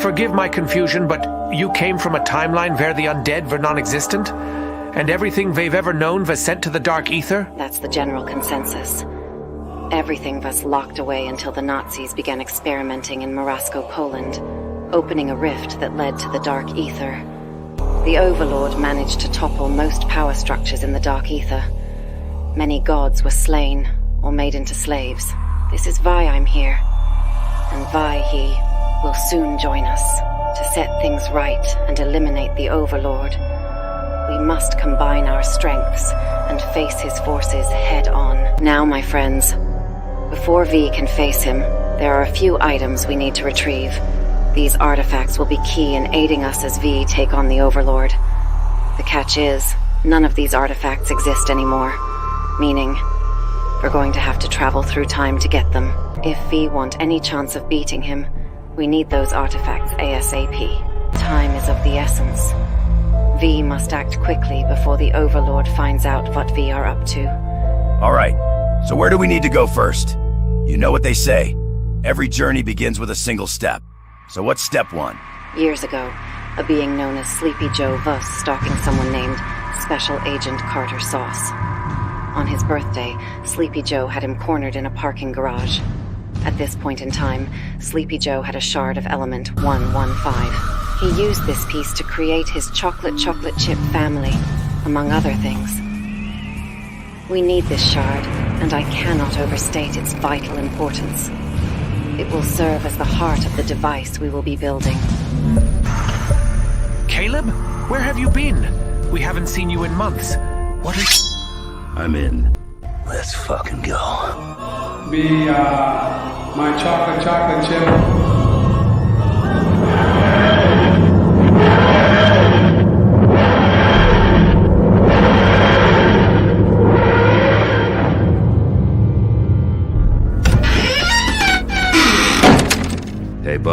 Forgive my confusion, but you came from a timeline where the undead were non-existent? And everything they've ever known was sent to the dark ether? That's the general consensus. Everything was locked away until the Nazis began experimenting in Morasko, Poland, opening a rift that led to the dark ether. The Overlord managed to topple most power structures in the dark ether. Many gods were slain or made into slaves. This is why I'm here. And why he will soon join us to set things right and eliminate the Overlord. We must combine our strengths and face his forces head-on. Now, my friends, before V can face him, there are a few items we need to retrieve. These artifacts will be key in aiding us as V take on the Overlord. The catch is, none of these artifacts exist anymore, meaning we're going to have to travel through time to get them. If V want any chance of beating him, we need those artifacts ASAP. Time is of the essence. V must act quickly before the Overlord finds out what V are up to. Alright, so where do we need to go first? You know what they say. Every journey begins with a single step. So what's step one? Years ago, a being known as Sleepy Joe was stalking someone named Special Agent Carter Sauce. On his birthday, Sleepy Joe had him cornered in a parking garage. At this point in time, Sleepy Joe had a shard of element 115. He used this piece to create his chocolate chip family, among other things. We need this shard, and I cannot overstate its vital importance. It will serve as the heart of the device we will be building. Caleb? Where have you been? We haven't seen you in months. What is... I'm in. Let's fucking go. Be, my chocolate chip.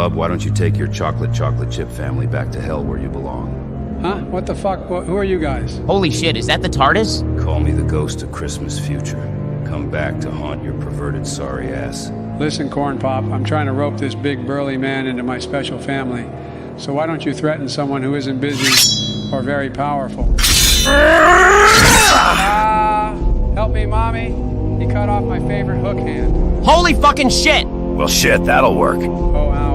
bub, why don't you take your chocolate chip family back to hell where you belong? Huh? What the fuck? Who are you guys? Holy shit, is that the TARDIS? Call me the ghost of Christmas future. Come back to haunt your perverted sorry ass. Listen, Corn Pop, I'm trying to rope this big burly man into my special family. So why don't you threaten someone who isn't busy or very powerful? Help me, Mommy. He cut off my favorite hook hand. Holy fucking shit! Well, shit, that'll work. Oh, ow.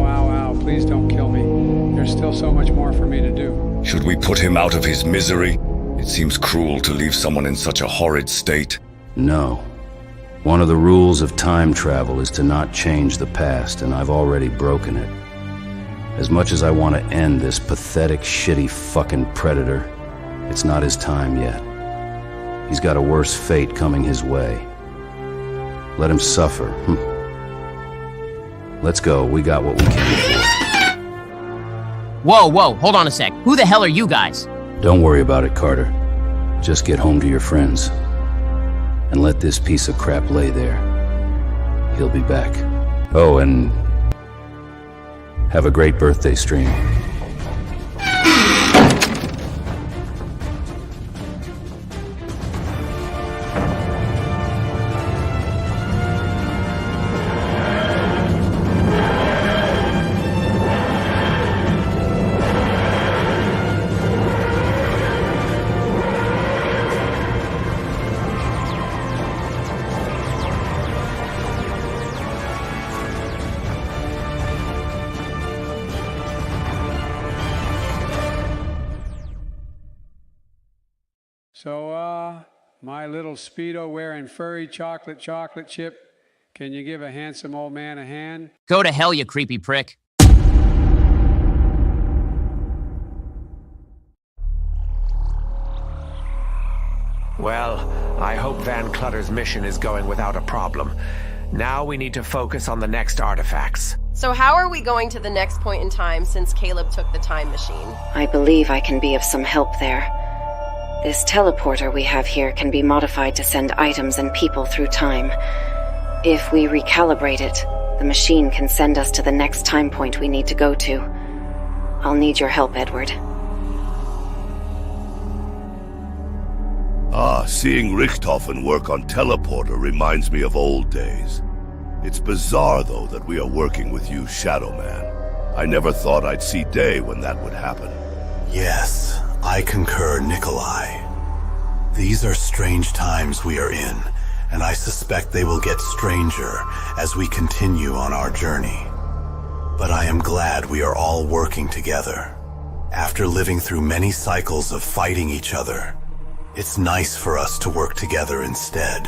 Please don't kill me. There's still so much more for me to do. Should we put him out of his misery? It seems cruel to leave someone in such a horrid state. No. One of the rules of time travel is to not change the past, and I've already broken it. As much as I want to end this pathetic, shitty fucking predator, it's not his time yet. He's got a worse fate coming his way. Let him suffer. Let's go, we got what we came for. Whoa, hold on a sec. Who the hell are you guys? Don't worry about it, Carter. Just get home to your friends. And let this piece of crap lay there. He'll be back. Oh, and have a great birthday stream. So, my little Speedo-wearing furry chocolate chip, can you give a handsome old man a hand? Go to hell, you creepy prick. Well, I hope Van Clutter's mission is going without a problem. Now we need to focus on the next artifacts. So how are we going to the next point in time since Caleb took the time machine? I believe I can be of some help there. This teleporter we have here can be modified to send items and people through time. If we recalibrate it, the machine can send us to the next time point we need to go to. I'll need your help, Edward. Seeing Richthofen work on teleporter reminds me of old days. It's bizarre, though, that we are working with you, Shadow Man. I never thought I'd see day when that would happen. Yes, I concur, Nikolai. These are strange times we are in, and I suspect they will get stranger as we continue on our journey. But I am glad we are all working together. After living through many cycles of fighting each other, it's nice for us to work together instead.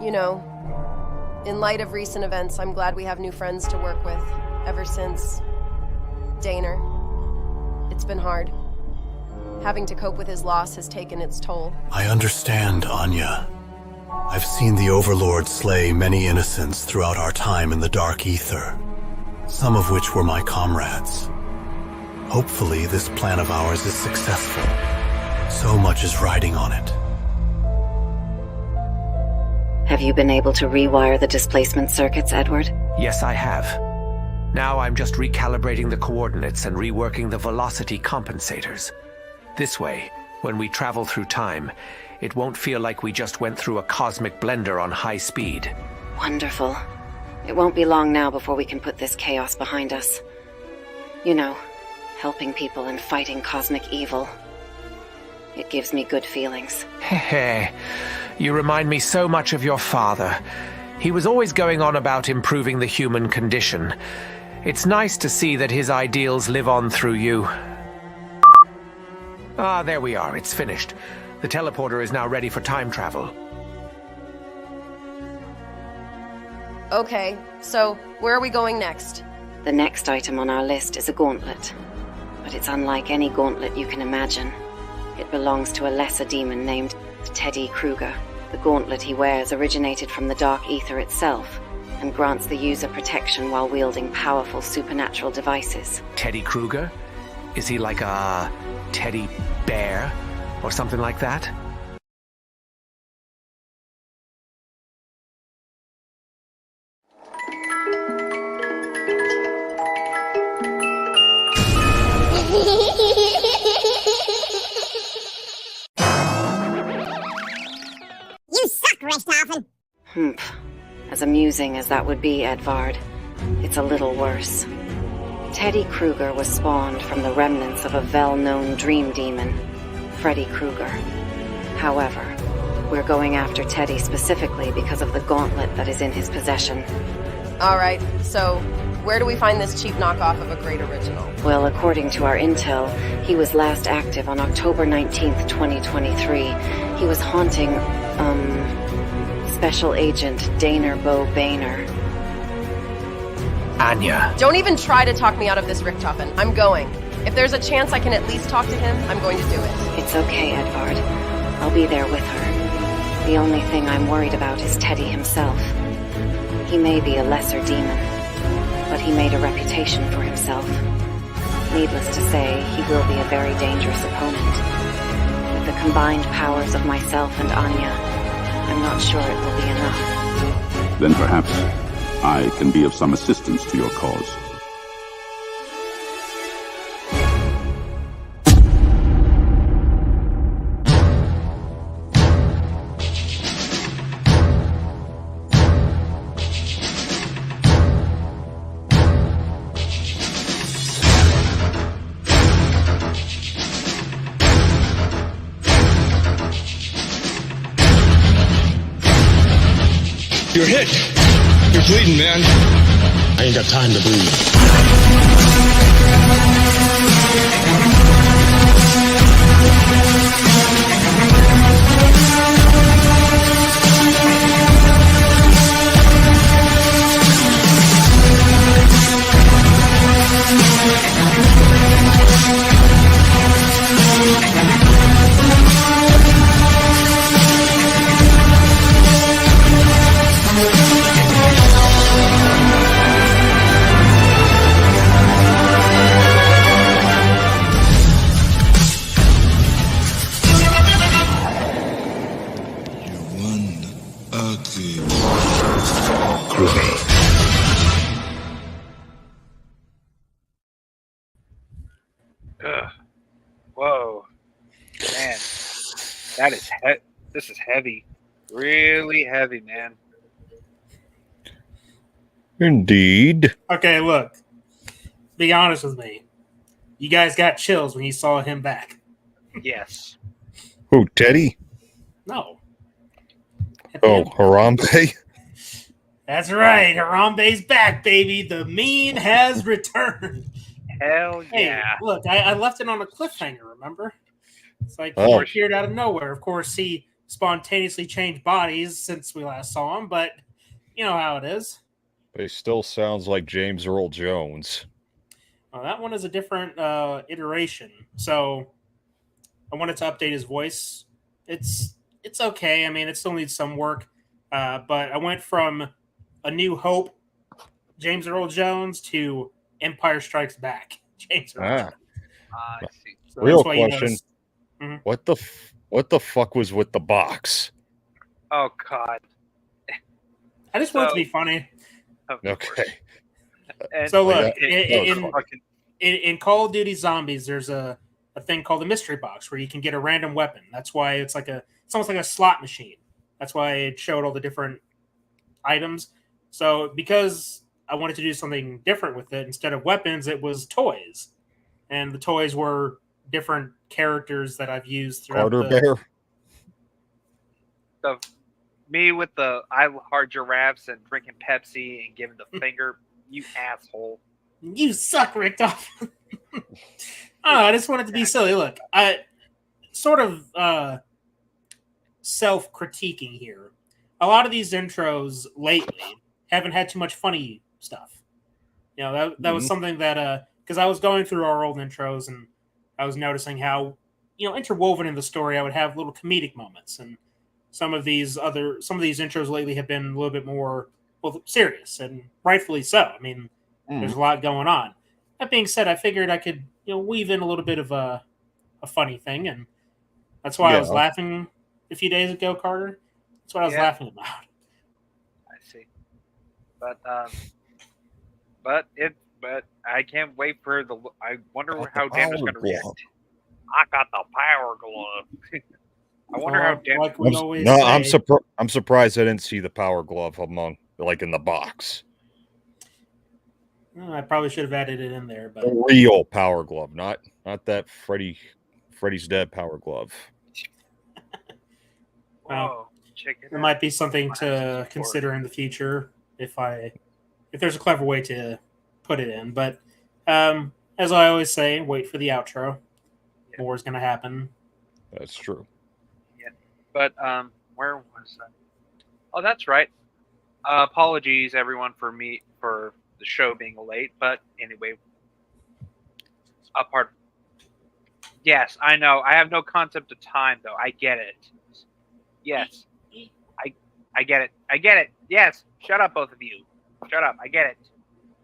You know, in light of recent events, I'm glad we have new friends to work with. Ever since Daner. It's been hard. Having to cope with his loss has taken its toll. I understand, Anya. I've seen the Overlord slay many innocents throughout our time in the Dark Ether, some of which were my comrades. Hopefully, this plan of ours is successful. So much is riding on it. Have you been able to rewire the displacement circuits, Edward? Yes, I have. Now I'm just recalibrating the coordinates and reworking the velocity compensators. This way, when we travel through time, it won't feel like we just went through a cosmic blender on high speed. Wonderful. It won't be long now before we can put this chaos behind us. You know, helping people and fighting cosmic evil. It gives me good feelings. Heh. You remind me so much of your father. He was always going on about improving the human condition. It's nice to see that his ideals live on through you. Ah, there we are. It's finished. The teleporter is now ready for time travel. Okay, so where are we going next? The next item on our list is a gauntlet. But it's unlike any gauntlet you can imagine. It belongs to a lesser demon named Teddy Kruger. The gauntlet he wears originated from the Dark Ether itself, and grants the user protection while wielding powerful supernatural devices. Teddy Kruger? Is he like a teddy bear or something like that? Humph. As amusing as that would be, Edvard, it's a little worse. Teddy Kruger was spawned from the remnants of a well-known dream demon, Freddy Krueger. However, we're going after Teddy specifically because of the gauntlet that is in his possession. Alright, so where do we find this cheap knockoff of a great original? Well, according to our intel, he was last active on October 19th, 2023. He was haunting, Special Agent Daner Bo Boehner. Anya. Don't even try to talk me out of this, Richthofen. I'm going. If there's a chance I can at least talk to him, I'm going to do it. It's okay, Edvard. I'll be there with her. The only thing I'm worried about is Teddy himself. He may be a lesser demon, but he made a reputation for himself. Needless to say, he will be a very dangerous opponent. With the combined powers of myself and Anya, I'm not sure it will be enough. Then perhaps I can be of some assistance to your cause. You're hit. You're bleeding, man. I ain't got time to bleed. Whoa, man, that is this is heavy, really heavy, man. Indeed. Okay, look. Be honest with me. You guys got chills when you saw him back. Yes. Who, Teddy? No. Oh, Harambe? That's right. Harambe's back, baby. The meme has returned. Hell yeah. Hey, look, I left it on a cliffhanger, remember? It's like Oh. he appeared out of nowhere. Of course, he spontaneously changed bodies since we last saw him, but you know how it is. But he still sounds like James Earl Jones. Well, that one is a different iteration. So I wanted to update his voice. It's okay. I mean, it still needs some work. But I went from A New Hope, James Earl Jones, to Empire Strikes Back, James Earl Jones. I see. So Real that's why question. Mhm. What the fuck was with the box? Oh God. I just want it to be funny. Okay. And So look, fucking- in Call of Duty Zombies, there's a thing called a mystery box where you can get a random weapon. That's why it's almost like a slot machine. That's why it showed all the different items. So because I wanted to do something different with it, instead of weapons, it was toys. And the toys were different characters that I've used throughout Carter Bear? Me with the I Heart Giraffes and drinking Pepsi and giving the finger, you asshole. You suck, Richtoff. I just wanted to be silly. Look, I sort of self-critiquing here. A lot of these intros lately haven't had too much funny stuff. You know, that was something that because I was going through our old intros and I was noticing how, you know, interwoven in the story, I would have little comedic moments, and some of these intros lately have been a little bit more serious, and rightfully so. I mean, there's a lot going on. That being said, I figured I could, you know, weave in a little bit of a funny thing, and that's why I was laughing a few days ago, Carter. That's what I was laughing about. I see. But I can't wait for I wonder how Danner's going to react. I got the power glove. I wonder how damn. Like we always No, say. I'm surprised I didn't see the Power Glove among in the box. I probably should have added it in there, but The real Power Glove, not that Freddy's Dead Power Glove. Well, it might be something to consider in the future if there's a clever way to put it in. But as I always say, wait for the outro. More is going to happen. That's true. Yeah, but where was that? Oh, that's right. Apologies, everyone, for the show being late. But anyway, apart. Yes, I know. I have no concept of time, though. I get it. Yes, I get it. I get it. Yes, shut up, both of you. Shut up. I get it.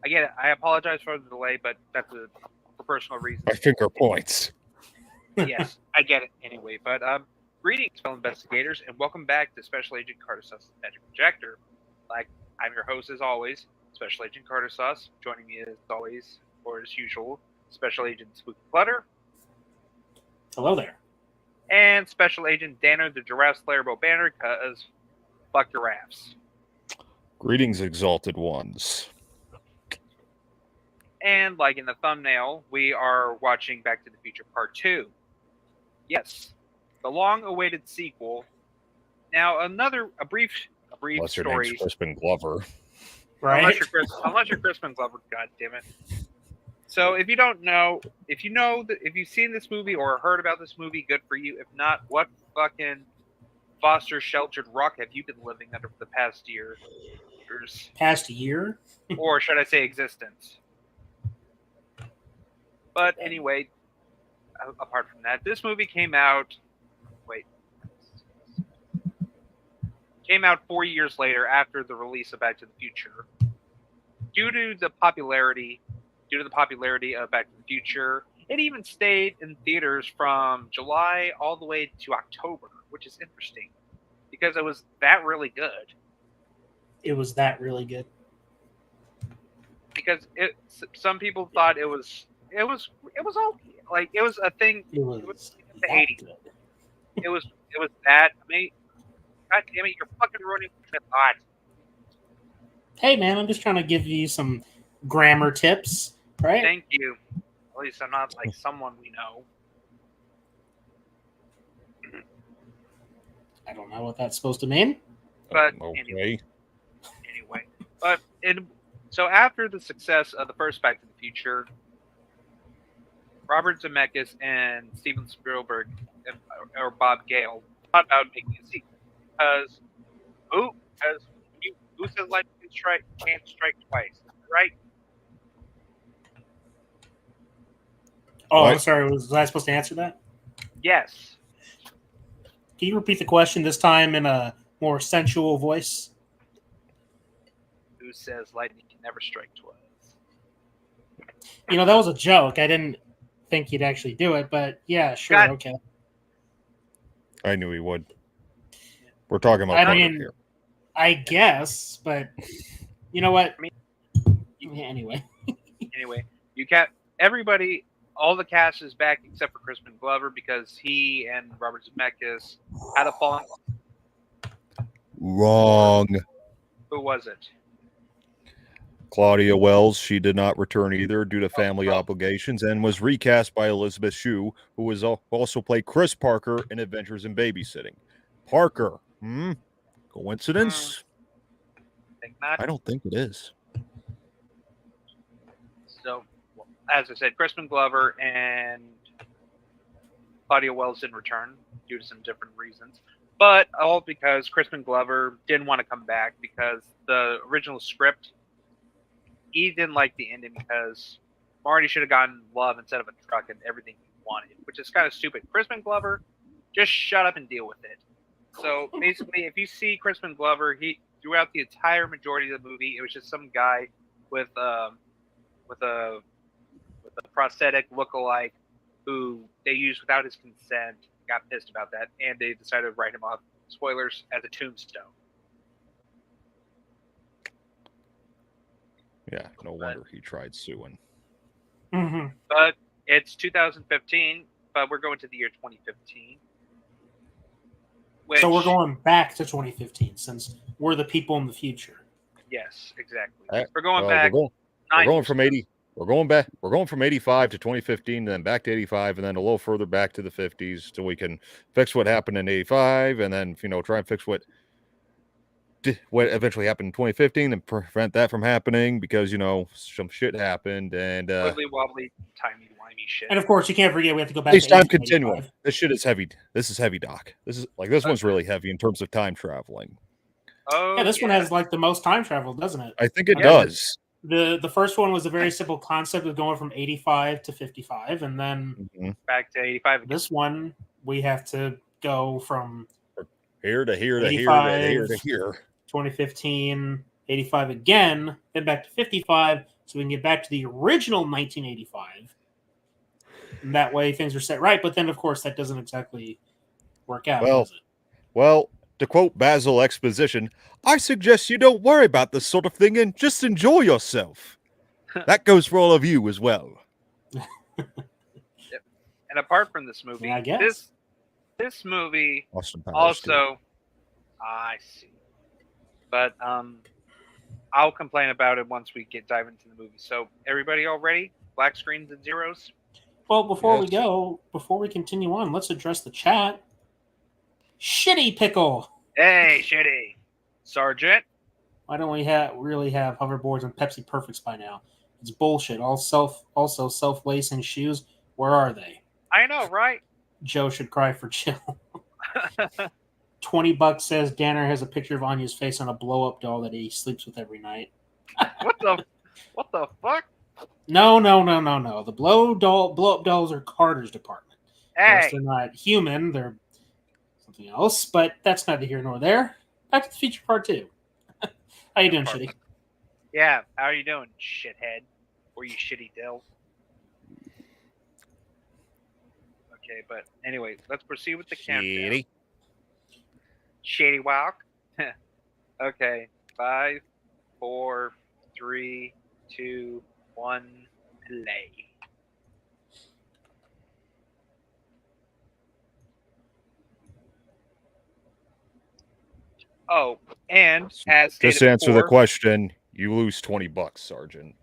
I get it. I apologize for the delay, but that's for personal reasons. My finger points. Yes, I get it. Anyway, but greetings, fellow investigators, and welcome back to Special Agent Carter Sauce's Magic Projector. Like, I'm your host as always, Special Agent Carter Sauce. Joining me as always, or as usual, Special Agent Spooky Clutter. Hello there. And Special Agent Danner, the Giraffe Slayer Banner, because fuck giraffes. Greetings, exalted ones. And like in the thumbnail, we are watching Back to the Future Part 2. Yes, the long-awaited sequel. Now, a brief Unless your story. name's Crispin Glover. Right? Unless you're Crispin Glover, God damn it. So, if you don't know, if you've seen this movie or heard about this movie, good for you. If not, what fucking foster sheltered rock have you been living under for the past years? Past year? Or should I say existence? But anyway, apart from that, this movie came out 4 years later after the release of Back to the Future. Due to the popularity of Back to the Future, it even stayed in theaters from July all the way to October, which is interesting because it was that really good. It was that really good. Because some people thought it was okay. Like, it was a thing. It was in the 80s. Good. It was that. I mean, God damn it, you're fucking ruining the thought. Hey man, I'm just trying to give you some grammar tips, right? Thank you. At least I'm not like someone we know. I don't know what that's supposed to mean. But okay. Anyway. But so after the success of the first Back to the Future, Robert Zemeckis and Steven Spielberg or Bob Gale thought about making a sequel. Because who says lightning can't strike twice, right? Oh, What? I'm sorry. Was I supposed to answer that? Yes. Can you repeat the question this time in a more sensual voice? Who says lightning can never strike twice? You know, that was a joke. I didn't think you'd actually do it, but yeah, sure, God. Okay. I knew he would. We're talking about Clutter here. I guess, but you know what? Anyway. Anyway, everybody, all the cast is back except for Crispin Glover because he and Robert Zemeckis had a fall. Wrong. Who was it? Claudia Wells. She did not return either due to family obligations and was recast by Elizabeth Shue, who was also played Chris Parker in Adventures in Babysitting. Parker. Coincidence? Think not. I don't think it is. So, as I said, Crispin Glover and Claudia Wells didn't return due to some different reasons. But all because Crispin Glover didn't want to come back because the original script, he didn't like the ending because Marty should have gotten love instead of a truck and everything he wanted, which is kind of stupid. Crispin Glover, just shut up and deal with it. So basically, if you see Crispin Glover, throughout the entire majority of the movie, it was just some guy with a prosthetic look-alike who they used without his consent. Got pissed about that, and they decided to write him off. Spoilers, as a tombstone. Yeah, no wonder he tried suing. Mm-hmm. But it's 2015, but we're going to the year 2015. So we're going back to 2015 since we're the people in the future. Yes, exactly. We're going back. We're going from 80. We're going back. We're going from 85 to 2015, then back to 85, and then a little further back to the 50s, so we can fix what happened in 85, and then try and fix what eventually happened in 2015, and prevent that from happening because some shit happened and wibbly wobbly, timey wimey shit. And of course, you can't forget we have to go back. Space to time continuum. This shit is heavy. This is heavy, Doc. This one's really heavy in terms of time traveling. Oh, yeah, this one has like the most time travel, doesn't it? I think it does. The first one was a very simple concept of going from 85 to 55, and then back to 85 again. This one we have to go from here to here to here to here to here. 2015, 85 again, then back to 55, so we can get back to the original 1985. And that way things are set right, but then of course that doesn't exactly work out, does it? Well, to quote Basil Exposition, I suggest you don't worry about this sort of thing and just enjoy yourself. That goes for all of you as well. Yep. And apart from this movie, I guess. This movie also, too. I see. But I'll complain about it once we dive into the movie. So everybody all ready? Black screens and zeros? Well, before we continue on, let's address the chat. Shitty Pickle. Hey, Shitty. Sergeant. Why don't we really have hoverboards and Pepsi Perfects by now? It's bullshit. Also self-lacing shoes. Where are they? I know, right? Joe should cry for chill. $20 says Danner has a picture of Anya's face on a blow-up doll that he sleeps with every night. What the fuck? No. The blow-up dolls are Carter's department. Hey. They're not human. They're something else, but that's neither here nor there. Back to the feature part 2. How you doing, Shitty? Yeah, how are you doing, shithead? Or you shitty dill? Okay, but anyway, let's proceed with the countdown. Shitty walk. Okay, 5, 4, 3, 2, 1, play. Oh, and as just stated answer before, the question. You lose $20, Sergeant.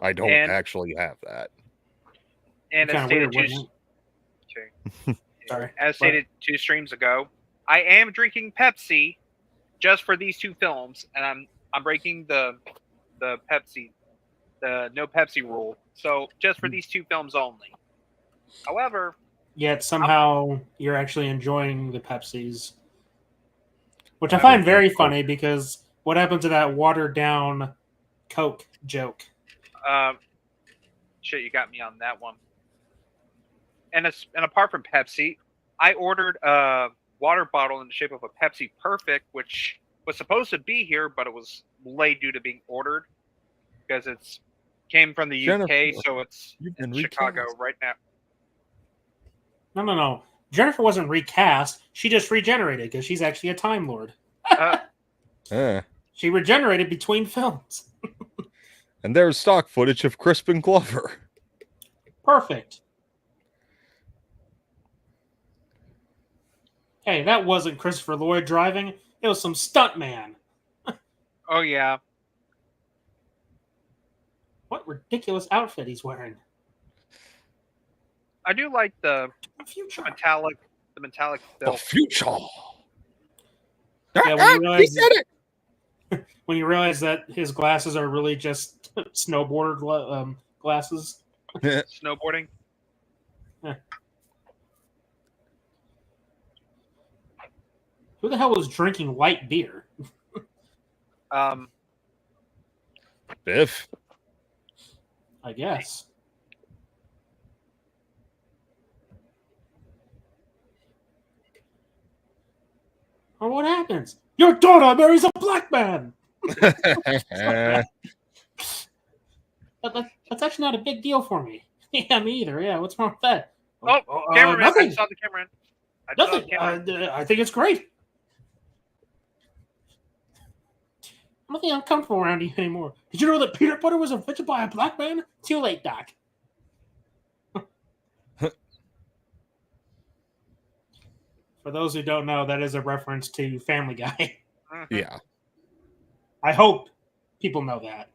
I don't and, actually have that. And as stated, as stated 2 streams ago, I am drinking Pepsi just for these 2 films, and I'm breaking the Pepsi, the no Pepsi rule. So just for these 2 films only. However, yet somehow you're actually enjoying the Pepsis, which I find very funny because what happened to that watered down Coke joke? Shit, you got me on that one. And apart from Pepsi, I ordered a water bottle in the shape of a Pepsi Perfect, which was supposed to be here, but it was late due to being ordered because it's came from the UK, so it's in Chicago right now. No. Jennifer wasn't recast. She just regenerated because she's actually a Time Lord. She regenerated between films. And there's stock footage of Crispin Glover. Perfect. Hey, that wasn't Christopher Lloyd driving. It was some stuntman. Oh, yeah. What ridiculous outfit he's wearing. I do like the metallic The future. Yeah, when you realize, he said it. When you realize that his glasses are really just snowboarder glasses. Snowboarding. Yeah. Who the hell was drinking light beer? Biff. I guess. Or what happens? Your daughter marries a black man! That's actually not a big deal for me. Yeah, me either. Yeah, what's wrong with that? Cameraman, nothing. I saw the cameraman. Nothing. I think it's great. I'm nothing uncomfortable around you anymore. Did you know that peanut butter was invented by a black man? Too late, Doc. For those who don't know, that is a reference to Family Guy. Yeah. I hope people know that.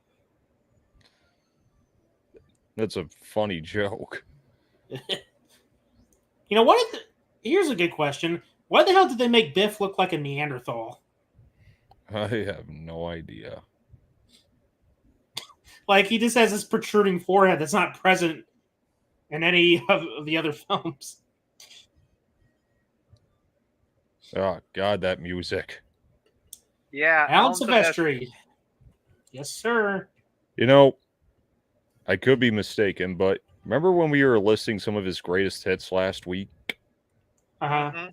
That's a funny joke. You know what? Here's a good question. Why the hell did they make Biff look like a Neanderthal? I have no idea. Like, he just has this protruding forehead that's not present in any of the other films. Oh, God, that music. Yeah. Alan Silvestri. Yes, sir. You know, I could be mistaken, but remember when we were listing some of his greatest hits last week? Uh-huh.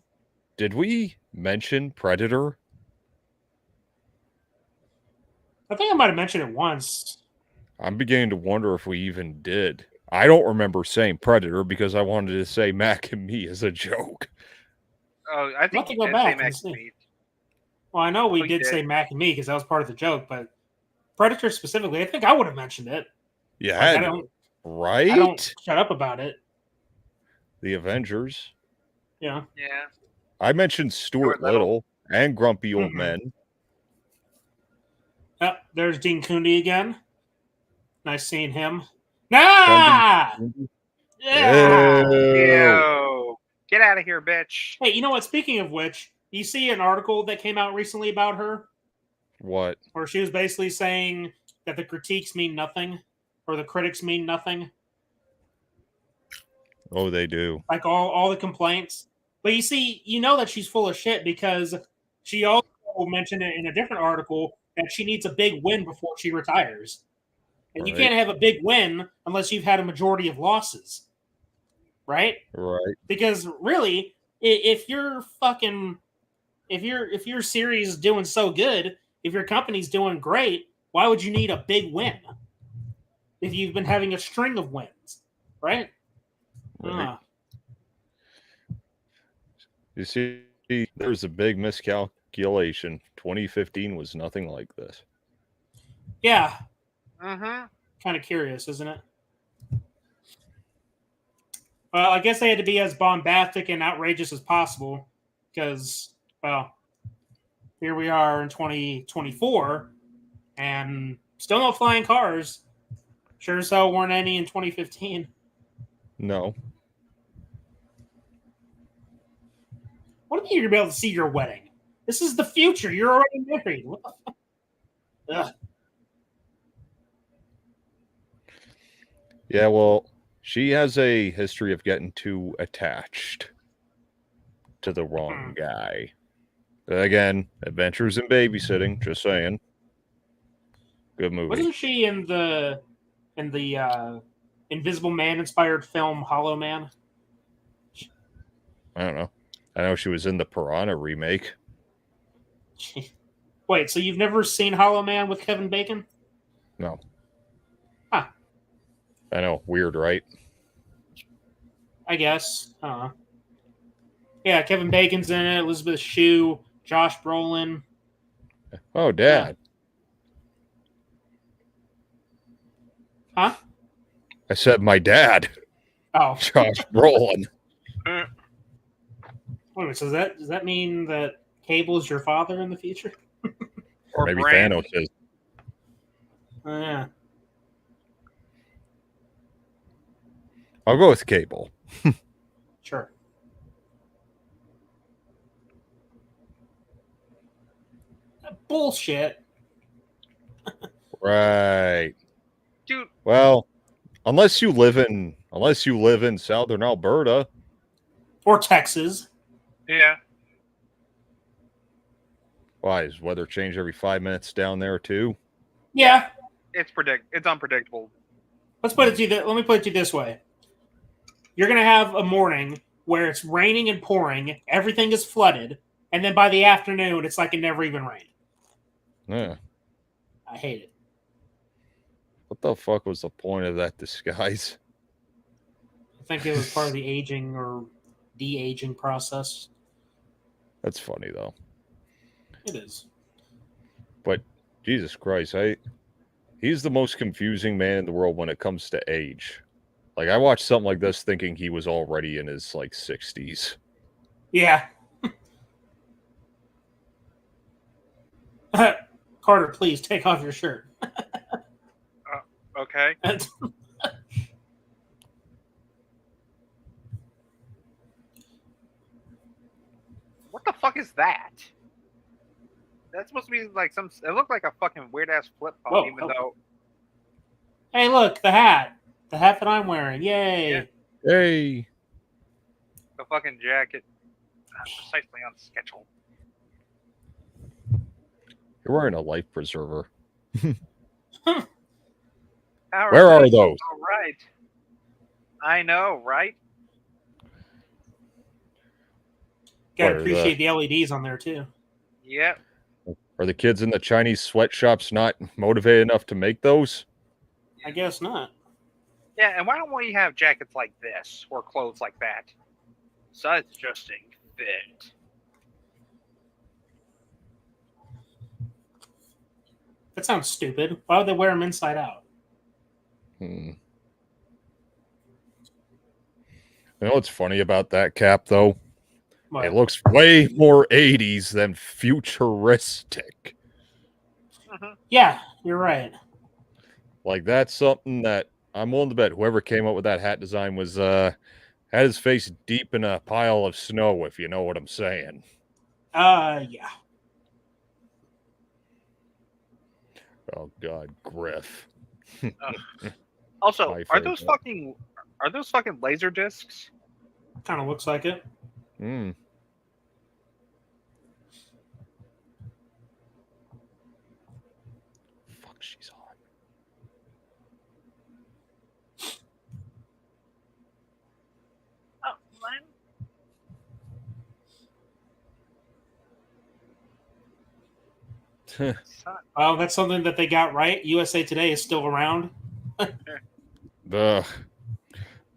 Did we mention Predator? I think I might have mentioned it once. I'm beginning to wonder if we even did. I don't remember saying Predator because I wanted to say Mac and Me as a joke. Oh, I think to you go did back say and Mac see. and Me. Well, I know we Oh, you did did. say Mac and Me because that was part of the joke, but Predator specifically, I think I would have mentioned it. Yeah, Like, right? I don't shut up about it. The Avengers. Yeah. Yeah. I mentioned Stuart Little and Grumpy Old Men. Oh, there's Dean Cooney again. Nice seeing him. Nah! Yeah! Ew. Get out of here, bitch. Hey, you know what? Speaking of which, you see an article that came out recently about her? What? Where she was basically saying that the critiques mean nothing, or the critics mean nothing. Oh, they do. Like all the complaints. But you see, you know that she's full of shit because she also mentioned it in a different article that she needs a big win before she retires. And you Right. can't have a big win unless you've had a majority of losses. Right? Right. Because really, if your series is doing so good, if your company's doing great, why would you need a big win? If you've been having a string of wins, right? Right. You see, there's a big miscalculation. 2015 was nothing like this. Yeah. Mm-hmm. Kind of curious, isn't it? Well, I guess they had to be as bombastic and outrageous as possible because, well, here we are in 2024 and still no flying cars. Sure as hell weren't any in 2015. No. What do you mean you're going to be able to see your wedding? This is the future. You're already married. What the fuck? Ugh. Yeah, well, she has a history of getting too attached to the wrong guy. But again, Adventures in Babysitting, just saying. Good movie. Wasn't she in the Invisible Man inspired film Hollow Man? I don't know. I know she was in the Piranha remake. Wait, so you've never seen Hollow Man with Kevin Bacon? No. Huh. I know. Weird, right? I guess. Yeah, Kevin Bacon's in it, Elizabeth Shue, Josh Brolin. Oh, Dad. Huh? I said my dad. Oh. Josh Brolin. Wait a minute, so does that mean that Cable is your father in the future? Or maybe Thanos is. Yeah. I'll go with Cable. Sure. Bullshit. Right. Dude. Well, unless you live in southern Alberta. Or Texas. Yeah. Why, is weather change every 5 minutes down there too? Yeah. It's unpredictable. Let me put it to you this way. You're gonna have a morning where it's raining and pouring, everything is flooded, and then by the afternoon it's like it never even rained. Yeah. I hate it. What the fuck was the point of that disguise? I think it was part of the aging or de-aging process. That's funny though. It is. But Jesus Christ, he's the most confusing man in the world when it comes to age. Like, I watched something like this thinking he was already in his 60s. Yeah. Carter, please take off your shirt. Okay. What the fuck is that? That's supposed to be like some. It looked like a fucking weird ass flip phone, even though. Hey, look, the hat. The hat that I'm wearing. Yay. Yeah. Hey. The fucking jacket. Precisely on schedule. You're wearing a life preserver. Where are those? All right. I know, right? Gotta appreciate the LEDs on there, too. Yep. Are the kids in the Chinese sweatshops not motivated enough to make those? I guess not. Yeah, and why don't we have jackets like this or clothes like that? Size adjusting fit. That sounds stupid. Why would they wear them inside out? You know what's funny about that cap, though? What? It looks way more 80s than futuristic. Yeah, you're right. Like, that's something that I'm willing to bet whoever came up with that hat design was had his face deep in a pile of snow, if you know what I'm saying. Yeah. Oh God, Griff. Also, My are those favorite. fucking laser discs? Kind of looks like it. Fuck, she's on. Oh, that's something that they got right. USA Today is still around.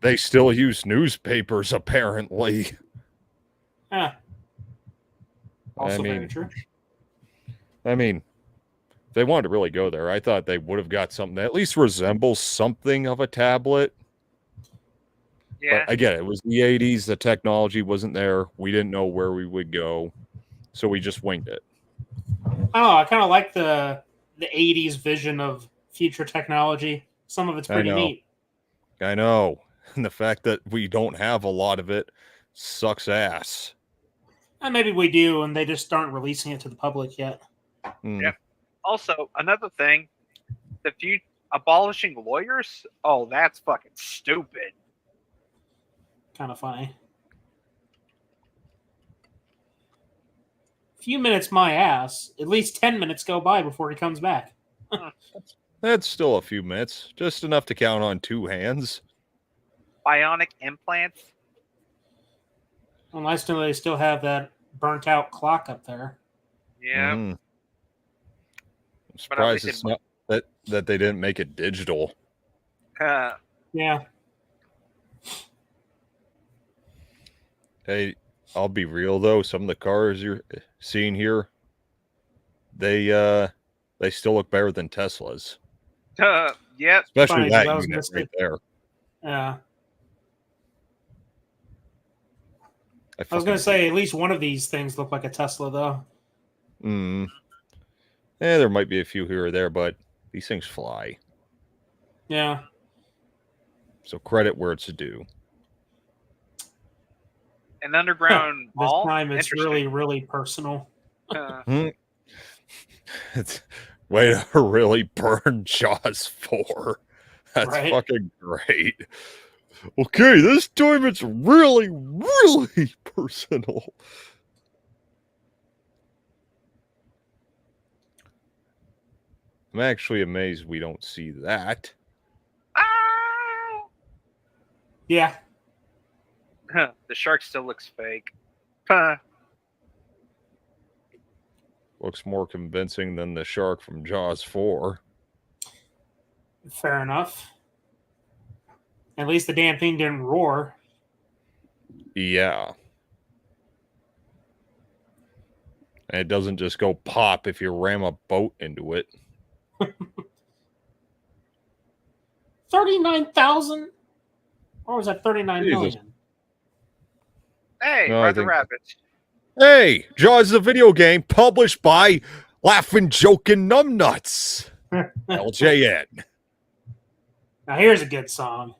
They still use newspapers, apparently. Yeah. Also very true. I mean, if they wanted to really go there, I thought they would have got something that at least resembles something of a tablet. Yeah. But I get it. It was the 80s. The technology wasn't there. We didn't know where we would go. So we just winged it. Oh, I kind of like the 80s vision of future technology. Some of it's pretty neat. I know. And the fact that we don't have a lot of it sucks ass. And maybe we do, and they just aren't releasing it to the public yet. Yeah. Also, another thing, abolishing lawyers? Oh, that's fucking stupid. Kind of funny. Few minutes my ass. At least 10 minutes go by before he comes back. That's still a few minutes. Just enough to count on two hands. Bionic implants? Well, nice to know they still have that burnt out clock up there. Yeah. I'm surprised it's not that they didn't make it digital. Yeah. Hey, I'll be real though. Some of the cars you're seeing here, they still look better than Teslas. Yep. Especially that unit right there. Yeah. I was going to say, at least one of these things look like a Tesla, though. Yeah, there might be a few here or there, but these things fly. Yeah. So credit where it's due. An underground mall? This time it's really, really personal. It's way to really burn Jaws 4. That's fucking great. Okay, this time it's really, really personal. I'm actually amazed we don't see that. Yeah. The shark still looks fake. Looks more convincing than the shark from Jaws 4. Fair enough. At least the damn thing didn't roar. Yeah. And it doesn't just go pop if you ram a boat into it. 39,000? Or was that 39 million? Hey, Roger Rabbit. Hey, Jaws is a video game published by Laughing, joking, numbnuts. LJN. Now here's a good song.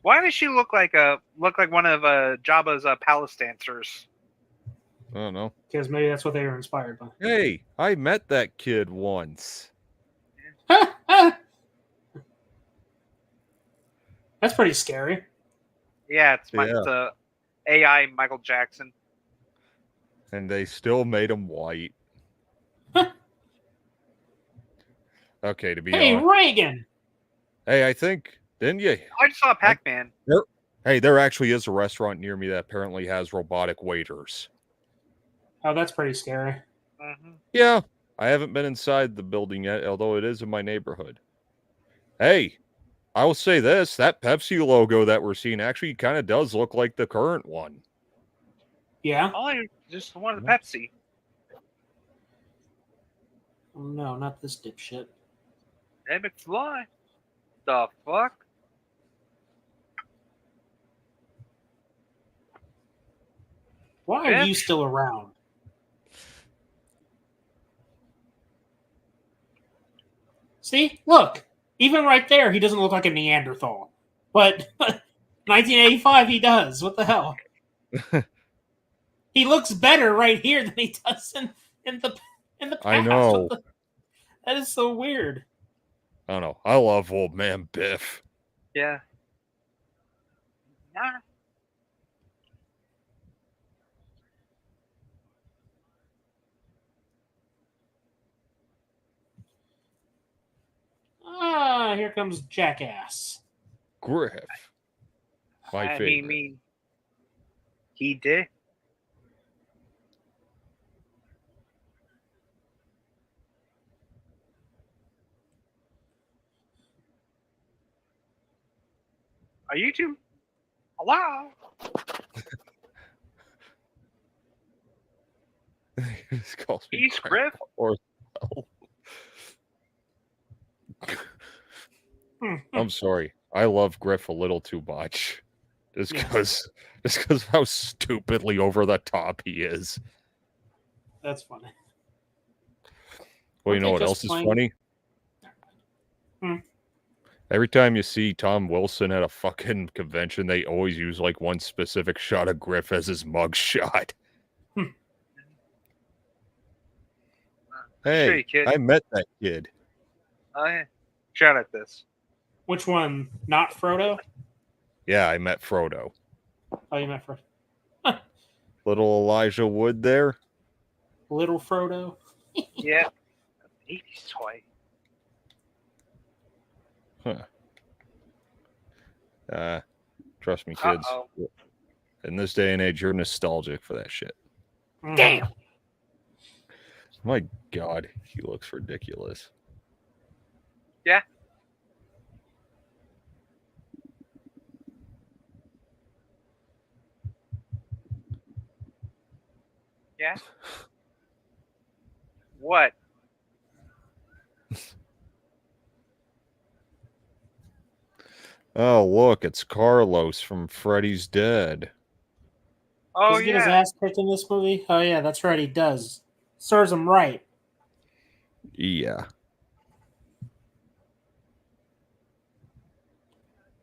Why does she look like one of Jabba's palace dancers? I don't know. Because maybe that's what they were inspired by. Hey, I met that kid once. That's pretty scary. Yeah, it's AI Michael Jackson. And they still made him white. Okay, to be Hey, honest. Reagan! Hey, I think, didn't you? I just saw Pac-Man. There actually is a restaurant near me that apparently has robotic waiters. Oh, that's pretty scary. Mm-hmm. Yeah, I haven't been inside the building yet, although it is in my neighborhood. Hey, I will say this, that Pepsi logo that we're seeing actually kind of does look like the current one. Yeah? Oh, I just wanted the Pepsi. Oh, no, not this dipshit. Hey, McFly. The fuck? Why are you still around? See? Look. Even right there, he doesn't look like a Neanderthal. But 1985, he does. What the hell? He looks better right here than he does in the past. I know. That is so weird. I don't know. I love old man Biff. Yeah. Nah. Ah, here comes Jackass. Griff. My favorite. mean, he did. Are you two? Hello? He just calls me He's Griff? Or I'm sorry. I love Griff a little too much. Just because of how stupidly over the top he is. That's funny. Well, you know what else is funny? Hmm. Every time you see Tom Wilson at a fucking convention, they always use like one specific shot of Griff as his mug shot. Hey, I met that kid. Oh, yeah. Shout at this. Which one? Not Frodo? Yeah, I met Frodo. Oh, you met Frodo. Little Elijah Wood there. Little Frodo? Yeah. 80s toy. Trust me, kids. In this day and age, you're nostalgic for that shit. Damn. My God, he looks ridiculous. Yeah. Yeah. What? Oh, look, it's Carlos from Freddy's Dead. Oh, does he get his ass kicked in this movie? Oh, yeah, that's right, he does. Serves him right. Yeah.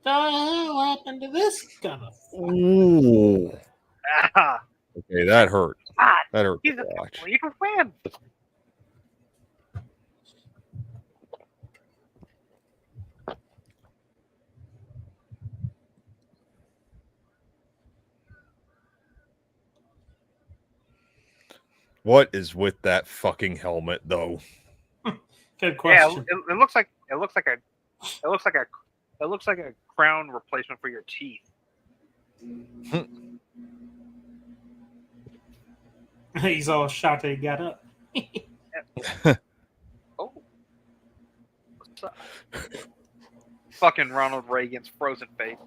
The hell happened to this kind of Ooh. Okay, that hurt. That hurt He's to a watch. complete win. What is with that fucking helmet, though? Good question. Yeah, it looks like a crown replacement for your teeth. He's all shocked that he got up. Oh. What's up? Fucking Ronald Reagan's frozen face.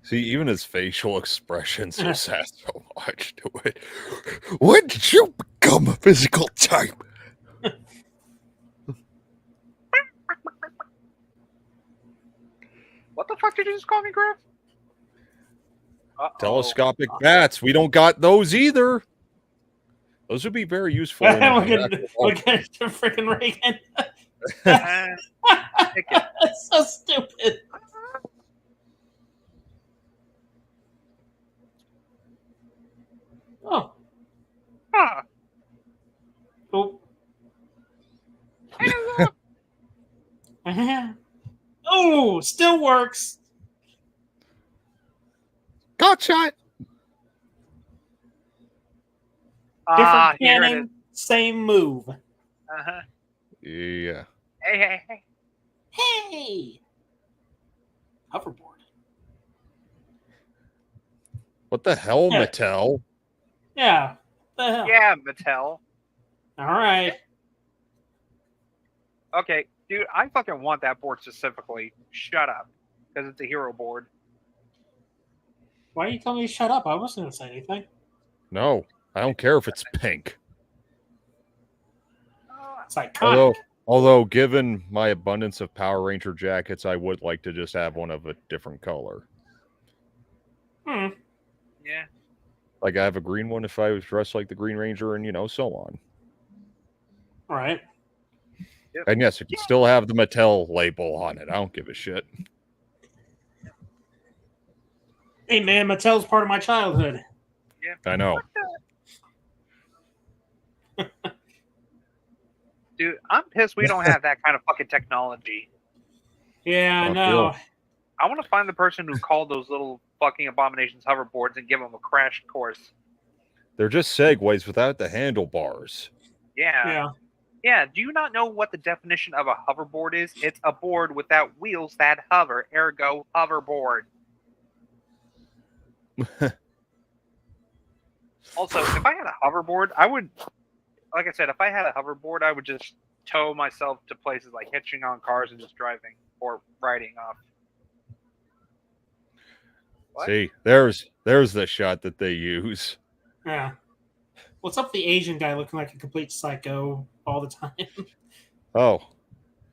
See, even his facial expressions just add so much to it. When did you become a physical type? did you just call me, Griff? Telescopic bats. We don't got those either. Those would be very useful. Look at freaking Reagan. That's so stupid. Oh. Huh. Oh. Oh, still works. Gotcha. Different cannon, same move. Uh-huh. Yeah. Hey. Hey. Hoverboard. What the hell, Mattel? Yeah. The hell? Yeah, Mattel. All right. Okay, dude, I fucking want that board specifically. Shut up. Because it's a hero board. Why are you telling me to shut up? I wasn't going to say anything. No, I don't care if it's pink. It's iconic. Although, given my abundance of Power Ranger jackets, I would like to just have one of a different color. Yeah. Like, I have a green one if I was dressed like the Green Ranger and, so on. All right. Yep. And yes, it can still have the Mattel label on it. I don't give a shit. Hey, man, Mattel's part of my childhood. Yep. I know. Dude, I'm pissed we don't have that kind of fucking technology. Yeah, I know. I want to find the person who called those little fucking abominations hoverboards and give them a crash course. They're just segways without the handlebars. Yeah. Yeah, do you not know what the definition of a hoverboard is? It's a board without wheels that hover, ergo hoverboard. Also, if I had a hoverboard, I would, like I said, if I had a hoverboard, I would just tow myself to places like hitching on cars and just driving or riding off. What? See, there's the shot that they use. Yeah. What's up with the Asian guy looking like a complete psycho all the time? Oh,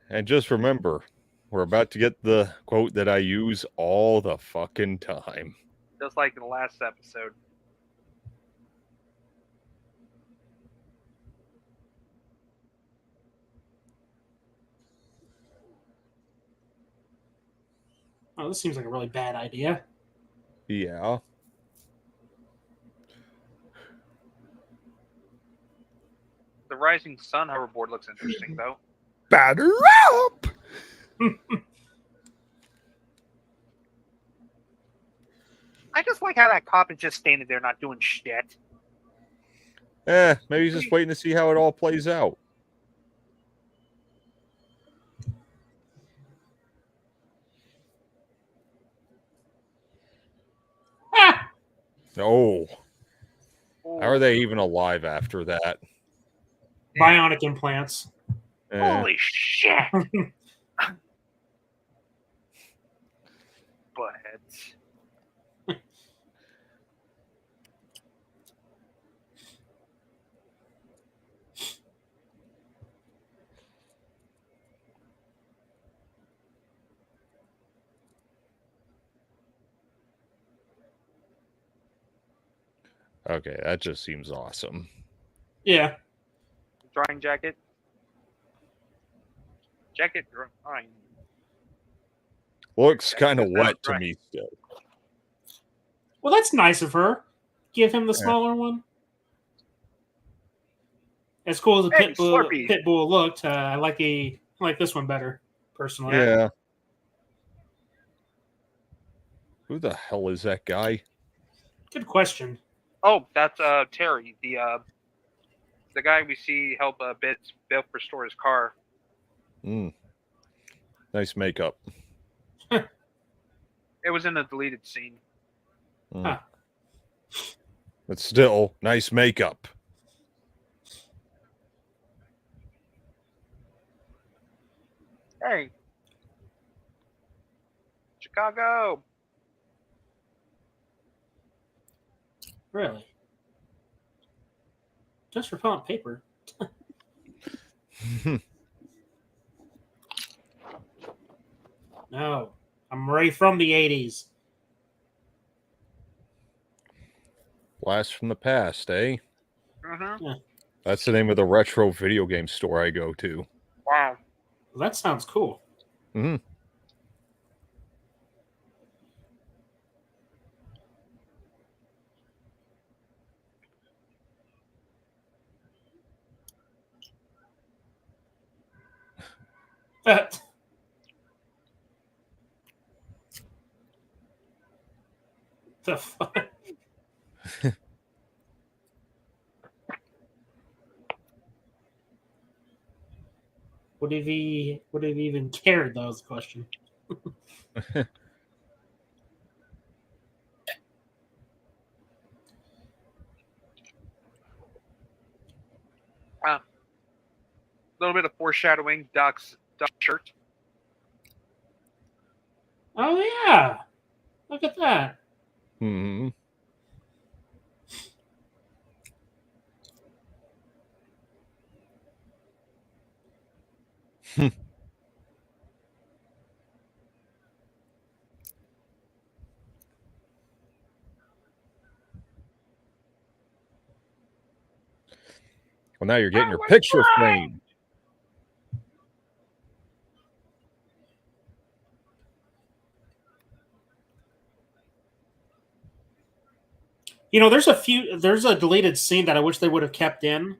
and just remember, we're about to get the quote that I use all the fucking time. Just like in the last episode. Oh, this seems like a really bad idea. Yeah. The Rising Sun hoverboard looks interesting, though. Batter up! I just like how that cop is just standing there not doing shit. Maybe he's just waiting to see how it all plays out. Oh. How are they even alive after that? Bionic implants. Holy shit! Buttheads. Okay, that just seems awesome. Yeah. Drying jacket. Jacket drying. Looks kind of wet to me still. Well, that's nice of her. Give him the smaller one. As cool as the pit bull looked, I like this one better, personally. Yeah. Who the hell is that guy? Good question. Oh, that's Terry, the guy we see help Biff restore his car. Nice makeup. It was in a deleted scene. Huh. But still, nice makeup. Hey. Chicago. Really? Just repellent paper. No. I'm Ray from the 80s. Blast from the past, eh? Yeah. That's the name of the retro video game store I go to. Wow. Well, that sounds cool. Mm-hmm. The fuck? Would have he even cared? That was the question. A little bit of foreshadowing. Doc's shirt. Oh yeah, look at that. Hmm. Well, now you're getting your picture framed. You know, there's a deleted scene that I wish they would have kept in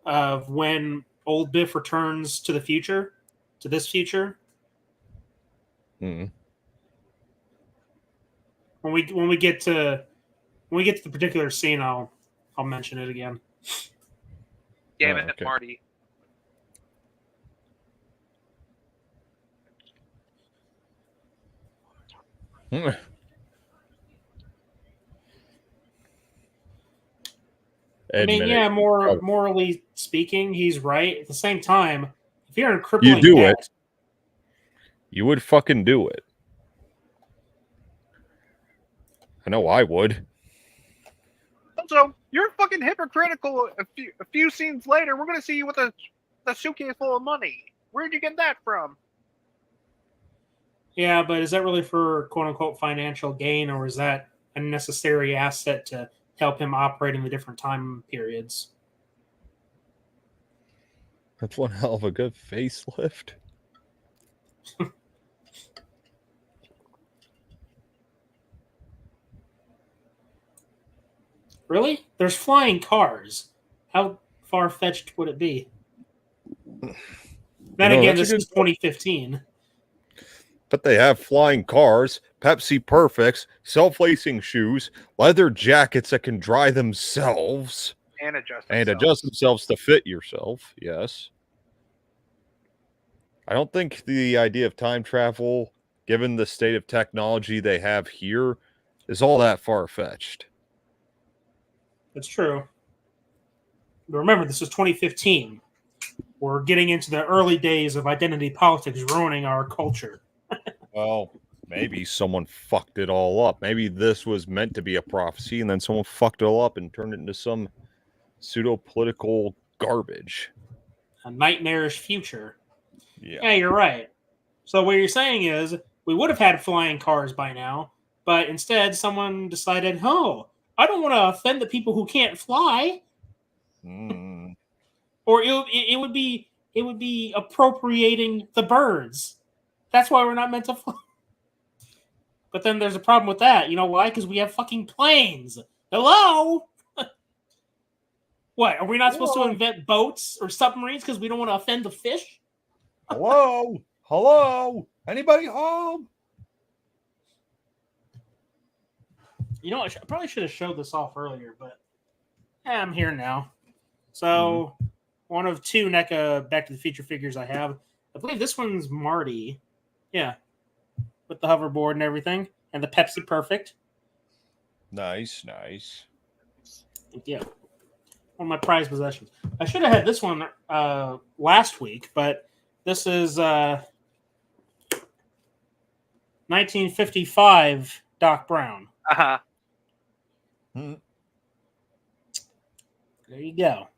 of when old Biff returns to the future, to this future. Mm-hmm. When we get to the particular scene, I'll mention it again. Damn it, Marty. I mean, yeah, morally speaking, he's right. At the same time, if you're in crippling you do debt, it. You would fucking do it. I know I would. Also, you're fucking hypocritical. A few scenes later, we're going to see you with a suitcase full of money. Where'd you get that from? yeah, but is that really for quote unquote financial gain, or is that a necessary asset to help him operate in the different time periods? That's one hell of a good facelift. Really? There's flying cars. How far-fetched would it be? Then again, this is 2015. But they have flying cars, Pepsi Perfects, self-lacing shoes, leather jackets that can dry themselves. And adjust themselves to fit yourself, yes. I don't think the idea of time travel, given the state of technology they have here, is all that far-fetched. That's true. But remember, this is 2015. We're getting into the early days of identity politics ruining our culture. Well, maybe someone fucked it all up. Maybe this was meant to be a prophecy, and then someone fucked it all up and turned it into some pseudo-political garbage. A nightmarish future. Yeah. Yeah, you're right. So what you're saying is we would have had flying cars by now, but instead someone decided, oh, I don't want to offend the people who can't fly. Or it would be appropriating the birds. That's why we're not meant to fly. But then there's a problem with that. You know why? Because we have fucking planes. Hello? What? Are we not supposed to invent boats or submarines because we don't want to offend the fish? Hello? Hello? Anybody home? You know, I probably should have showed this off earlier, but I'm here now. So, one of two NECA Back to the Future figures I have. I believe this one's Marty. Yeah. With the hoverboard and everything. And the Pepsi Perfect. Nice, nice. Yeah. One of my prized possessions. I should have had this one last week, but this is 1955 Doc Brown. Uh-huh. There you go.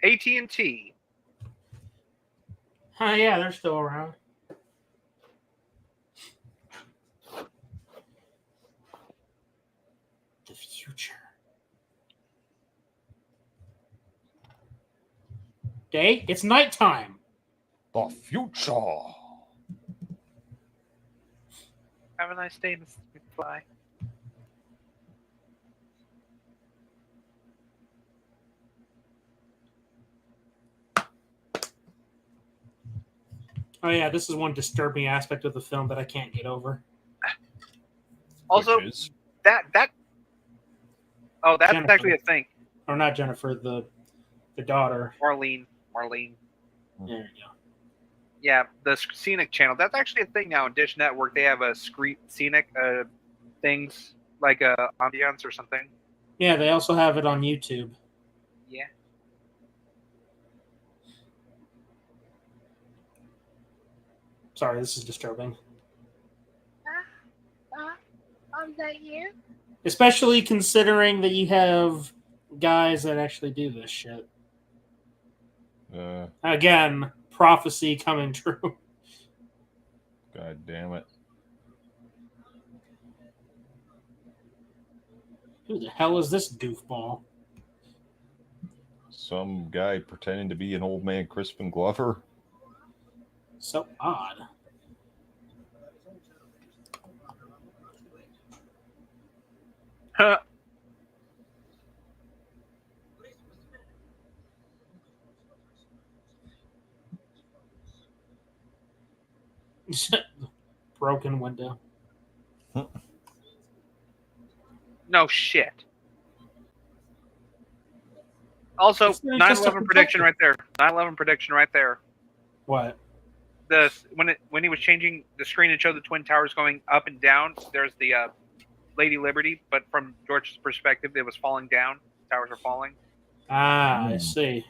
AT&T. Yeah, they're still around. The future. Day? It's nighttime. The future. Have a nice day, Mr. McFly. Oh yeah, this is one disturbing aspect of the film that I can't get over. Also, that's Jennifer. actually a thing. Or not Jennifer, the daughter. Marlene. There you go. Yeah, the scenic channel. That's actually a thing now in Dish Network. They have a scenic things like ambiance or something. Yeah, they also have it on YouTube. Yeah. Sorry, this is disturbing. Is that you? Especially considering that you have guys that actually do this shit. Again, prophecy coming true. God damn it. Who the hell is this goofball? Some guy pretending to be an old man Crispin Glover. So odd. Huh. Broken window. No shit. Also, 9/11 prediction right there. 9/11 prediction right there. What? When he was changing the screen and showed the Twin Towers going up and down, there's the Lady Liberty, but from George's perspective, it was falling down. Towers are falling. Ah, I see.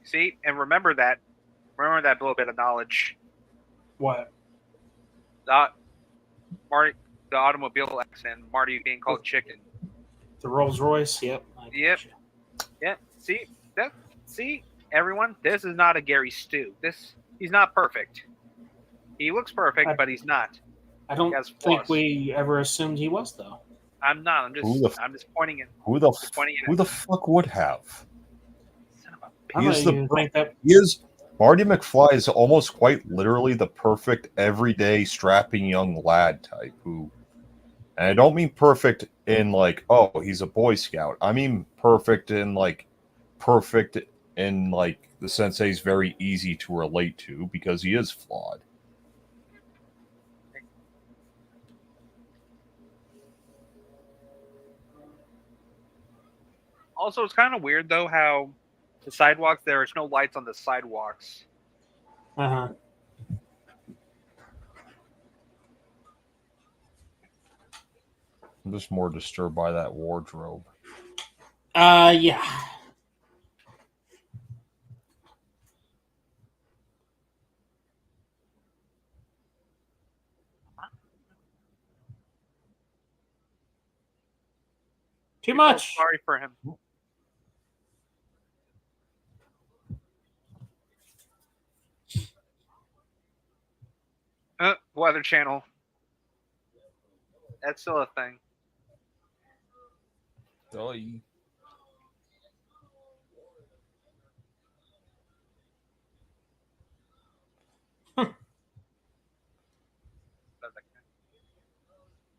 See, and remember that little bit of knowledge. What? Marty, the automobile accident, Marty being called chicken. The Rolls Royce. Yep. Yep. Yep. See, everyone, this is not a Gary Stu. He's not perfect. He looks perfect, but he's not. I don't think we ever assumed he was, though. I'm not. I'm just pointing it. Who the fuck would have? He is Marty McFly is almost quite literally the perfect everyday strapping young lad type and I don't mean perfect in like, oh, he's a Boy Scout. I mean perfect in the sense that he's very easy to relate to because he is flawed. Also, it's kind of weird though how the sidewalks, there's no lights on the sidewalks. Uh-huh. I'm just more disturbed by that wardrobe. Yeah. Too much. Sorry for him. Weather Channel. That's still a thing. You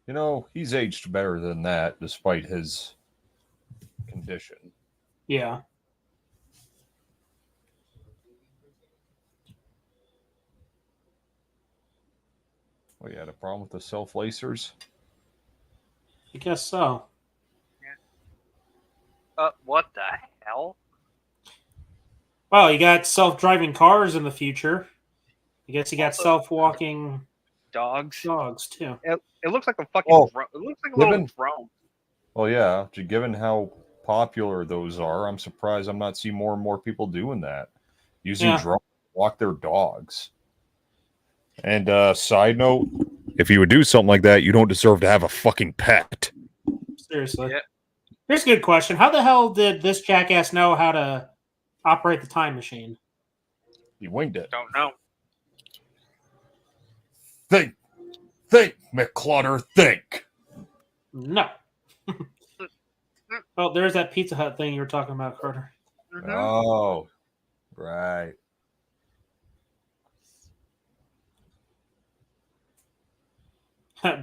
know, he's aged better than that, despite his condition. Yeah. Well, you had a problem with the self-lacers? I guess so. Yeah. What the hell? Well, you got self-driving cars in the future. I guess you got self-walking Dogs. Dogs too. It looks like a fucking. Oh, It looks like a little drone. Well, yeah. Given how popular those are, I'm surprised I'm not seeing more and more people doing that, using drones to walk their dogs. And side note, if you would do something like that, you don't deserve to have a fucking pet. Seriously. Yeah. Here's a good question. How the hell did this jackass know how to operate the time machine? He winged it. Don't know. Think, McClutter, think. No. Oh, there's that Pizza Hut thing you were talking about, Carter. Mm-hmm. Oh, right.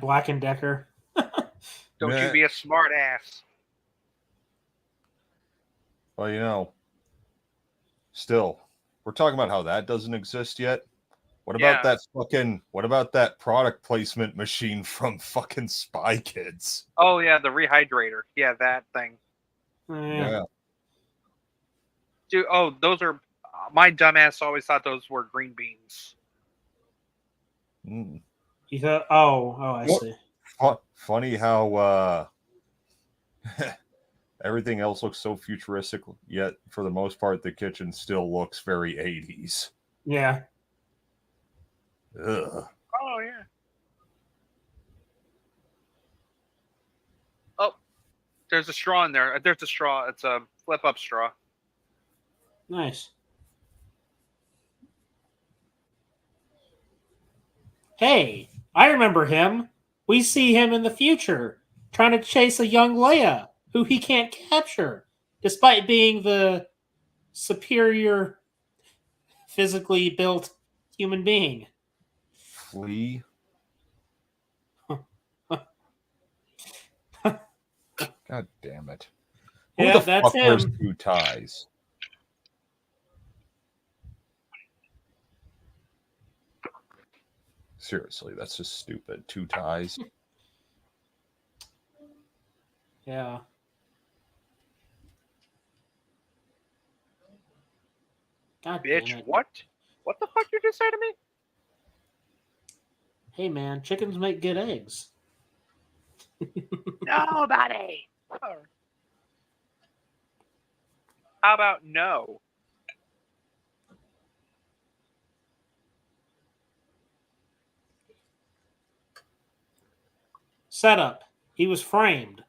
Black and Decker. Don't you be a smart ass. Well, still, we're talking about how that doesn't exist yet. What about that product placement machine from fucking Spy Kids? Oh yeah, the rehydrator. Yeah, that thing. Yeah. Dude, those are my dumbass always thought those were green beans. You thought? I see. Funny how everything else looks so futuristic, yet for the most part, the kitchen still looks very 80s. Yeah. Ugh. Oh yeah. Oh, there's a straw in there. There's a straw. It's a flip-up straw. Nice. Hey, I remember him. We see him in the future, trying to chase a young Leia who he can't capture, despite being the superior, physically built human being. Flea. God damn it. Who the that's fuck wears him. 2 ties? Seriously, that's just stupid. 2 ties. Yeah. God Bitch, damn it. what? What the fuck you just say to me? Hey man, chickens make good eggs. Nobody. How about no? Setup. He was framed.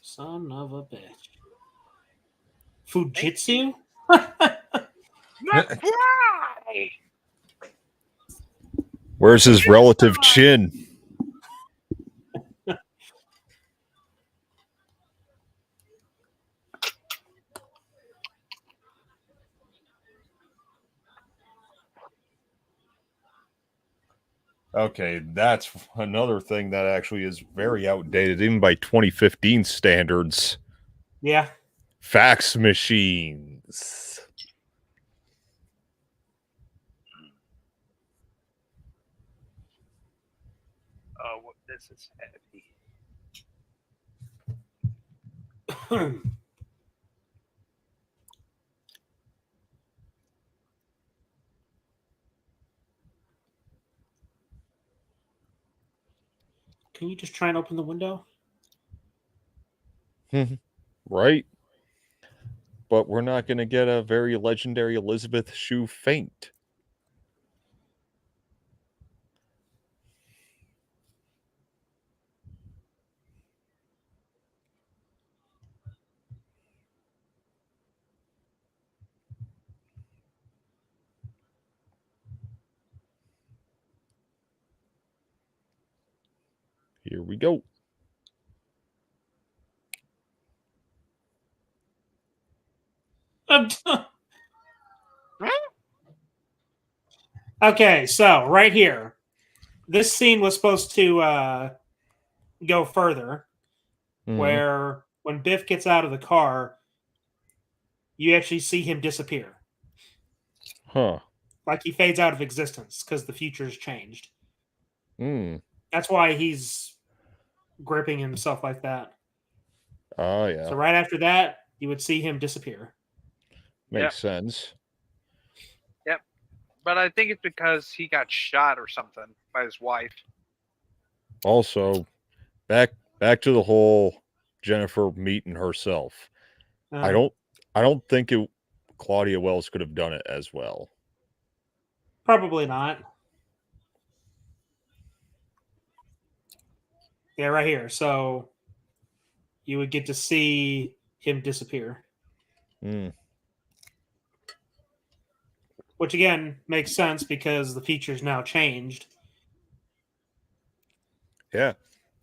Son of a bitch. Fujitsu? McFly! Where's his relative chin? Okay, that's another thing that actually is very outdated, even by 2015 standards. Yeah. Fax machines. Oh, this is heavy. Can you just try and open the window? Right? But we're not going to get a very legendary Elizabeth Shue faint. Here we go. Okay, so right here, this scene was supposed to go further, where when Biff gets out of the car, you actually see him disappear. Huh. Like he fades out of existence because the future's changed. That's why he's gripping himself like that. Oh, yeah. So right after that, you would see him disappear. Makes sense. But I think it's because he got shot or something by his wife. Also, back to the whole Jennifer meeting herself. I don't think Claudia Wells could have done it as well. Probably not. Yeah, right here. So you would get to see him disappear. Which again makes sense because the feature's now changed. Yeah.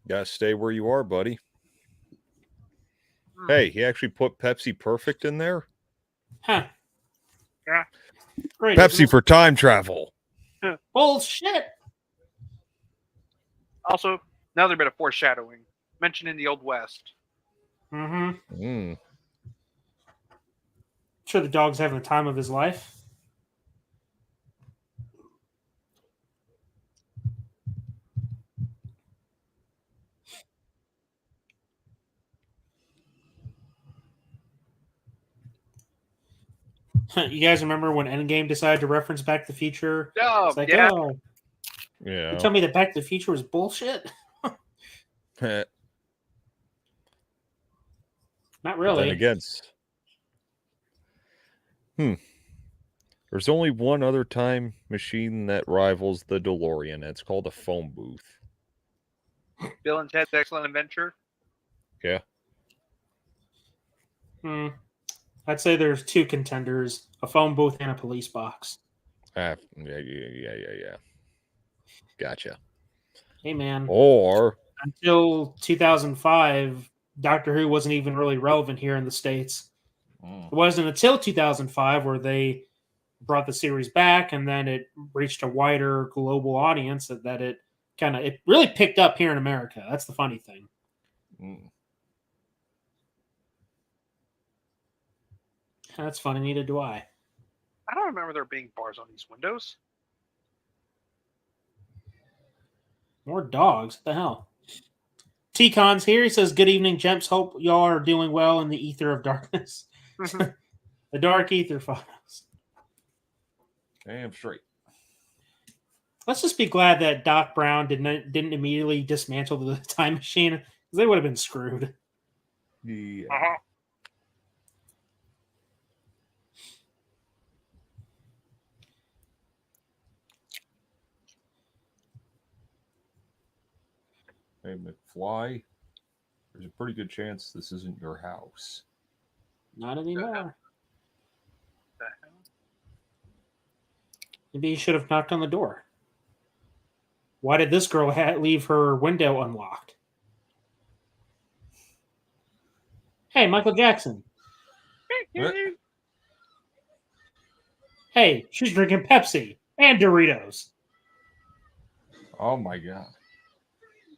Gotta stay where you are, buddy. Hey, he actually put Pepsi Perfect in there? Huh. Yeah. Great. Pepsi for time travel. Bullshit. Also, another bit of foreshadowing. Mentioned in the Old West. Mm-hmm. Sure, the dog's having the time of his life. You guys remember when Endgame decided to reference Back to the Future? Oh, It's like, yeah. oh, Yeah. you tell me that Back to the Future was bullshit? Not really. Then again, there's only one other time machine that rivals the DeLorean. It's called a phone booth. Bill and Ted's Excellent Adventure. Yeah. I'd say there's two contenders: a phone booth and a police box. Yeah. Gotcha. Hey, man. Or until 2005, Doctor Who wasn't even really relevant here in the States. It wasn't until 2005 where they brought the series back, and then it reached a wider global audience that it really picked up here in America. That's the funny thing. That's funny. Neither do I. I don't remember there being bars on these windows. More dogs. What the hell? T-Con's here. He says, "Good evening, gents. Hope y'all are doing well in the ether of darkness." The dark ether photos. Damn straight. Let's just be glad that Doc Brown didn't immediately dismantle the time machine, because they would have been screwed. Yeah. Hey, McFly, there's a pretty good chance this isn't your house. Not anymore. Maybe you should have knocked on the door. Why did this girl leave her window unlocked? Hey, Michael Jackson. Hey, she's drinking Pepsi and Doritos. Oh my god.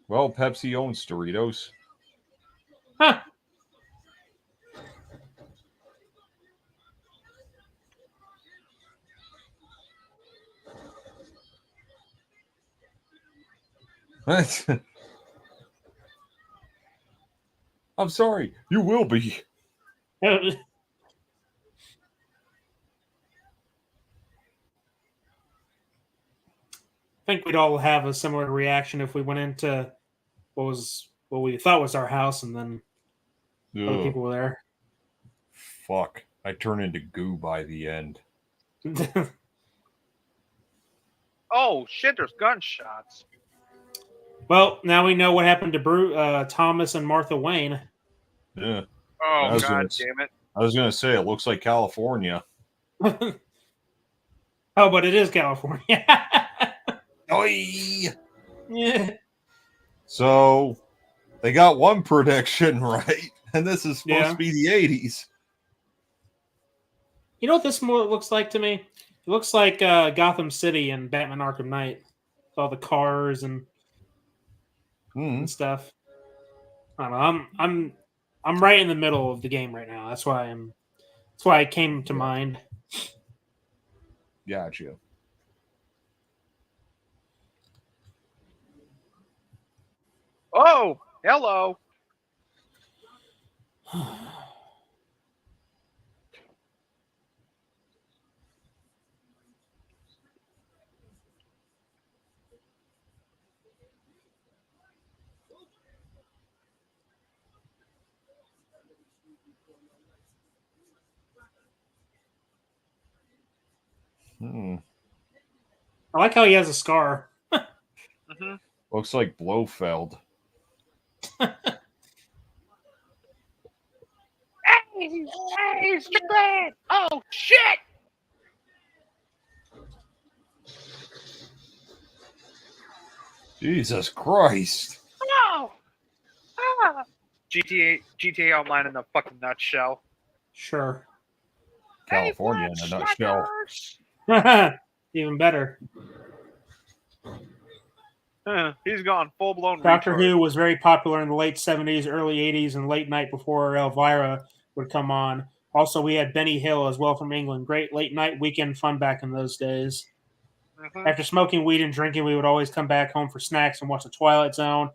Well, Pepsi owns Doritos. Huh. I'm sorry, you will be. I think we'd all have a similar reaction if we went into what we thought was our house, and then other people were there. Fuck. I turn into goo by the end. Oh, shit, there's gunshots. Well, now we know what happened to Thomas and Martha Wayne. Yeah. Oh, god damn it. I was going to say, it looks like California. Oh, but it is California. Oi! Yeah. So, they got one prediction right, and this is supposed to be the 80s. You know what this more looks like to me? It looks like Gotham City and Batman Arkham Knight. With all the cars and stuff. I don't know. I'm right in the middle of the game right now. That's why it came to mind. Gotcha. Oh, hello. Hmm. I like how he has a scar. Mm-hmm. Looks like Blofeld. Hey, he's Japan! Oh, shit! Jesus Christ. No! Ah! GTA Online in a fucking nutshell. Sure. California in a nutshell. Even better. He's gone full-blown Doctor retard. Who was very popular in the late 70s, early 80s, and late night before Elvira would come on. Also, we had Benny Hill as well from England. Great late night weekend fun back in those days. Mm-hmm. After smoking weed and drinking, we would always come back home for snacks and watch The Twilight Zone,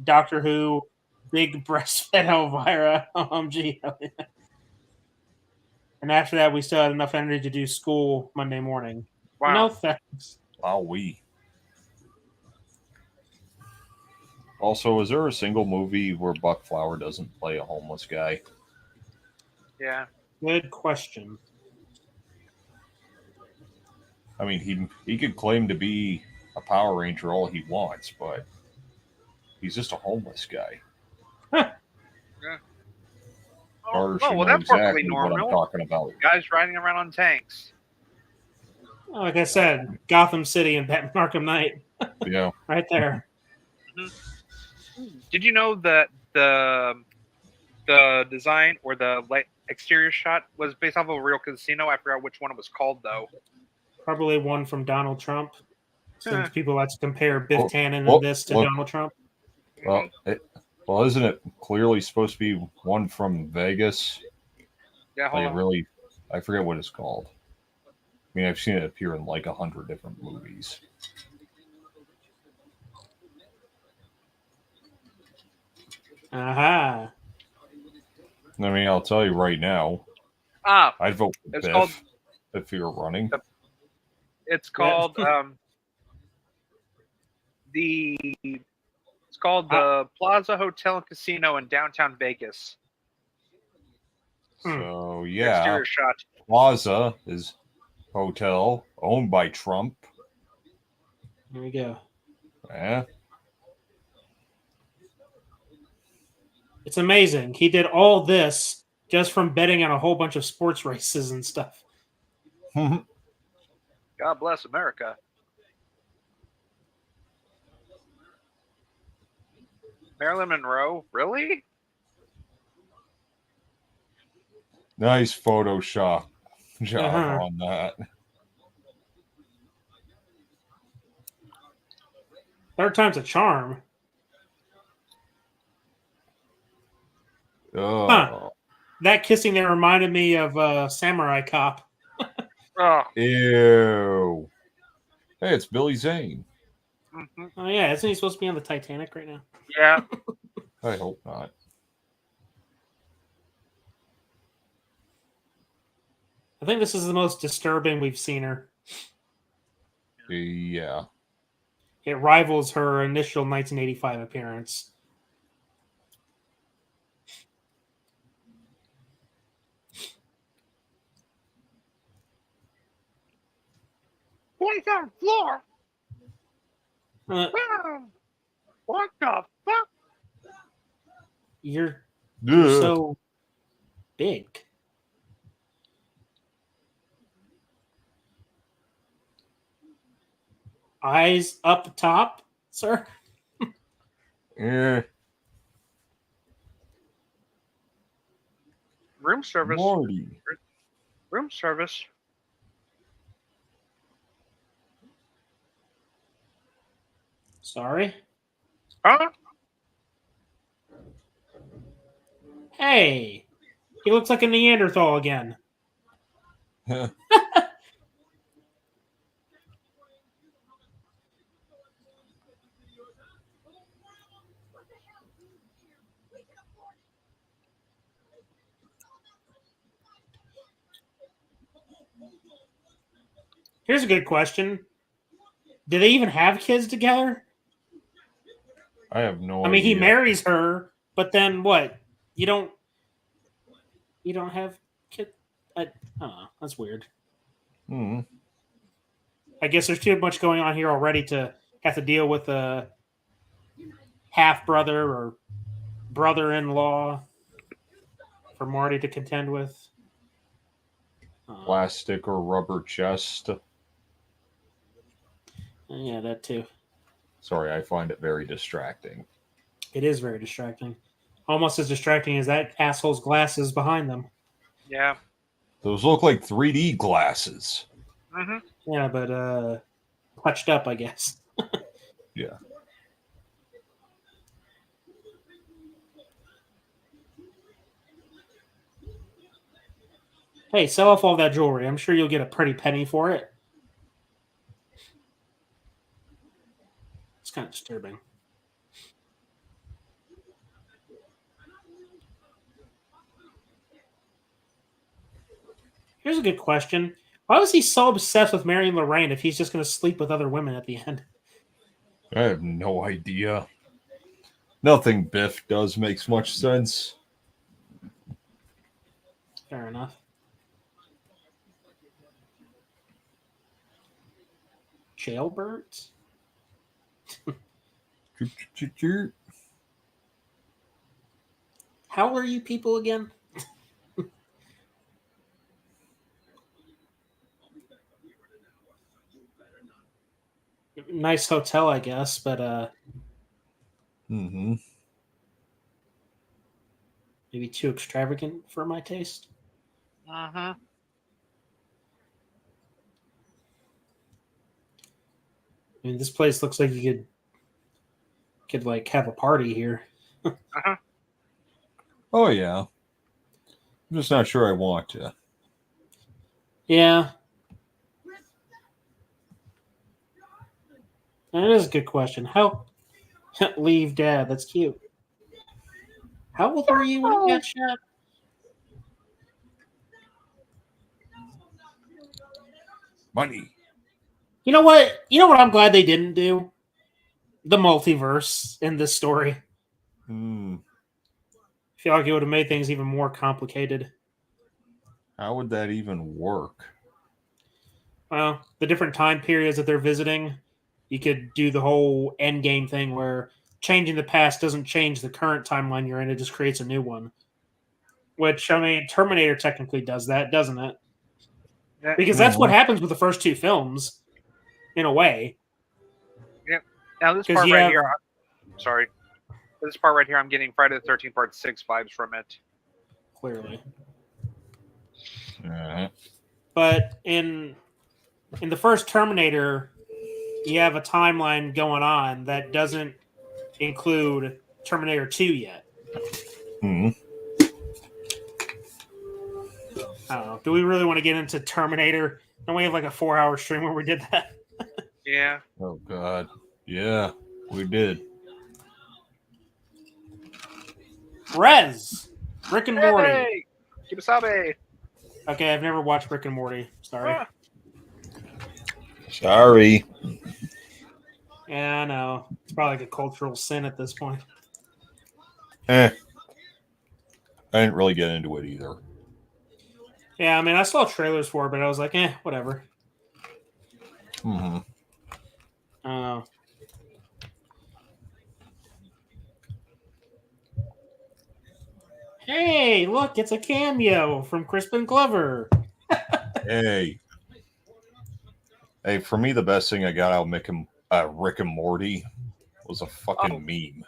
Doctor Who, big breastfed Elvira. OMG. And after that, we still had enough energy to do school Monday morning. Wow. No thanks. Wow, Also, is there a single movie where Buck Flower doesn't play a homeless guy? Yeah. Good question. I mean, he could claim to be a Power Ranger all he wants, but he's just a homeless guy. Yeah. Or well, that's exactly perfectly what I'm normal. talking about. Guys riding around on tanks. Like I said, Gotham City and Batman Arkham Knight. Yeah. Right there. Mm-hmm. Did you know that the design or the exterior shot was based off of a real casino? I forgot which one it was called, though. Probably one from Donald Trump. Since people like to compare Biff Tannen in this to Donald Trump. Well, isn't it clearly supposed to be one from Vegas? Yeah, hold on. I forget what it's called. I mean, I've seen it appear in like 100 different movies. Aha. I mean, I'll tell you right now. I'd vote for Biff if you were running. It's called the Plaza Hotel and Casino in downtown Vegas. So yeah, exterior shot. Plaza is hotel owned by Trump. There we go. Yeah. It's amazing. He did all this just from betting on a whole bunch of sports races and stuff. God bless America. Marilyn Monroe? Really? Nice Photoshop job on that. Third time's a charm. Oh. Huh. That kissing there reminded me of Samurai Cop. Ew. Hey, it's Billy Zane. Mm-hmm. Oh yeah, isn't he supposed to be on the Titanic right now? Yeah. I hope not. I think this is the most disturbing we've seen her. Yeah. It rivals her initial 1985 appearance. Boys on the floor. What the fuck? You're so big. Eyes up top, sir? Yeah. Room service. Marty. Room service. Sorry? Huh? Hey! He looks like a Neanderthal again. Here's a good question. Do they even have kids together? I have no idea. I mean, he marries her, but then what? You don't You don't have kid. I don't know. That's weird. Hmm. I guess there's too much going on here already to have to deal with a half brother or brother-in-law for Marty to contend with. Plastic or rubber chest. Yeah, that too. Sorry, I find it very distracting. It is very distracting. Almost as distracting as that asshole's glasses behind them. Yeah. Those look like 3D glasses. Mm-hmm. Yeah, but touched up, I guess. Yeah. Hey, sell off all that jewelry. I'm sure you'll get a pretty penny for it. It's kind of disturbing. Here's a good question. Why was he so obsessed with marrying Lorraine if he's just going to sleep with other women at the end? I have no idea. Nothing Biff does makes much sense. Fair enough. Jailbirds? How are you people again? Nice hotel, I guess, but maybe too extravagant for my taste. Uh-huh. I mean, this place looks like you could like have a party here. Uh-huh. Oh, yeah. I'm just not sure I want to. Yeah. That is a good question. How leave dad? That's cute. How old were you when you got shot? Money. You know what? You know what I'm glad they didn't do? The multiverse in this story. I feel like it would have made things even more complicated. How would that even work? Well, the different time periods that they're visiting, you could do the whole end game thing where changing the past doesn't change the current timeline you're in, it just creates a new one. Which, I mean, Terminator technically does that, doesn't it? Because that's what happens with the first two films, in a way. Yep. Now this part right here, sorry. This part right here, I'm getting Friday the 13th Part 6 vibes from it. Clearly. Uh-huh. But in the first Terminator, you have a timeline going on that doesn't include Terminator 2 yet. I don't know. Do we really want to get into Terminator? Don't we have like a 4-hour stream where we did that? Yeah. Oh, God. Yeah, we did. Rez! Rick and Morty. Hey! Kibasabe! Okay, I've never watched Rick and Morty. Sorry. Sorry. Yeah, I know. It's probably like a cultural sin at this point. I didn't really get into it either. Yeah, I mean, I saw trailers for it, but I was like, whatever. Hey, look, it's a cameo from Crispin Glover. Hey, for me, the best thing I got out of Rick and Morty was a fucking meme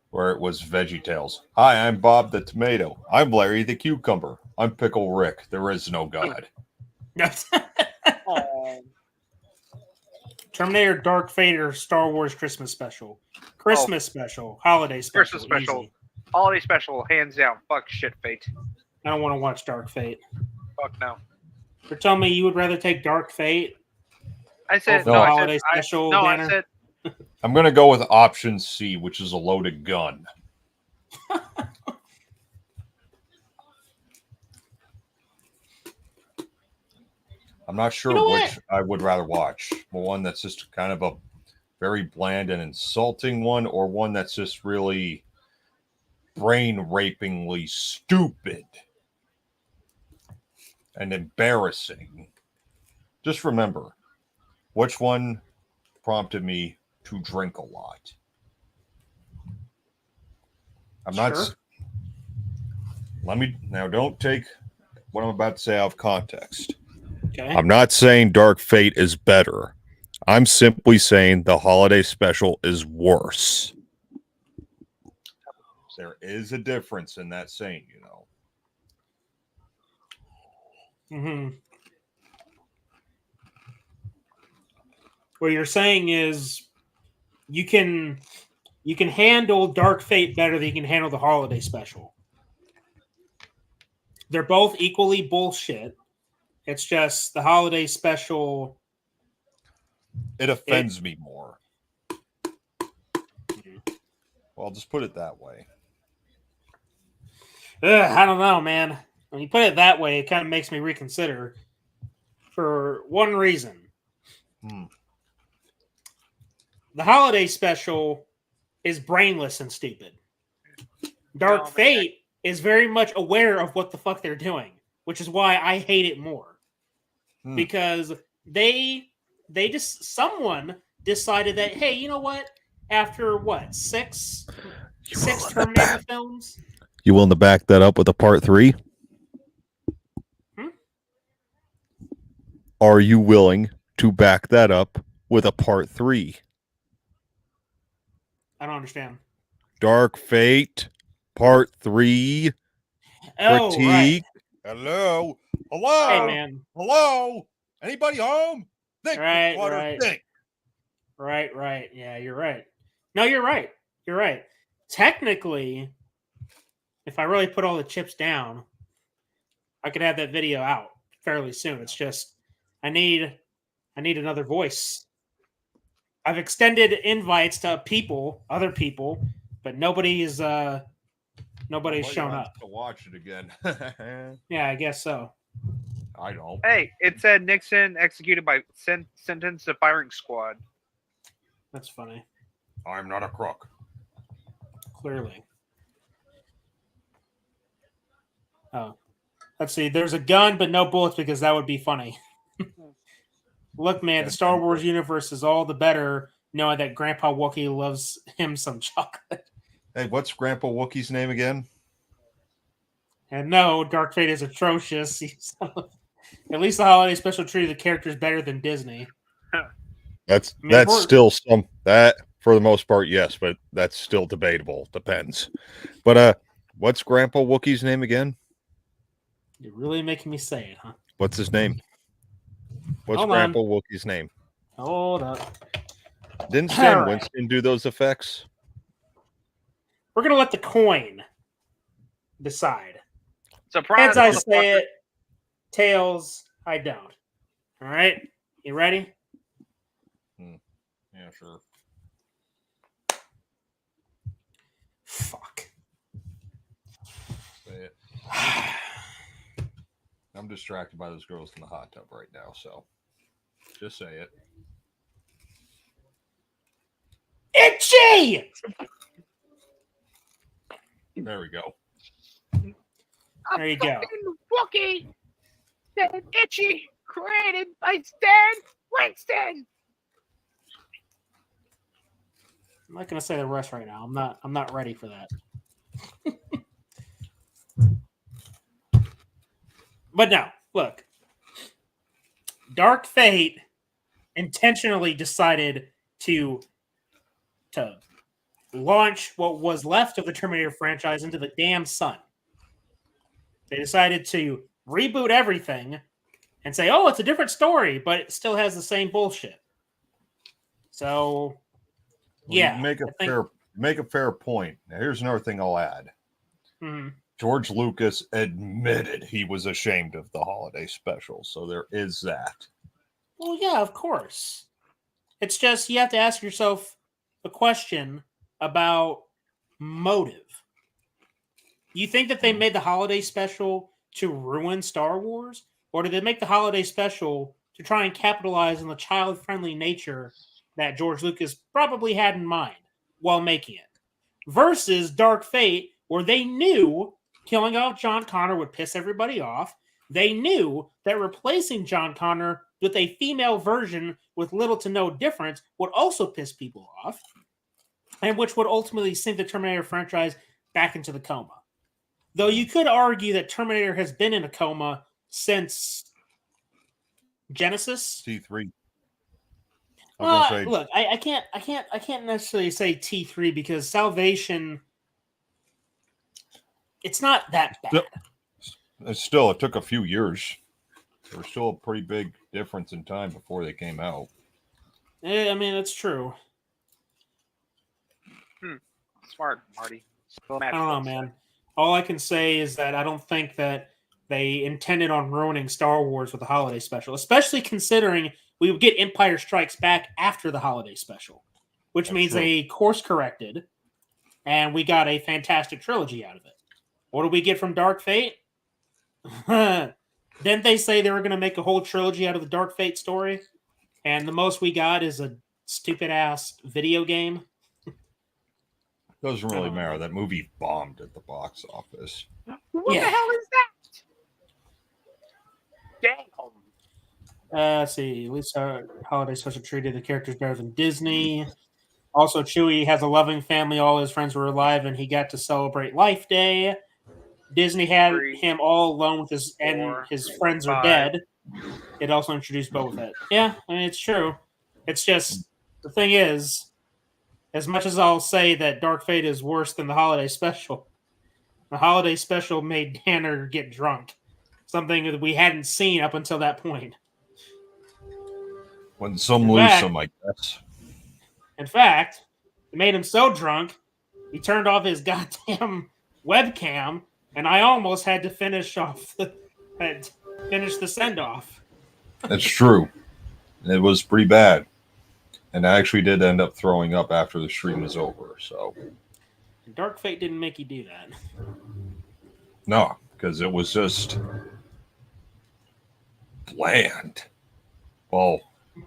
where it was VeggieTales. Hi, I'm Bob the Tomato. I'm Larry the Cucumber. I'm Pickle Rick. There is no God. Terminator Dark Vader Star Wars Christmas Special. Christmas special. Holiday special. Christmas special. Easy. Holiday special, hands down. Fuck shit, Fate. I don't want to watch Dark Fate. Fuck no. You're telling me you would rather take Dark Fate? I said no. Holiday special. I said. I'm gonna go with option C, which is a loaded gun. I'm not sure which I would rather watch. One that's just kind of a very bland and insulting one, or one that's just really brain-rapingly stupid and embarrassing. Just remember, which one prompted me to drink a lot? I'm not. Sure. Don't take what I'm about to say out of context. Okay. I'm not saying Dark Fate is better. I'm simply saying the holiday special is worse. There is a difference in that saying, you know. Mm-hmm. What you're saying is you can handle Dark Fate better than you can handle the holiday special. They're both equally bullshit. It's just the holiday special. It offends me more. Well, I'll just put it that way. I don't know, man. When you put it that way, it kind of makes me reconsider. For one reason. The holiday special is brainless and stupid. Dark Fate is very much aware of what the fuck they're doing, which is why I hate it more. Because someone decided that, hey, you know what? After what, six Terminator films? You willing to back that up with a part 3? Are you willing to back that up with a part 3? I don't understand. Dark Fate, part 3. Oh, critique. right. Hello? Hello? Hey, man. Hello? Anybody home? Think, Right, Clutter, right. think. Right. Yeah, you're right. No, you're right. You're right. Technically, if I really put all the chips down, I could have that video out fairly soon. It's just I need another voice. I've extended invites to other people, but nobody's shown up to watch it again. Yeah, I guess so. I don't. Hey, it said Nixon executed by sentenced to firing squad. That's funny. I'm not a crook. Clearly. Oh. Let's see. There's a gun, but no bullets because that would be funny. Look, man, the Star Wars universe is all the better knowing that Grandpa Wookiee loves him some chocolate. Hey, what's Grandpa Wookiee's name again? And no, Dark Fate is atrocious. At least the holiday special treated the characters better than Disney. That's still some that for the most part, yes, but that's still debatable. Depends. But what's Grandpa Wookiee's name again? You're really making me say it, huh? What's his name? What's Hold Grandpa on. Wookiee's name? Hold up. Didn't Stan All right. Winston do those effects? We're gonna let the coin decide. Surprise! Heads, I say it. Tails, I don't. All right, you ready? Yeah, sure. Fuck. Say it. I'm distracted by those girls in the hot tub right now, so just say it. Itchy! There we go. There you go. Wookie said Itchy, created by Stan Winston. I'm not gonna say the rest right now. I'm not ready for that. But no, look. Dark Fate intentionally decided to launch what was left of the Terminator franchise into the damn sun. They decided to reboot everything and say, oh, it's a different story, but it still has the same bullshit. So, yeah. You make a fair point. Now, here's another thing I'll add. Mm-hmm. George Lucas admitted he was ashamed of the holiday special, so there is that. Well, yeah, of course. It's just you have to ask yourself a question about motive. You think that they made the holiday special to ruin Star Wars? Or did they make the holiday special to try and capitalize on the child-friendly nature that George Lucas probably had in mind while making it? Versus Dark Fate, where they knew killing off John Connor would piss everybody off. They knew that replacing John Connor with a female version with little to no difference would also piss people off, and which would ultimately sink the Terminator franchise back into the coma. Though you could argue that Terminator has been in a coma since Genesis. T3. Look, I can't necessarily say T3 because Salvation, it's not that bad. Still, it took a few years. There was still a pretty big difference in time before they came out. I mean, that's true. Smart, Marty. I don't know, man. All I can say is that I don't think that they intended on ruining Star Wars with the holiday special, especially considering we would get Empire Strikes Back after the holiday special, which means they course corrected, and we got a fantastic trilogy out of it. What did we get from Dark Fate? Didn't they say they were going to make a whole trilogy out of the Dark Fate story? And the most we got is a stupid-ass video game? Doesn't really matter. That movie bombed at the box office. What the hell is that? Damn. Let's see. At least our holiday special treated the characters better than Disney. Also, Chewie has a loving family. All his friends were alive, and he got to celebrate Life Day. Disney had him all alone with his friends are dead. It also introduced Boba Fett. Yeah, I mean, it's true. It's just, the thing is, as much as I'll say that Dark Fate is worse than the holiday special, the holiday special made Danner get drunk. Something that we hadn't seen up until that point. When some lose some, I guess. In fact, it made him so drunk, he turned off his goddamn webcam, and I almost had to finish the send-off. That's true. It was pretty bad. And I actually did end up throwing up after the stream was over, so. Dark Fate didn't make you do that. No, because it was just bland. Well,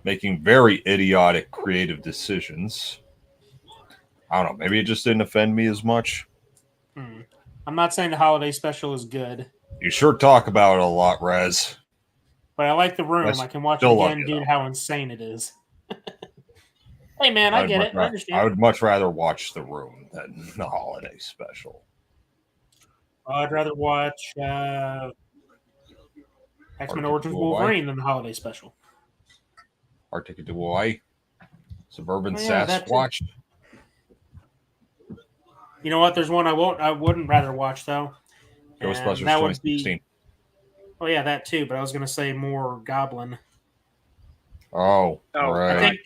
making very idiotic creative decisions. I don't know, maybe it just didn't offend me as much. I'm not saying the holiday special is good. You sure talk about it a lot, Rez. But I like The Room. I can watch it again due to how insane it is. Hey, man, I get it. I understand. I would much rather watch The Room than the holiday special. I'd rather watch X-Men Origins Wolverine than the holiday special. Our Ticket to Hawaii. Suburban Sasquatch. You know what? There's one I wouldn't rather watch though. Ghostbusters 2016. Oh yeah, that too. But I was going to say more Goblin. Oh, right.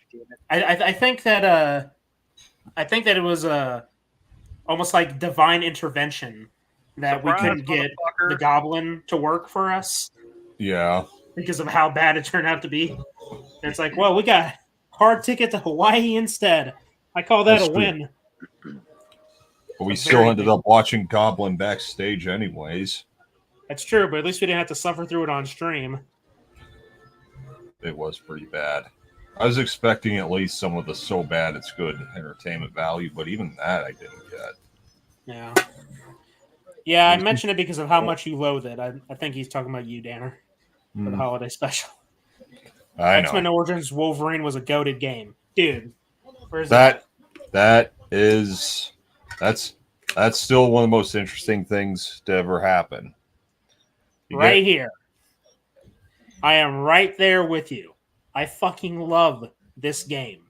I think that it was almost like divine intervention that we couldn't get the Goblin to work for us. Yeah. Because of how bad it turned out to be. And it's like, well, we got hard ticket to Hawaii instead. I call that a win. But we still ended up watching Goblin backstage anyways. That's true, but at least we didn't have to suffer through it on stream. It was pretty bad. I was expecting at least some of the so bad it's good entertainment value, but even that I didn't get. Yeah. Yeah, I mentioned it because of how much you loathe it. I think he's talking about you, Danner, for the holiday special. I know. X-Men Origins Wolverine was a goated game. Dude, where's that's still one of the most interesting things to ever happen. Here. I am right there with you. I fucking love this game.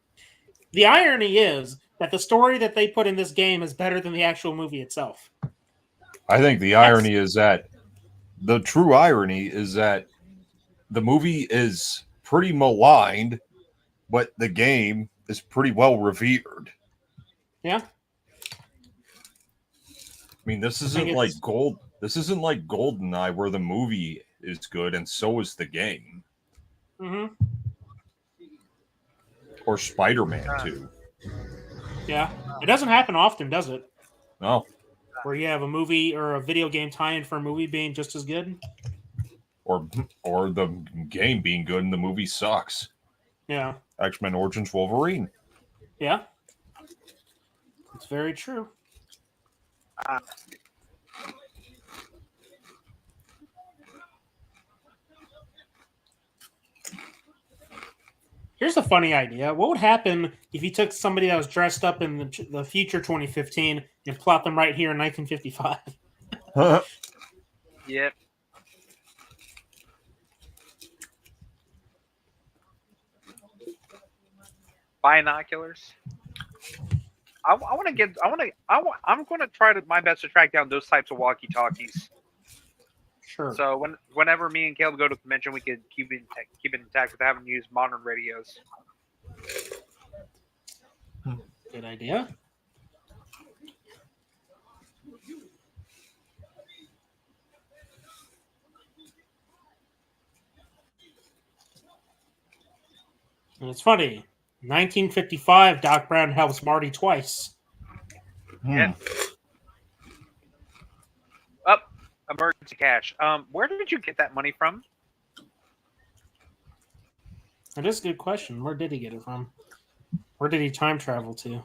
The irony is that the story that they put in this game is better than the actual movie itself. I think the irony is that the true irony is that the movie is pretty maligned, but the game is pretty well revered. Yeah. I mean, this isn't like GoldenEye where the movie is good and so is the game. Mm-hmm. Or Spider-Man 2. Yeah. It doesn't happen often, does it? No. Where you have a movie or a video game tie-in for a movie being just as good? Or the game being good and the movie sucks. Yeah. X-Men Origins Wolverine. Yeah. It's very true. Here's a funny idea. What would happen if you took somebody that was dressed up in the future 2015 and plopped them right here in 1955? Yep. Binoculars. I'm going to try my best to track down those types of walkie-talkies. Sure. So whenever me and Caleb go to the convention, we could keep it intact without having to use modern radios. Good idea. And it's funny. 1955, Doc Brown helps Marty twice. Yeah. Up. Emergency cash. Where did you get that money from? That is a good question. Where did he get it from? Where did he time travel to?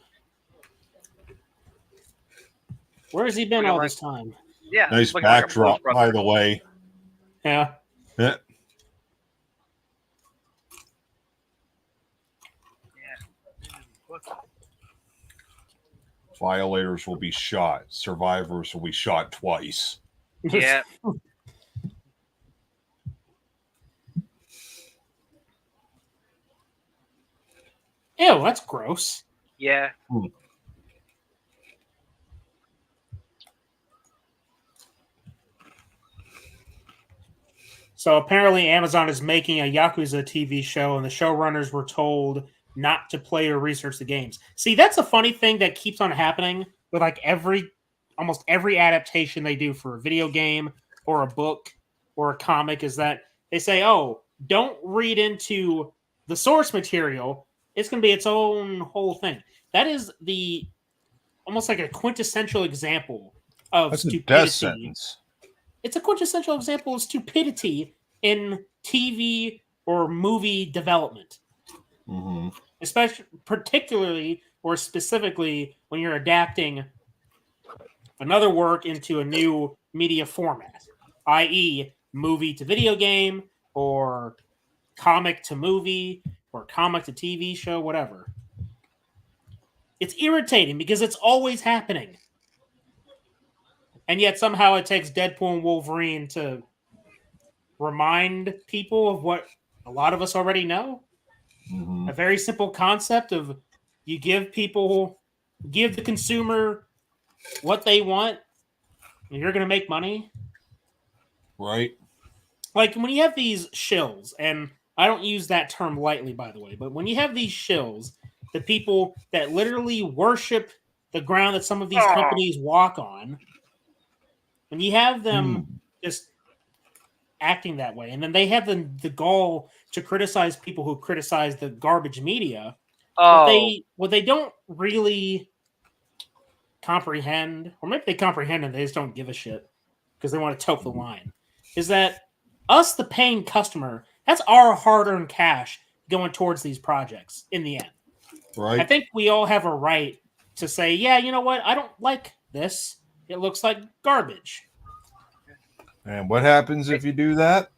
Where has he been all this time? Yeah. Nice backdrop, by the way. Yeah. Yeah. Violators will be shot. Survivors will be shot twice. Yeah. Ew, that's gross. Yeah. So apparently Amazon is making a Yakuza TV show, and the showrunners were told not to play or research the games. See, that's a funny thing that keeps on happening with like almost every adaptation they do for a video game or a book or a comic, is that they say, oh, don't read into the source material. It's going to be its own whole thing. That is almost like a quintessential example of That's stupidity. a death sentence. It's a quintessential example of stupidity in TV or movie development. Mm-hmm. Particularly or specifically when you're adapting another work into a new media format, i.e. movie to video game or comic to movie or comic to TV show, whatever. It's irritating because it's always happening. And yet somehow it takes Deadpool and Wolverine to remind people of what a lot of us already know. Mm-hmm. A very simple concept of you give the consumer what they want, and you're going to make money. Right. Like when you have these shills, and I don't use that term lightly, by the way, but when you have these shills, the people that literally worship the ground that some of these companies walk on, when you have them just acting that way, and then they have the gall to criticize people who criticize the garbage media, what they don't really comprehend, or maybe they comprehend and they just don't give a shit because they want to tote the line, is that us, the paying customer, that's our hard-earned cash going towards these projects in the end. Right. I think we all have a right to say, yeah, you know what? I don't like this. It looks like garbage. And what happens if you do that?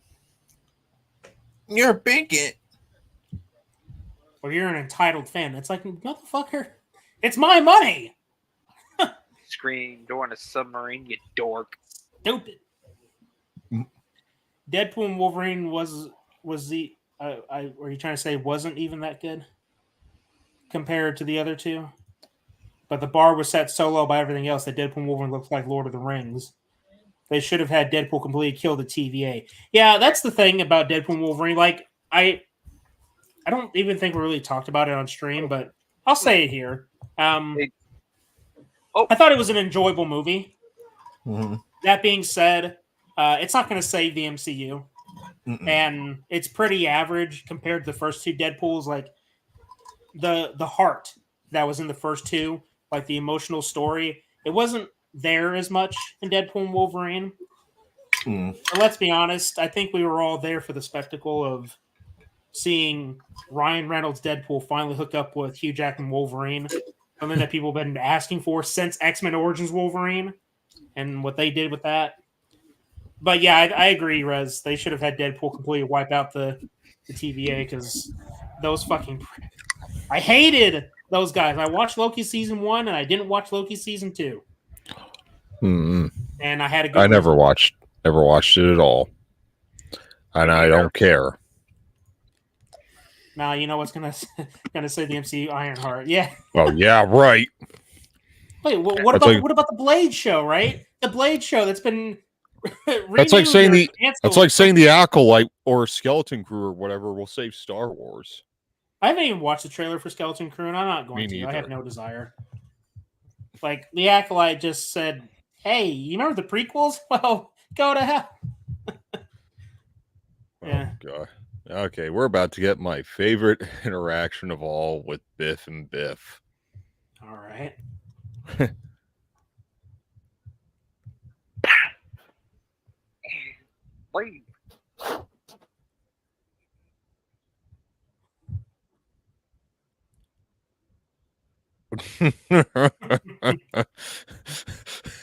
You're a bigot. Or you're an entitled fan. It's like, motherfucker, it's my money. Screen door in a submarine, you dork. Stupid. Deadpool and Wolverine was the are you trying to say wasn't even that good compared to the other two? But the bar was set so low by everything else that Deadpool and Wolverine looked like Lord of the Rings. They should have had Deadpool completely kill the TVA. Yeah, that's the thing about Deadpool and Wolverine. Like, I don't even think we really talked about it on stream, but I'll say it here. I thought it was an enjoyable movie. Mm-hmm. That being said, it's not going to save the MCU. Mm-mm. And it's pretty average compared to the first two Deadpools. Like, the heart that was in the first two, like the emotional story, it wasn't there as much in Deadpool and Wolverine. But let's be honest, I think we were all there for the spectacle of seeing Ryan Reynolds' Deadpool finally hook up with Hugh Jackman Wolverine, something that people have been asking for since X-Men Origins Wolverine. and what they did with that. But yeah, I agree, Rez. They should have had Deadpool completely wipe out the TVA because those fucking. I hated those guys. I watched Loki season 1 and I didn't watch Loki season 2. Mm-hmm. And I had a good. I never watched it at all, and I don't care. Now you know what's gonna say the MCU Ironheart. Yeah. Oh yeah, right. Wait, what about the Blade show? Right, the Blade show that's been. That's like saying the Acolyte or Skeleton Crew or whatever will save Star Wars. I haven't even watched the trailer for Skeleton Crew, and I'm not going to. I have no desire. Like the Acolyte just said, "Hey, you remember the prequels? Well, go to hell." Yeah. Oh god. Okay, we're about to get my favorite interaction of all with Biff and Biff. All right. Wait.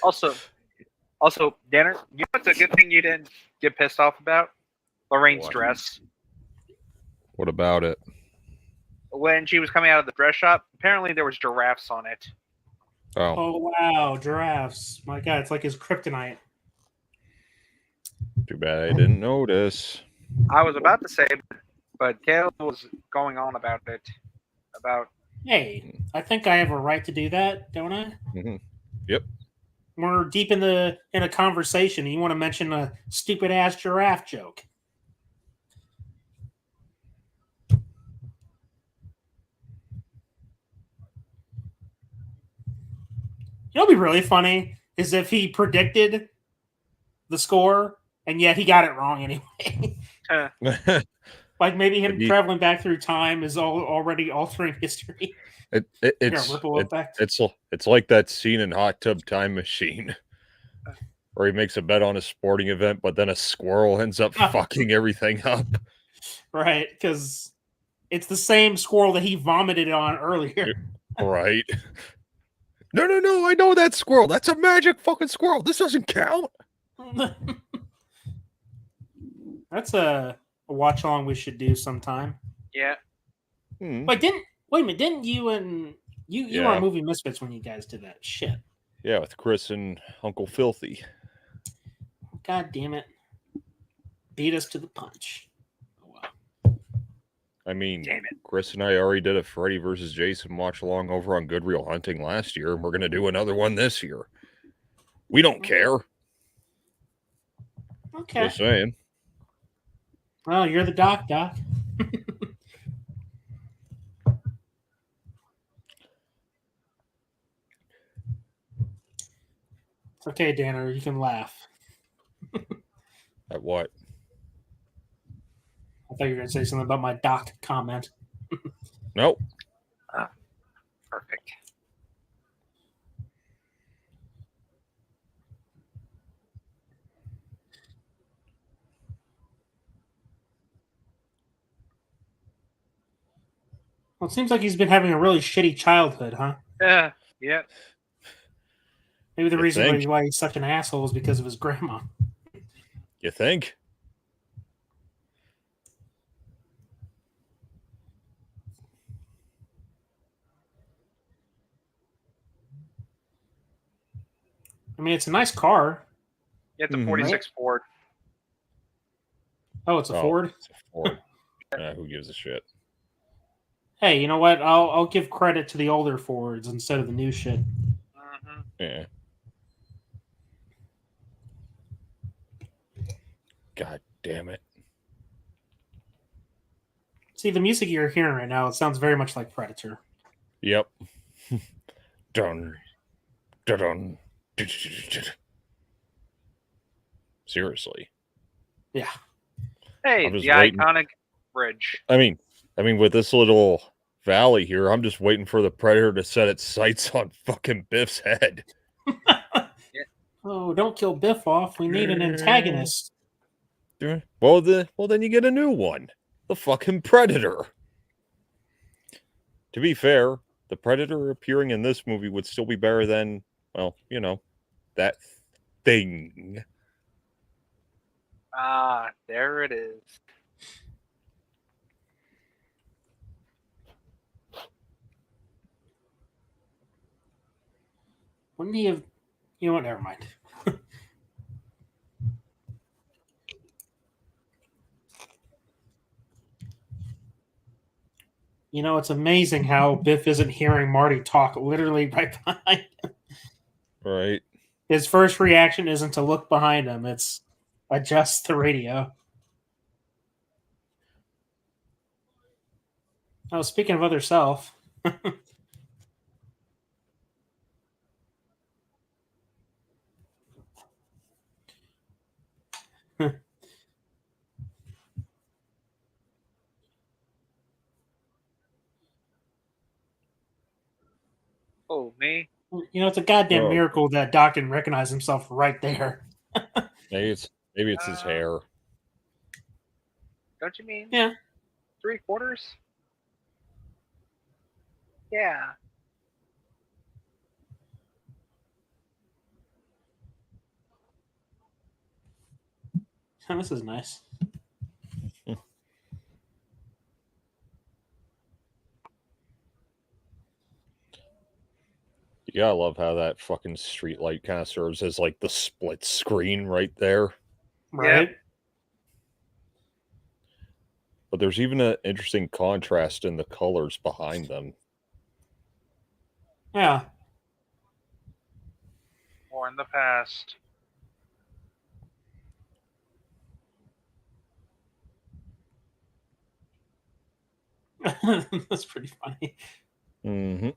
Also, Danner, you know what's a good thing you didn't get pissed off about? Lorraine's dress. What about it? when she was coming out of the dress shop, apparently there was giraffes on it. Oh, wow, giraffes! My God, it's like his kryptonite. Too bad I didn't notice. I was about to say, but Caleb was going on about it. Hey, I think I have a right to do that, don't I? Mm-hmm. Yep. We're deep in a conversation, and you want to mention a stupid ass giraffe joke. You know what'd be really funny is if he predicted the score and yet he got it wrong anyway. Like maybe him traveling back through time is already altering history. It's like that scene in Hot Tub Time Machine where he makes a bet on a sporting event, but then a squirrel ends up fucking everything up. Right, because it's the same squirrel that he vomited on earlier. Right. No, I know that squirrel. That's a magic fucking squirrel. This doesn't count. That's a watch along we should do sometime. Yeah. Wait a minute, didn't you and you were on Movie Misfits when you guys did that shit? Yeah, with Chris and Uncle Filthy. God damn it. Beat us to the punch. I mean, Chris and I already did a Freddy vs. Jason watch along over on Good Real Hunting last year, and we're going to do another one this year. We don't care. Okay. Just saying. Well, you're the Doc. It's okay, Danner. You can laugh. At what? I thought you were going to say something about my Doc comment. Nope. Perfect. Well, it seems like he's been having a really shitty childhood, huh? Yeah. Maybe the reason why he's such an asshole is because of his grandma. You think? I mean, it's a nice car. Yeah, it's a 46 Ford. Oh, it's a Ford? It's a Ford. Who gives a shit? Hey, you know what? I'll give credit to the older Fords instead of the new shit. Mm-hmm. Yeah. God damn it. See, the music you're hearing right now, it sounds very much like Predator. Yep. Dun. Dun. Seriously. Yeah. Hey, the iconic bridge. I mean, with this little valley here, I'm just waiting for the Predator to set its sights on fucking Biff's head. Oh, don't kill Biff off. We need an antagonist. Well, then you get a new one. The fucking Predator. To be fair, the Predator appearing in this movie would still be better than, well, that thing. Ah, there it is. Wouldn't he have? You know what? Never mind. You know, it's amazing how Biff isn't hearing Marty talk literally right behind him. Right. His first reaction isn't to look behind him, it's adjust the radio. Oh, speaking of other self. Oh, me? You know, it's a goddamn Oh. miracle that Doc can recognize himself right there. Maybe it's his hair. Don't you mean? Yeah. 3/4? Yeah. Oh, this is nice. Yeah, I love how that fucking street light kind of serves as like the split screen right there. Right? Yep. But there's even an interesting contrast in the colors behind them. Yeah. Or in the past. That's pretty funny. Mm-hmm.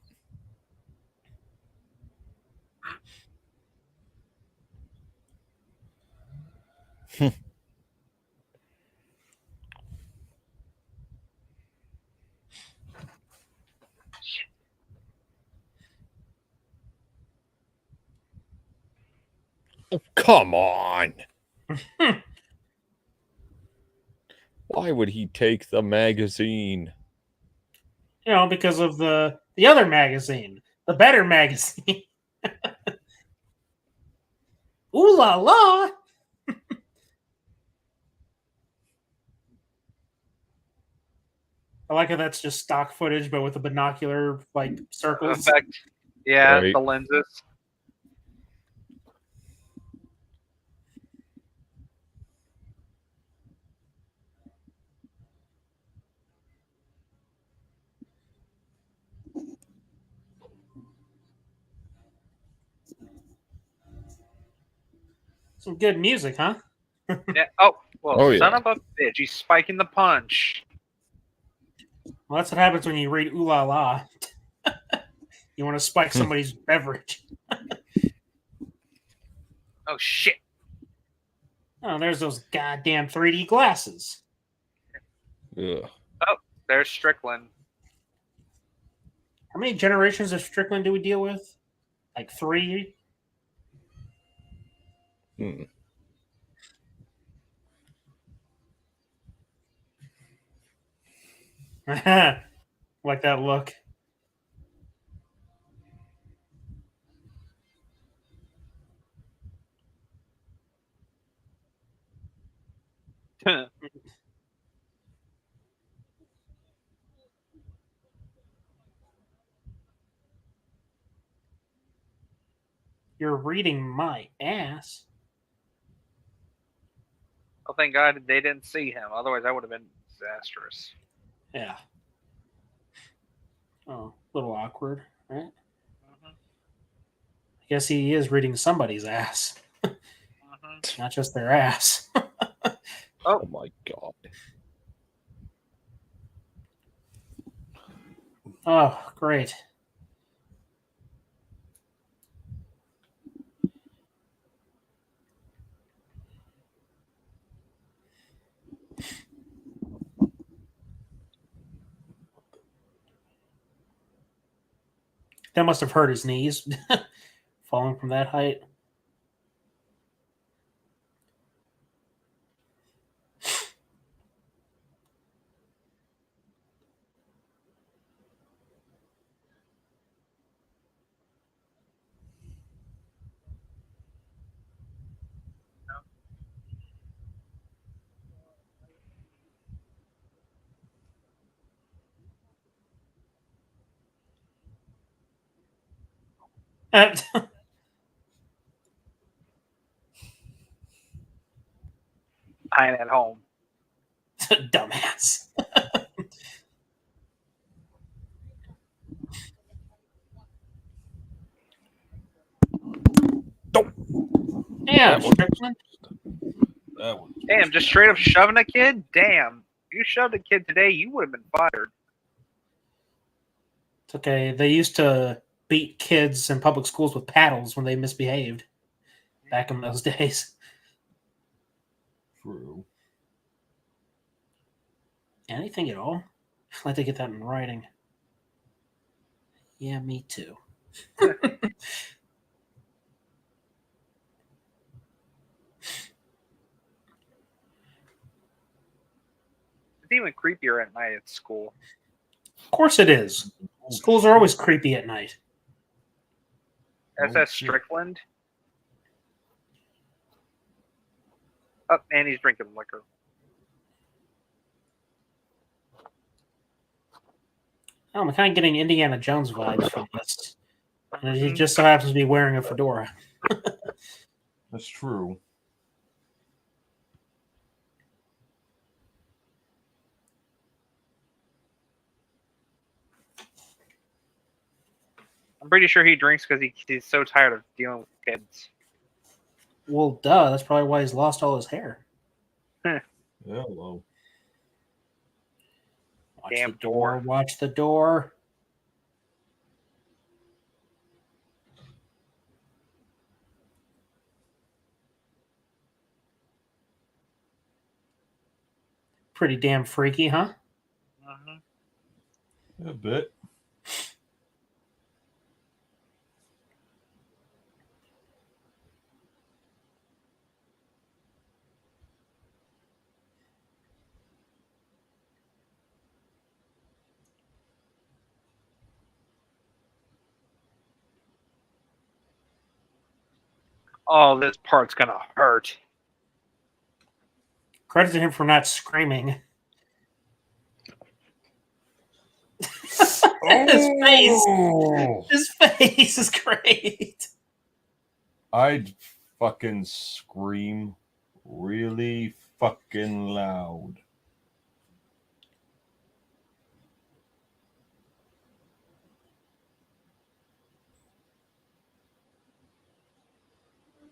Oh, come on. Why would he take the magazine? You know, because of the other magazine, the better magazine. Ooh la la! I like how that's just stock footage, but with a binocular like circles. Effect. Yeah, Right. the lenses. Some good music, huh? Yeah. Oh, well, Oh, son yeah. of a bitch. He's spiking the punch. Well, that's what happens when you read ooh la la. You want to spike somebody's beverage. Oh, shit. Oh, there's those goddamn 3D glasses. Ugh. Oh, there's Strickland. How many generations of Strickland do we deal with? Like 3? Hmm. Like that look. You're reading my ass. Oh, thank God they didn't see him. Otherwise, that would have been disastrous. Yeah. Oh, a little awkward, right? I guess he is reading somebody's ass. Not just their ass. Oh my God. Oh, great. That must have hurt his knees. Falling from that height. I ain't at home. Dumbass. Yeah, Strickland. Damn, just straight up shoving a kid? Damn. If you shoved a kid today, you would have been fired. It's okay. They used to beat kids in public schools with paddles when they misbehaved back in those days. True. Anything at all? I'd like to get that in writing. Yeah, me too. It's even creepier at night at school. Of course it is. Schools are always creepy at night. SS Strickland. Oh, and he's drinking liquor. Oh, I'm kind of getting Indiana Jones vibes from this. And he just so happens to be wearing a fedora. That's true. I'm pretty sure he drinks because he's so tired of dealing with kids. Well, duh. That's probably why he's lost all his hair. Hello. Watch Damn the door. door. Watch the door. Pretty damn freaky, huh? A bit. Oh, this part's gonna hurt. Credit to him for not screaming. His face. His face is great. I'd fucking scream really fucking loud.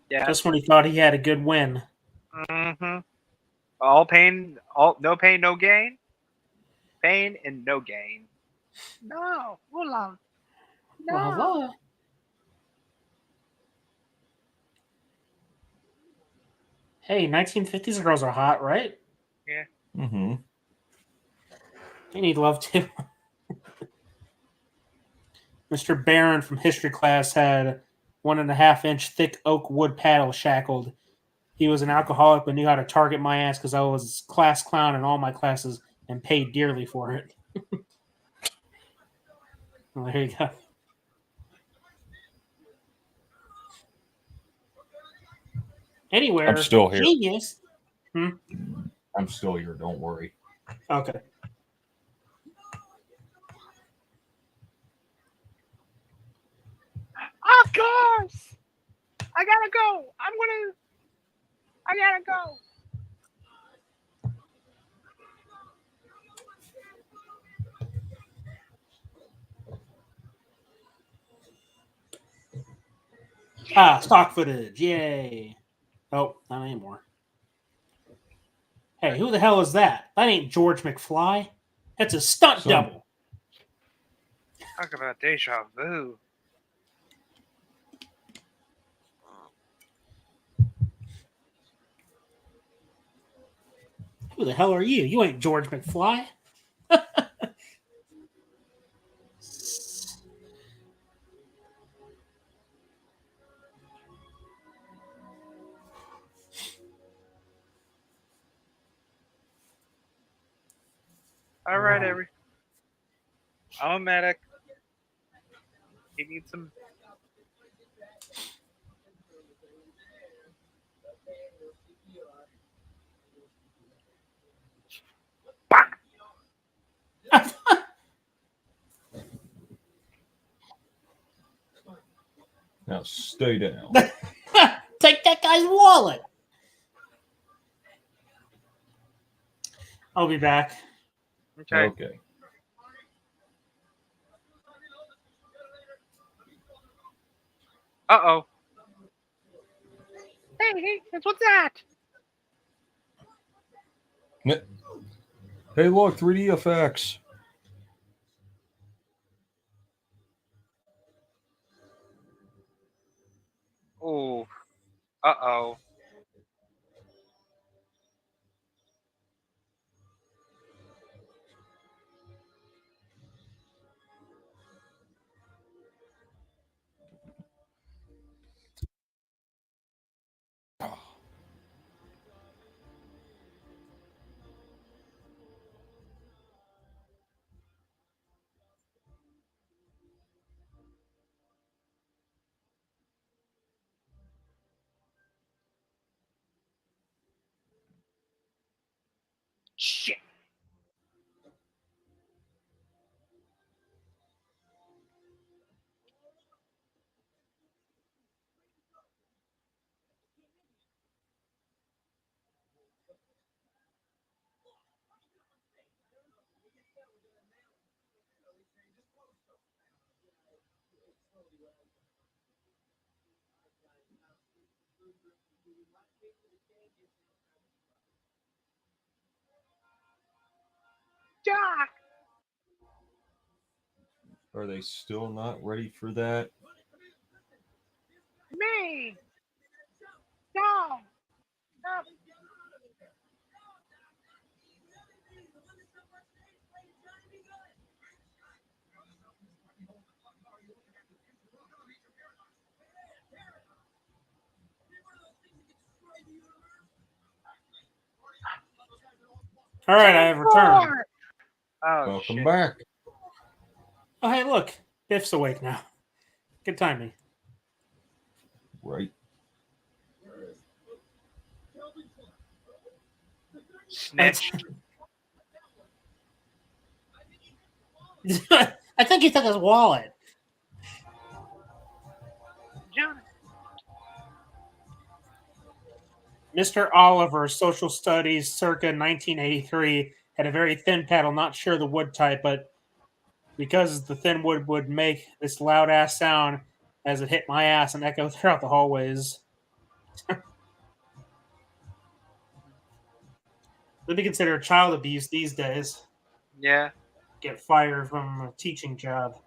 Yeah. Just when he thought he had a good win. Mm-hmm. All pain, no pain, no gain. Pain and no gain. No, hold on. No. Well, hey, 1950s girls are hot, right? Yeah. Mm-hmm. They need love too. Mr. Barron from history class had 1.5-inch thick oak wood paddle shackled. He was an alcoholic but knew how to target my ass because I was class clown in all my classes and paid dearly for it. Well, there you go. Anywhere. I'm still here. Genius. I'm still here. Don't worry. Okay. Of course! I gotta go! I gotta go! Stock footage. Yay. Oh, not anymore. Hey, who the hell is that? That ain't George McFly. That's a stunt double. Talk about deja vu. Who the hell are you? You ain't George McFly. All right, I'm a medic. He needs some. Now stay down. Take that guy's wallet. I'll be back. Okay. Uh-oh. Hey, what's that? Hey, look, 3D effects. Ooh. Uh-oh. Shit. Doc! Are they still not ready for that? Me! No! No! All right, I have returned. Oh, Welcome shit. back. Oh, hey, look. Biff's awake now. Good timing. Right. Snitch. I think he took his wallet. John! Mr. Oliver, Social Studies, circa 1983, had a very thin paddle, not sure the wood type, but because the thin wood would make this loud ass sound as it hit my ass and echoed throughout the hallways. Would be considered child abuse these days. Yeah. Get fired from a teaching job.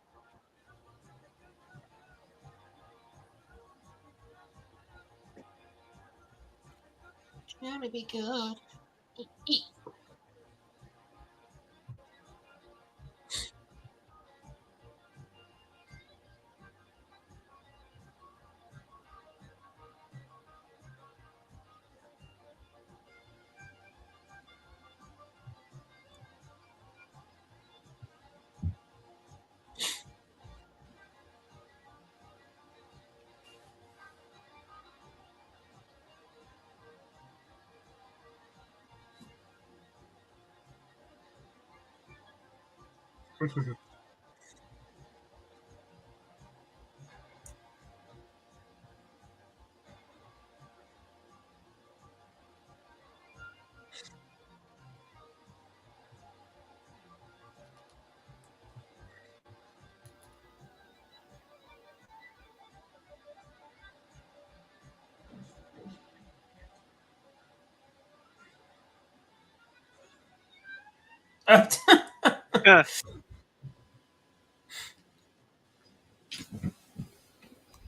Trying to be good.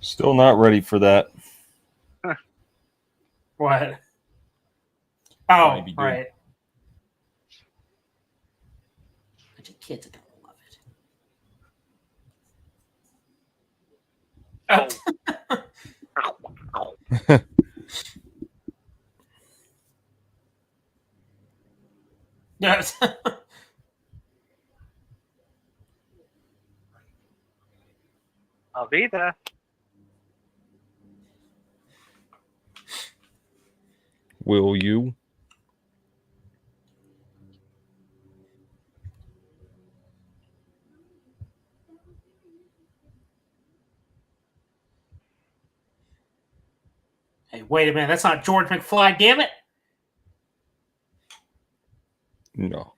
Still not ready for that. What? Oh, Be good. right. But your kids are gonna love it. Yes. Avita. Will you? Hey, wait a minute. That's not George McFly, damn it. No.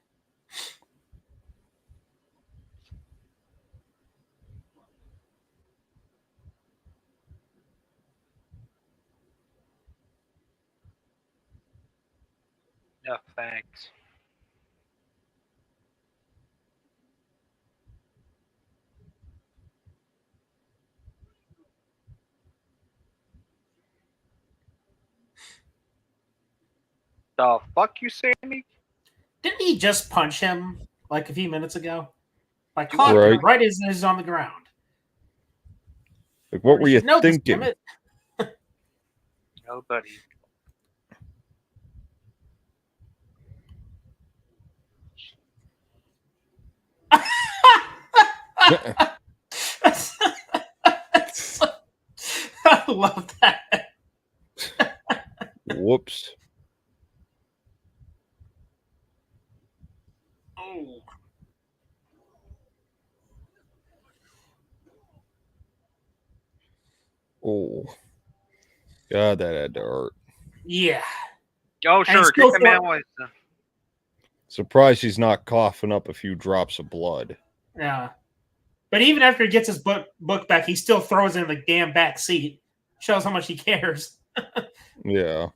No, thanks. The fuck you say to me? Didn't he just punch him like a few minutes ago? Like You want clocked him Right. right as he's on the ground. Like, what were you should know this, damn thinking? it. No, buddy. I love that. Whoops. Oh. Oh. God, that had to hurt. Yeah. Oh, And sure. he's still Kick the man was. Surprised he's not coughing up a few drops of blood. Yeah. But even after he gets his book back, he still throws it in the damn back seat. Shows how much he cares. Yeah.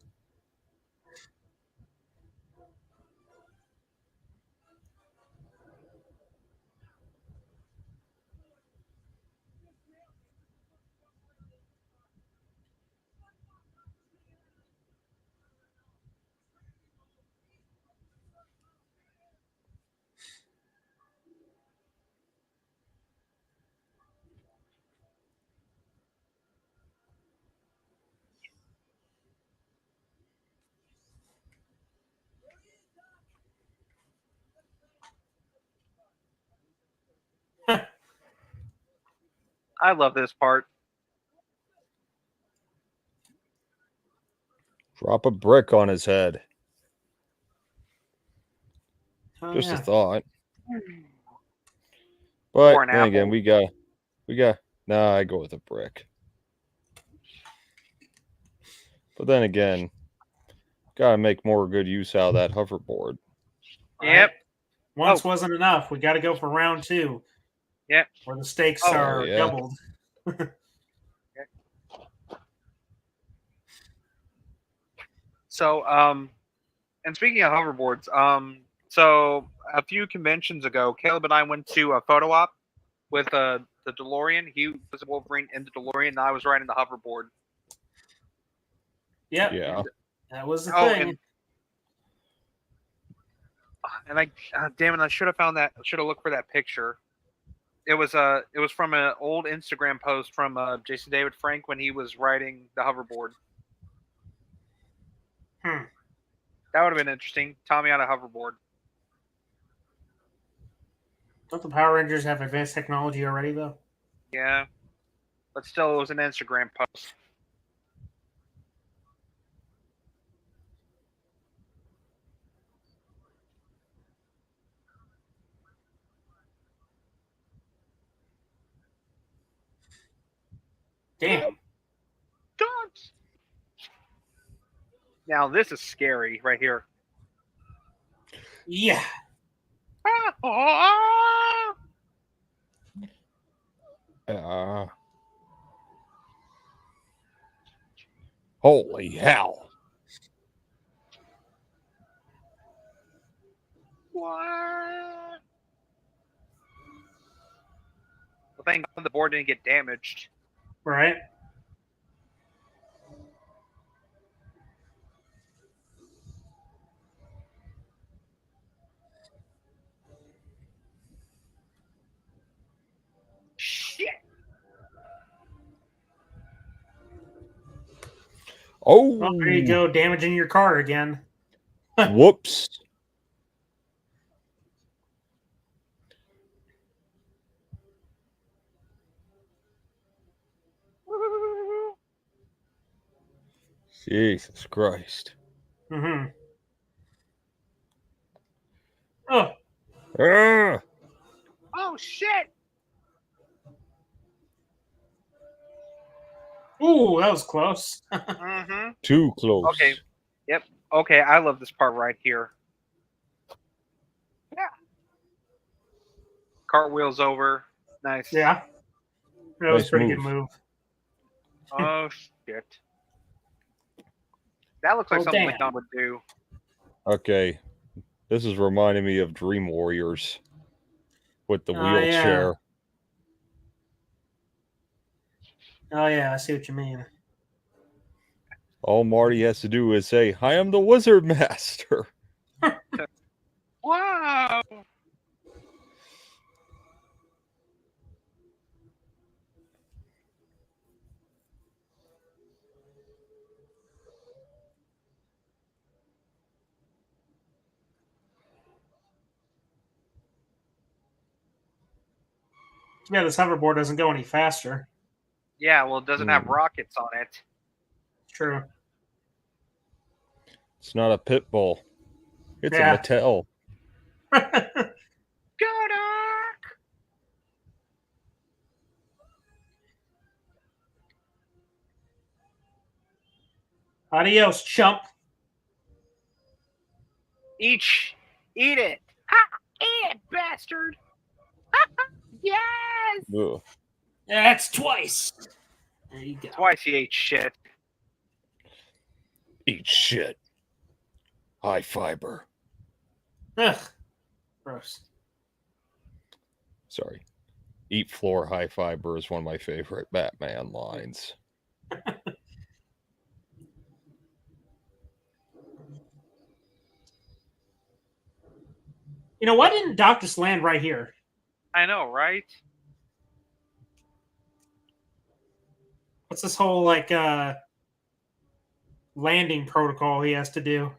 I love this part. Drop a brick on his head. Oh, Just yeah. a thought. Or But an then apple. again, we got. Nah, I go with a brick. But then again, gotta make more good use out of that hoverboard. Yep. Once wasn't enough. We got to go for round 2. Yep. Where the stakes Oh, are yeah. doubled. So, and speaking of hoverboards, so a few conventions ago, Caleb and I went to a photo op with the DeLorean. He was a Wolverine in the DeLorean, and I was riding the hoverboard. Yep. Yeah. That was the Oh, thing. And I, damn it, I should have found that. Should have looked for that picture. It was from an old Instagram post from Jason David Frank when he was riding the hoverboard. That would have been interesting. Tommy on a hoverboard. Don't the Power Rangers have advanced technology already, though? Yeah, but still, it was an Instagram post. Damn. Dogs. Now this is scary right here. Yeah. Holy hell. What? Well, thank God the board didn't get damaged. Right. Shit. Oh. Well, there you go, damaging your car again. Whoops. Jesus Christ. Mm-hmm. Oh. Oh shit! Ooh, that was close. Mm-hmm. Too close. Okay. Yep. Okay, I love this part right here. Yeah. Cartwheels over. Nice. Yeah. That was Nice a pretty move. good move. Oh, shit. That looks like Oh, something damn. Leon would do. Okay. This is reminding me of Dream Warriors with the wheelchair. Oh, yeah, I see what you mean. All Marty has to do is say, I am the Wizard Master. Wow. Yeah, this hoverboard doesn't go any faster. Yeah, well, it doesn't have rockets on it. True. It's not a pit bull. It's Yeah. a Mattel. Go, Doc! Adios, chump. Eat it. Ha! Eat it, bastard. Yes! Ugh. That's twice. There you go. Twice he ate shit. Eat shit. High fiber. Ugh. Gross. Sorry. Eat floor high fiber is one of my favorite Batman lines. You know, why didn't Doc just land right here? I know, right? What's this whole, like, landing protocol he has to do?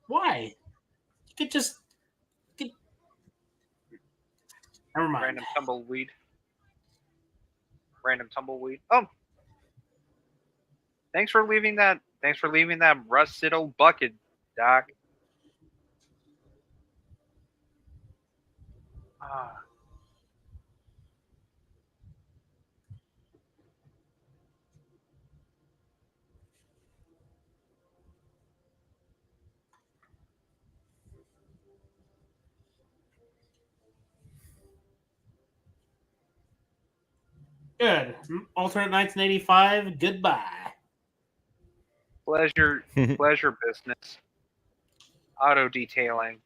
Why? You could just... Never mind. Random tumbleweed. Oh. Thanks for leaving that rusted old bucket, Doc. Ah. Good. Alternate 1985, goodbye. Pleasure business. Auto detailing.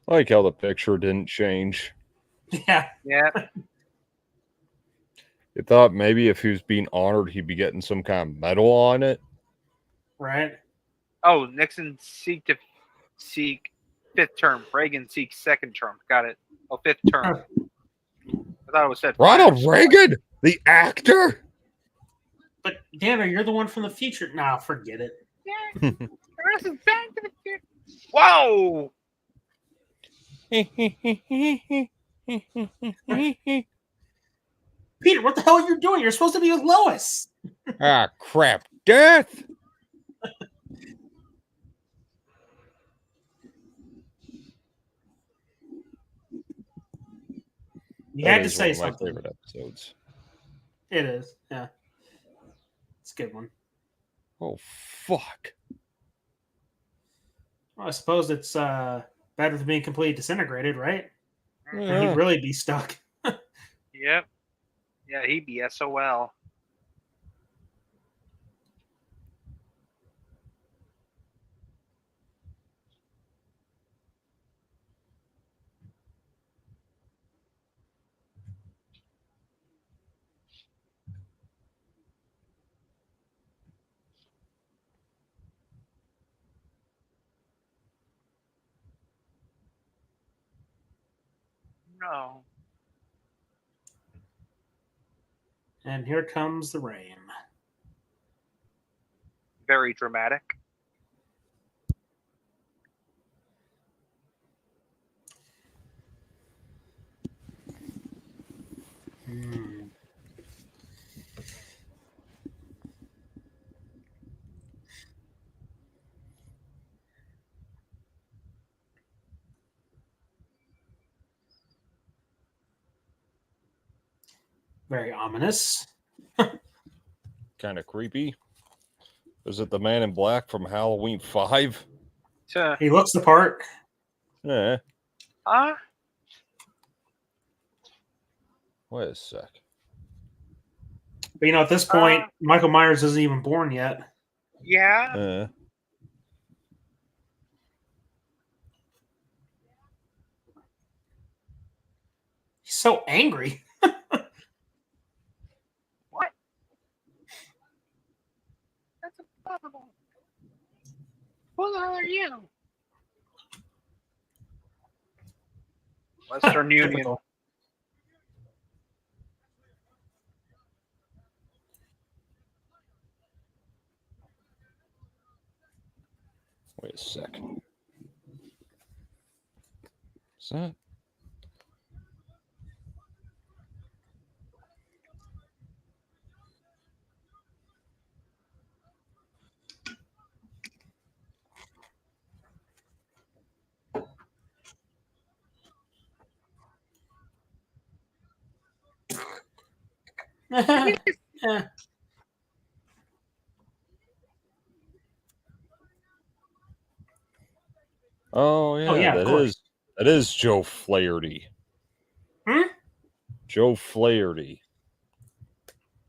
I like how the picture didn't change. Yeah. Yeah. You thought maybe if he was being honored, he'd be getting some kind of medal on it. Right. Oh, Nixon seek fifth term. Reagan seeks second term. Got it. Oh, fifth term. I thought it was said. Ronald Reagan, the actor. But Danner, you're the one from the future. Nah, forget it. Yeah. This is Back to the Future. Whoa! Peter, what the hell are you doing? You're supposed to be with Lois. Ah, crap. Death. You had to say one of something. my favorite episodes. It is, yeah. It's a good one. Oh, fuck. Well, I suppose it's better than being completely disintegrated, right? Yeah. He'd really be stuck. Yep. Yeah, he'd be SOL. No. And here comes the rain. Very dramatic. Very ominous. Kind of creepy. Is it the Man in Black from Halloween 5? He looks the part. Yeah. Huh? Wait a sec. But at this point, Michael Myers isn't even born yet. Yeah. He's so angry. What? That's impossible. Who the hell are you? Western Union. Wait a second. Is that? Oh yeah, that is Joe Flaherty. Joe Flaherty.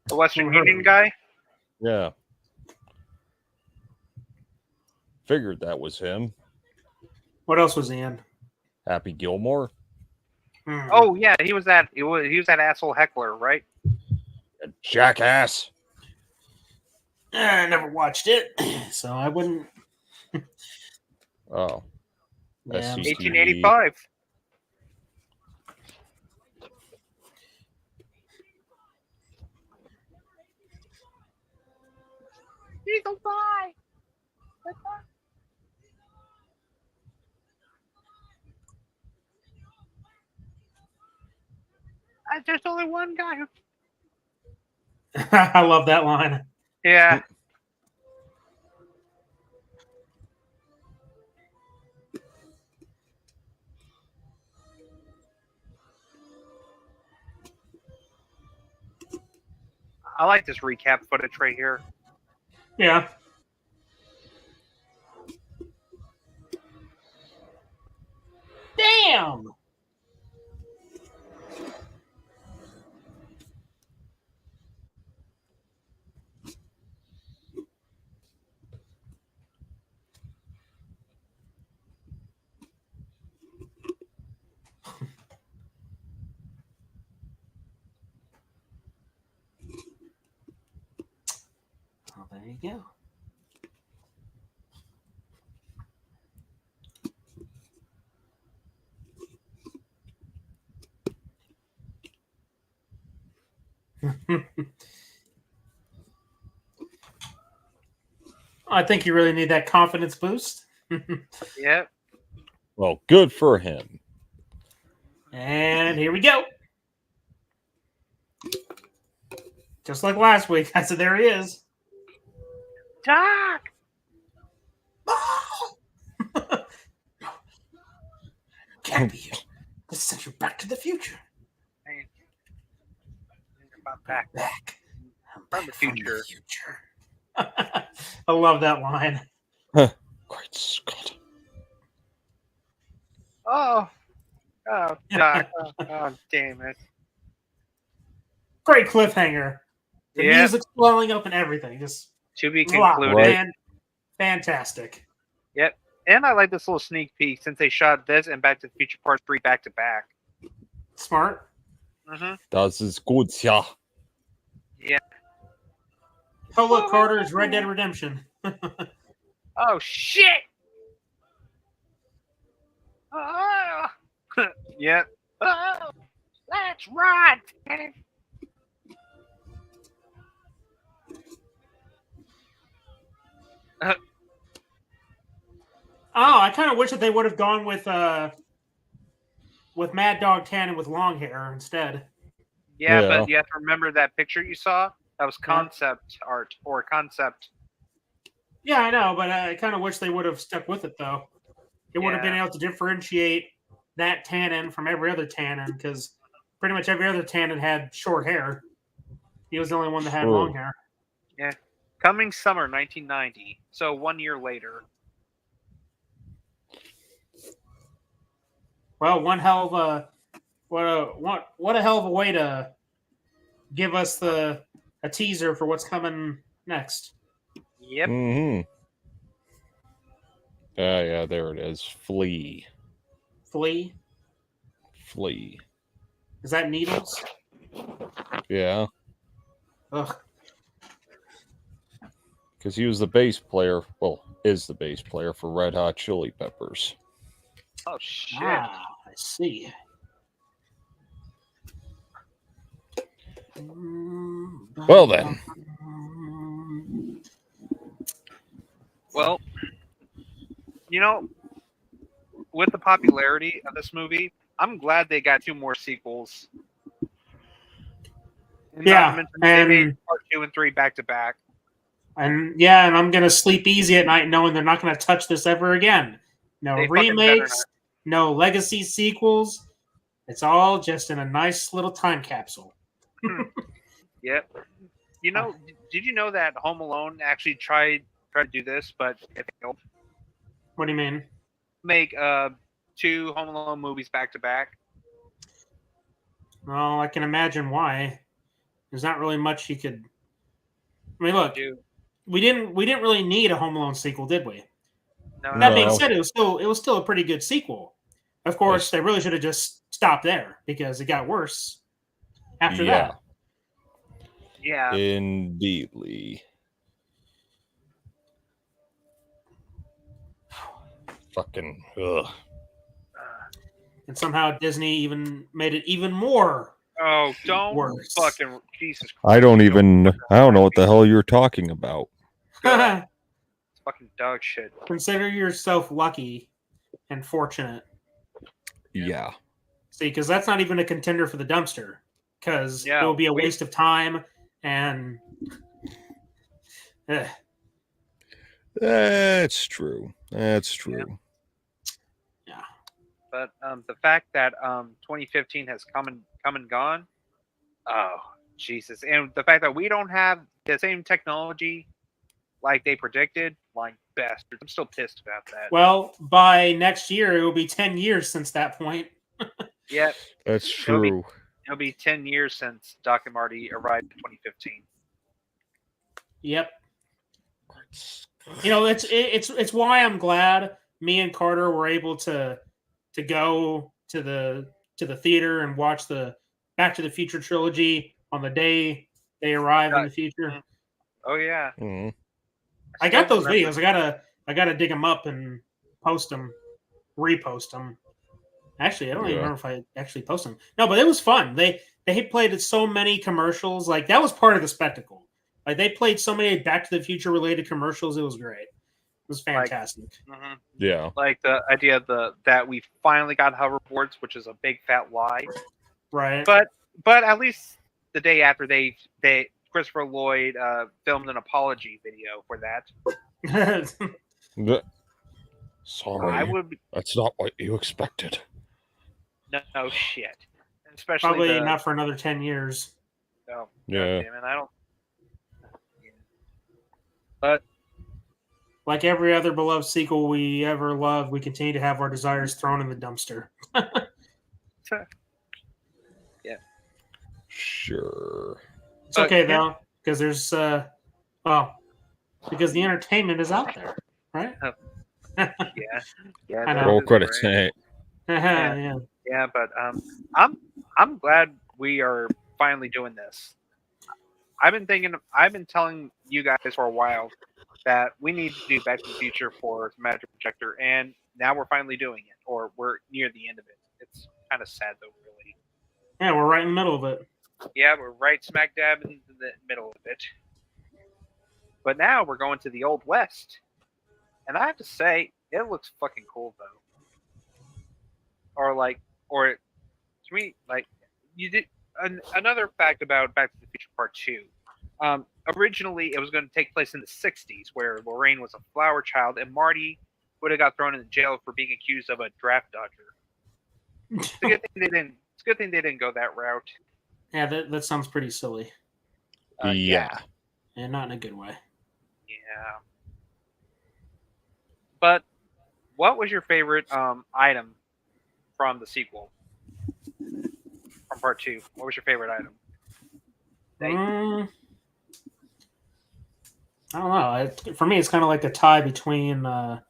The Western Union guy? Yeah. Figured that was him. What else was he in? Happy Gilmore. Oh yeah, he was that asshole heckler, right? A jackass. I never watched it, so I wouldn't. Oh. Yeah. 1885. He's a lie. There's only one guy who. I love that line. Yeah. I like this recap footage right here. Yeah. Damn. Oh, there you go. I think you really need that confidence boost. Yep. Well, good for him. And here we go. Just like last week, I said there he is. Doc! Can't be here. This sent you back to the future. Back. From the future. I love that line. Great Scott. Oh, Doc. Oh, damn it. Great cliffhanger. The Yep. music's blowing up and everything. Just To be wow, concluded. man. Fantastic. Yep. And I like this little sneak peek since they shot this and Back to the Future Part 3 back to back. Smart. Mm-hmm. Das ist gut, ja. Yeah. Oh, look, Carter, it's Red Dead Redemption. Oh, shit! Oh! Yep. Oh, that's right. I kind of wish that they would have gone with Mad Dog Tannen with long hair instead. Yeah, Yeah. but you have to remember that picture you saw? That was concept art or concept. Yeah, I know, but I kind of wish they would have stuck with it, though. It would have been Yeah. able to differentiate that Tannen from every other Tannen, because pretty much every other Tannen had short hair. He was the only one that had long hair. Yeah. Coming summer 1990. So 1 year later. Well, one hell of a what a hell of a way to give us a teaser for what's coming next. Yep. Mm-hmm. Yeah, there it is. Flea. Flea? Flea. Is that Needles? Yeah. Ugh. Because he was the bass player, well, is the bass player for Red Hot Chili Peppers. Oh, shit. Ah, I see. Well, then. Well, you know, with the popularity of this movie, I'm glad they got 2 more sequels. Yeah, they made part 2 and 3 back to back. And yeah, and I'm gonna sleep easy at night knowing they're not gonna touch this ever again. No They fucking better remakes, no legacy sequels. It's all just in a nice little time capsule. Yep. You know, did you know that Home Alone actually tried to do this, but it failed? What do you mean? Make 2 Home Alone movies back to back. Well, I can imagine why. There's not really much you could. I mean, look, we didn't really need a Home Alone sequel, did we? No. That being said, it was still a pretty good sequel. Of course, they really should have just stopped there because it got worse after that. Yeah. Indeedly. Fucking ugh. And somehow Disney even made it even more. Oh, don't worse. fucking Jesus Christ. I don't know what the hell you're talking about. It's fucking dog shit. Consider yourself lucky and fortunate. Yeah. See, because that's not even a contender for the dumpster. Because it will be a waste of time and. That's true. That's true. Yeah. But the fact that 2015 has come and gone, oh Jesus! And the fact that we don't have the same technology like they predicted, like bastards. I'm still pissed about that. Well, by next year, it will be 10 years since that point. Yeah, that's true. It'll be 10 years since Doc and Marty arrived in 2015. Yep. You know, it's why I'm glad me and Carter were able to go to the theater and watch the Back to the Future trilogy on the day they arrive in the future. Oh yeah. Mm-hmm. I got those videos. I gotta dig them up and post them, repost them. Actually, I don't even remember if I actually posted them. No, but it was fun. They played so many commercials. Like that was part of the spectacle. Like they played so many Back to the Future related commercials. It was great. It was fantastic. Yeah. Like the idea that we finally got hoverboards, which is a big fat lie. Right. But at least the day after they Christopher Lloyd filmed an apology video for that. Sorry. That's not what you expected. No shit. Especially probably not for another 10 years. No. Yeah. Damn it, I don't. But like every other beloved sequel we ever loved, we continue to have our desires thrown in the dumpster. Yeah. Sure. It's okay though, because there's because the entertainment is out there, right? Yeah. I know. Roll credits. Right. Yeah, but I'm glad we are finally doing this. I've been telling you guys for a while that we need to do Back to the Future for Magic Projector, and now we're finally doing it, or we're near the end of it. It's kind of sad though, really. Yeah, we're right in the middle of it. Yeah, we're right smack dab in the middle of it. But now we're going to the Old West, and I have to say, it looks fucking cool though. Or to me, like you did. Another fact about Back to the Future Part 2. Originally, it was going to take place in the 60s, where Lorraine was a flower child, and Marty would have got thrown in jail for being accused of a draft dodger. It's a good thing they didn't go that route. Yeah, that sounds pretty silly. Yeah. And not in a good way. Yeah. But what was your favorite item from the sequel? From part 2? What was your favorite item? I don't know. For me, it's kind of like a tie between the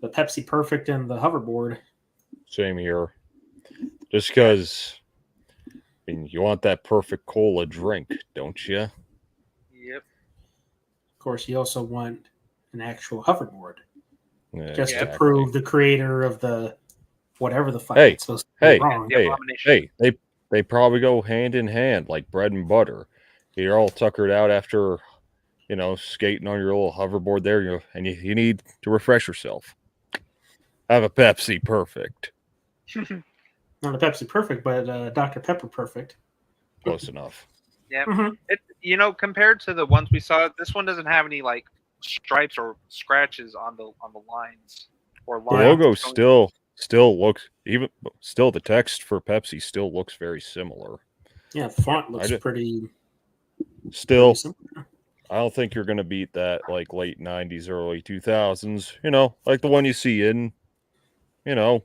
Pepsi Perfect and the hoverboard. Same here. Just because, I mean, you want that perfect cola drink, don't you? Yep. Of course, you also want an actual hoverboard. Yeah, just to exactly. prove the creator of the whatever the fuck it's supposed to be wrong. They probably go hand in hand like bread and butter. You're all tuckered out after, skating on your little hoverboard there, and you need to refresh yourself. Have a Pepsi Perfect. Not a Pepsi Perfect, but Dr. Pepper Perfect. Close enough. Yeah. Compared to the ones we saw, this one doesn't have any like stripes or scratches on the lines or lines. The logo still looks the text for Pepsi still looks very similar. Yeah, the font looks pretty. Still, pretty I don't think you're gonna beat that like late '90s, early 2000s. Like the one you see in, that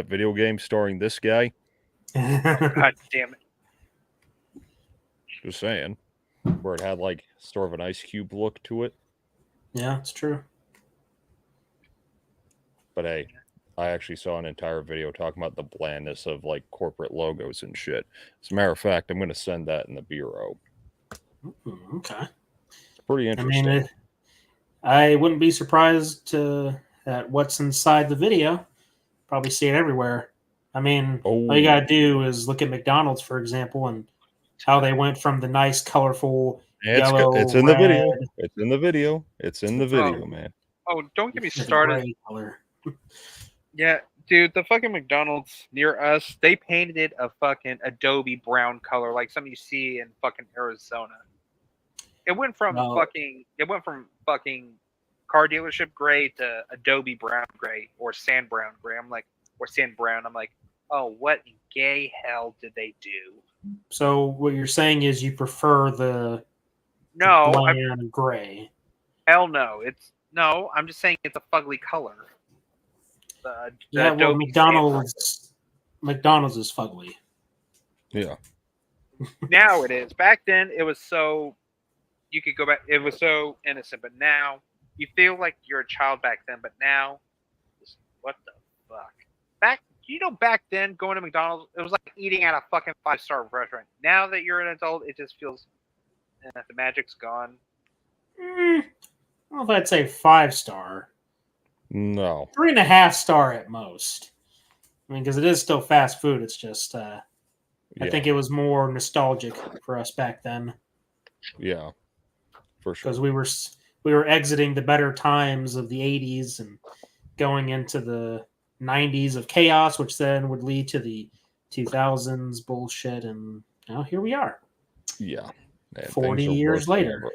video game starring this guy. God damn it! Just saying, where it had like sort of an ice cube look to it. Yeah, it's true. But hey, I actually saw an entire video talking about the blandness of like corporate logos and shit. As a matter of fact, I'm going to send that in the bureau. Okay. Pretty interesting. I wouldn't be surprised at what's inside the video. Probably see it everywhere. I mean, all you gotta do is look at McDonald's, for example, and how they went from the nice, colorful yellow. It's in red, the video. It's in the video. It's in the video, man. Oh, don't get me started. Yeah, dude, the fucking McDonald's near us, they painted it a fucking Adobe brown color, like some you see in fucking Arizona. It went from fucking car dealership gray to Adobe brown gray or sand brown gray. Or sand brown. I'm like, oh, what in gay hell did they do? So what you're saying is you prefer the bland gray? Hell no. I'm just saying it's a fugly color. Well, McDonald's is fugly. Yeah. Now it is. Back then, it was so you could go back. It was so innocent, but now you feel like you're a child back then. But now, what the fuck? Back then, going to McDonald's, it was like eating at a fucking 5-star restaurant. Now that you're an adult, it just feels the magic's gone. I don't know if I'd say 5-star. No. 3.5 star at most. I mean, because it is still fast food. It's just, I think it was more nostalgic for us back then. Yeah, for sure. Because we were exiting the better times of the 80s and going into the 90s of chaos, which then would lead to the 2000s bullshit, and now here we are. Yeah. Man, 40 years later.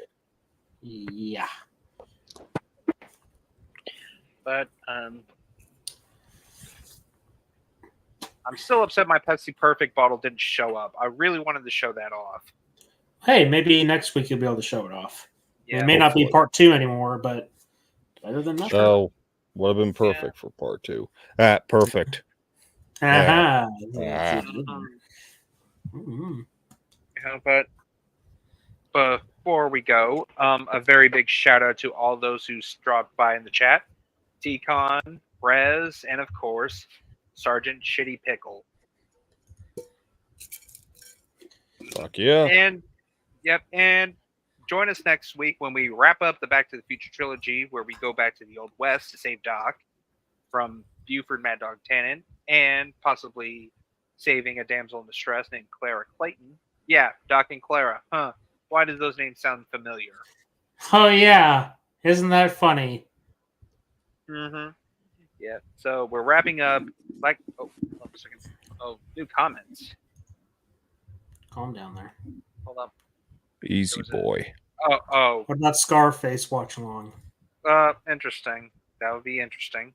Yeah. But I'm still upset my Pepsi Perfect bottle didn't show up. I really wanted to show that off. Hey, maybe next week you'll be able to show it off. Yeah, it may not be part 2 anymore, but better than nothing. Oh, would have been perfect for part 2. Perfect. Uh-huh. But before we go, a very big shout out to all those who dropped by in the chat. T-Con, Rez, and of course, Sergeant Shitty Pickle. Fuck yeah. And join us next week when we wrap up the Back to the Future trilogy, where we go back to the Old West to save Doc from Buford Mad Dog Tannen, and possibly saving a damsel in distress named Clara Clayton. Yeah, Doc and Clara. Huh. Why do those names sound familiar? Oh, yeah. Isn't that funny? Mm-hmm. Yeah. So we're wrapping up. Hold on a second. Oh, new comments. Calm down there. Hold up. Easy boy. Oh. What about Scarface watch along? Interesting. That would be interesting.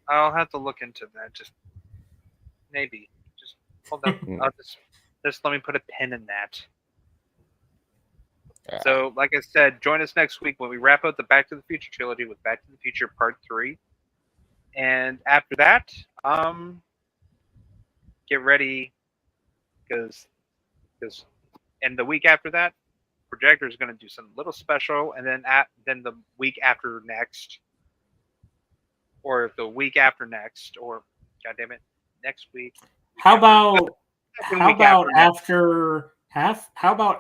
I'll have to look into that. Just maybe. Just hold up. Just let me put a pin in that. So, like I said, join us next week when we wrap up the Back to the Future trilogy with Back to the Future Part 3. And after that, get ready, because and the week after that, Projector is going to do some little special, and then the week after next, or the week after next, or goddammit, next week. How about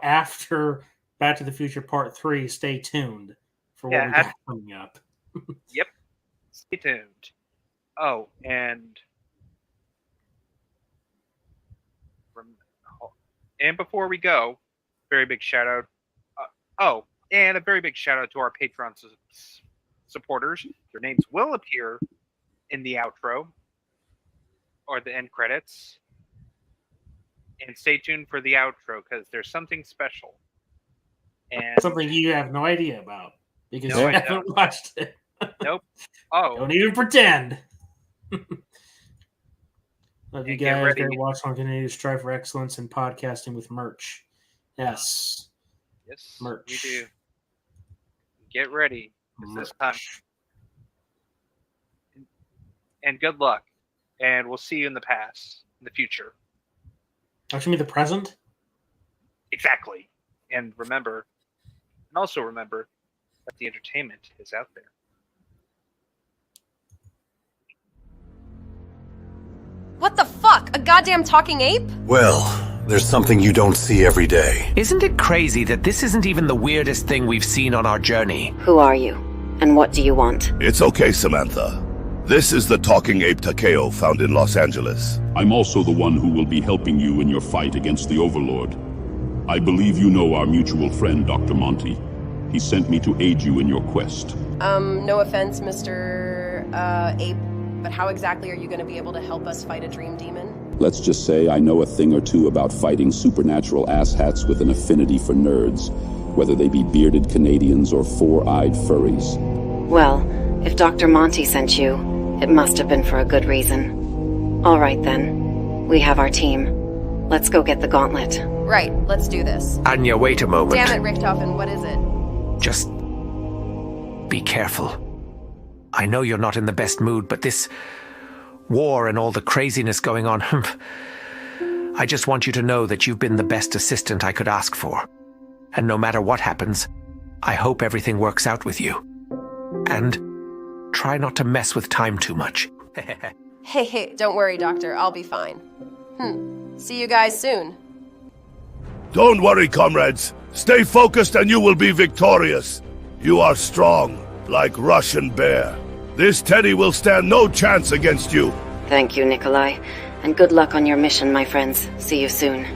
after Back to the Future Part 3? Stay tuned for what we got coming up. Yep, stay tuned. Oh, and before we go, very big shout out. And a very big shout out to our Patreon supporters. Their names will appear in the outro or the end credits. And stay tuned for the outro, because there's something special. And something you have no idea about because you haven't watched it. Nope. Oh. Don't even pretend. Love you guys. Great watch on continue to strive for excellence in podcasting with merch. Yes. Yes. Merch. We do. Get ready. This time. And good luck. And we'll see you in the future. Don't you mean the present? Exactly. And also remember that the entertainment is out there. What the fuck? A goddamn talking ape? Well, there's something you don't see every day. Isn't it crazy that this isn't even the weirdest thing we've seen on our journey? Who are you? And what do you want? It's okay, Samantha. This is the talking ape Takeo found in Los Angeles. I'm also the one who will be helping you in your fight against the Overlord. I believe you know our mutual friend, Dr. Monty. He sent me to aid you in your quest. No offense, Mr. Ape, but how exactly are you going to be able to help us fight a dream demon? Let's just say I know a thing or two about fighting supernatural asshats with an affinity for nerds, whether they be bearded Canadians or four-eyed furries. Well, if Dr. Monty sent you, it must have been for a good reason. All right, then. We have our team. Let's go get the gauntlet. Right, let's do this. Anya, wait a moment. Damn it, Richthofen, what is it? Just be careful. I know you're not in the best mood, but this war and all the craziness going on, I just want you to know that you've been the best assistant I could ask for. And no matter what happens, I hope everything works out with you. And try not to mess with time too much. Hey, don't worry, Doctor. I'll be fine. See you guys soon. Don't worry, comrades. Stay focused and you will be victorious. You are strong, like Russian bear. This teddy will stand no chance against you. Thank you, Nikolai. And good luck on your mission, my friends. See you soon.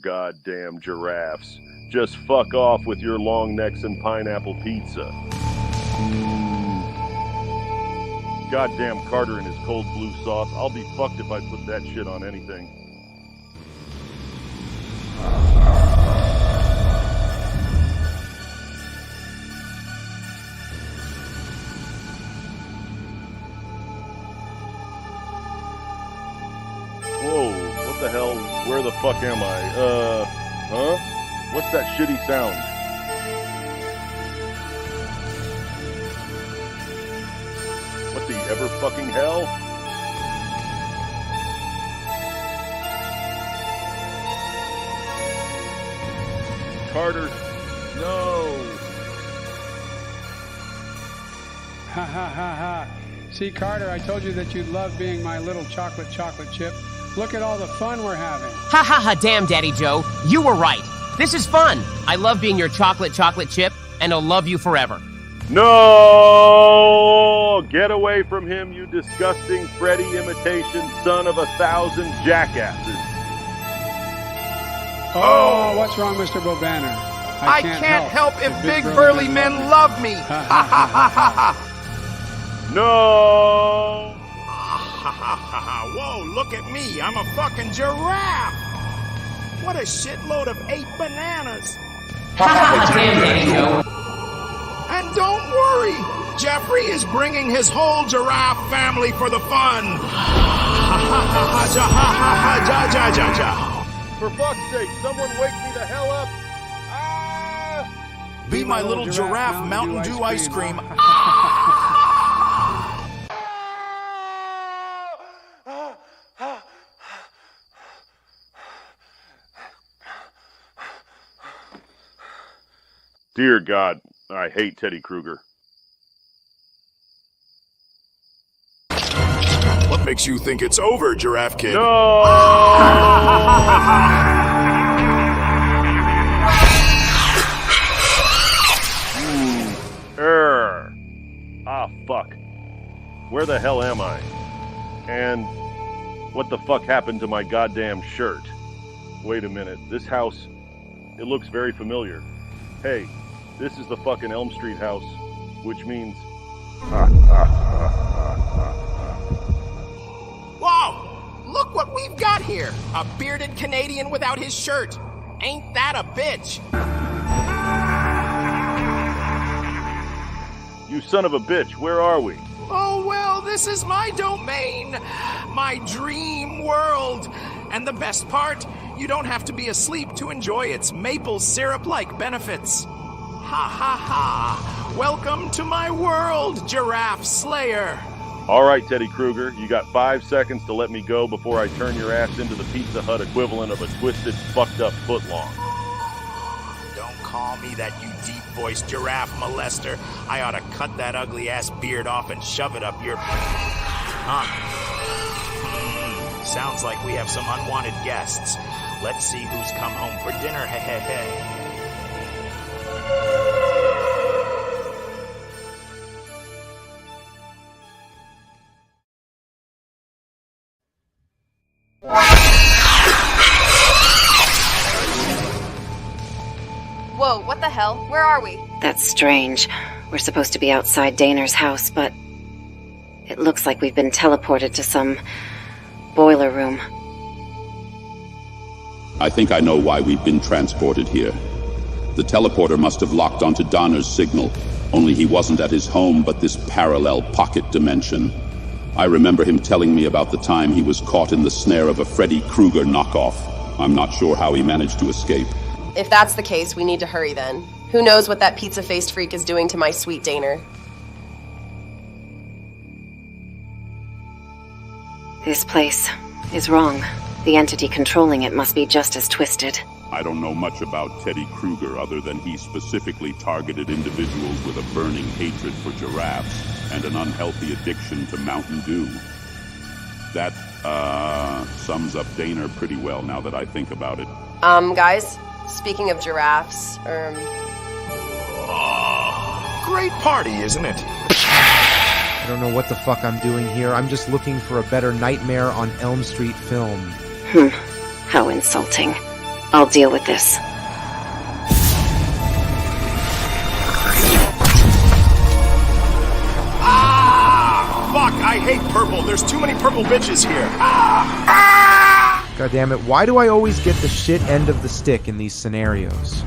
Goddamn giraffes. Just fuck off with your long necks and pineapple pizza. Goddamn Carter and his cold blue sauce. I'll be fucked if I put that shit on anything. Whoa, what the hell? Where the fuck am I? Huh? What's that shitty sound? What the ever fucking hell? Carter, no! Ha ha ha ha. See, Carter, I told you that you'd love being my little chocolate chip. Look at all the fun we're having. Ha ha ha, damn, Daddy Joe. You were right. This is fun. I love being your chocolate chip, and I'll love you forever. No! Get away from him, you disgusting Freddy imitation son of 1,000 jackasses. Oh, what's wrong, Mr. Bobanner? I can't help if big burly men love me. Ha ha ha ha ha. No! Whoa, look at me. I'm a fucking giraffe. What a shitload of 8 bananas. And don't worry, Jeffrey is bringing his whole giraffe family for the fun. For fuck's sake, someone wake me the hell up. Be my little giraffe Mountain Dew ice cream. Dear God, I hate Teddy Kruger. What makes you think it's over, Giraffe Kid? No! Ah, fuck. Where the hell am I? And what the fuck happened to my goddamn shirt? Wait a minute, this house, it looks very familiar. Hey, this is the fucking Elm Street house, which means... Whoa! Look what we've got here! A bearded Canadian without his shirt! Ain't that a bitch? You son of a bitch, where are we? Oh, well, this is my domain. My dream world. And the best part, you don't have to be asleep to enjoy its maple syrup-like benefits. Ha ha ha. Welcome to my world, Giraffe Slayer. All right, Teddy Kruger, you got 5 seconds to let me go before I turn your ass into the Pizza Hut equivalent of a twisted, fucked-up footlong. Don't call me that, you deep-voiced giraffe molester. I ought to cut that ugly-ass beard off and shove it up your... Sounds like we have some unwanted guests. Let's see who's come home for dinner, hey. Whoa, what the hell? Where are we? That's strange. We're supposed to be outside Daner's house, but it looks like we've been teleported to some boiler room. I think I know why we've been transported here. The teleporter must have locked onto Donner's signal, only he wasn't at his home but this parallel pocket dimension. I remember him telling me about the time he was caught in the snare of a Freddy Krueger knockoff. I'm not sure how he managed to escape. If that's the case, we need to hurry then. Who knows what that pizza-faced freak is doing to my sweet Daner? This place is wrong. The entity controlling it must be just as twisted. I don't know much about Teddy Krueger other than he specifically targeted individuals with a burning hatred for giraffes and an unhealthy addiction to Mountain Dew. That, sums up Daner pretty well now that I think about it. Guys, speaking of giraffes, Great party, isn't it? I don't know what the fuck I'm doing here. I'm just looking for a better Nightmare on Elm Street film. How insulting. I'll deal with this. Fuck, I hate purple. There's too many purple bitches here. God damn it, why do I always get the shit end of the stick in these scenarios?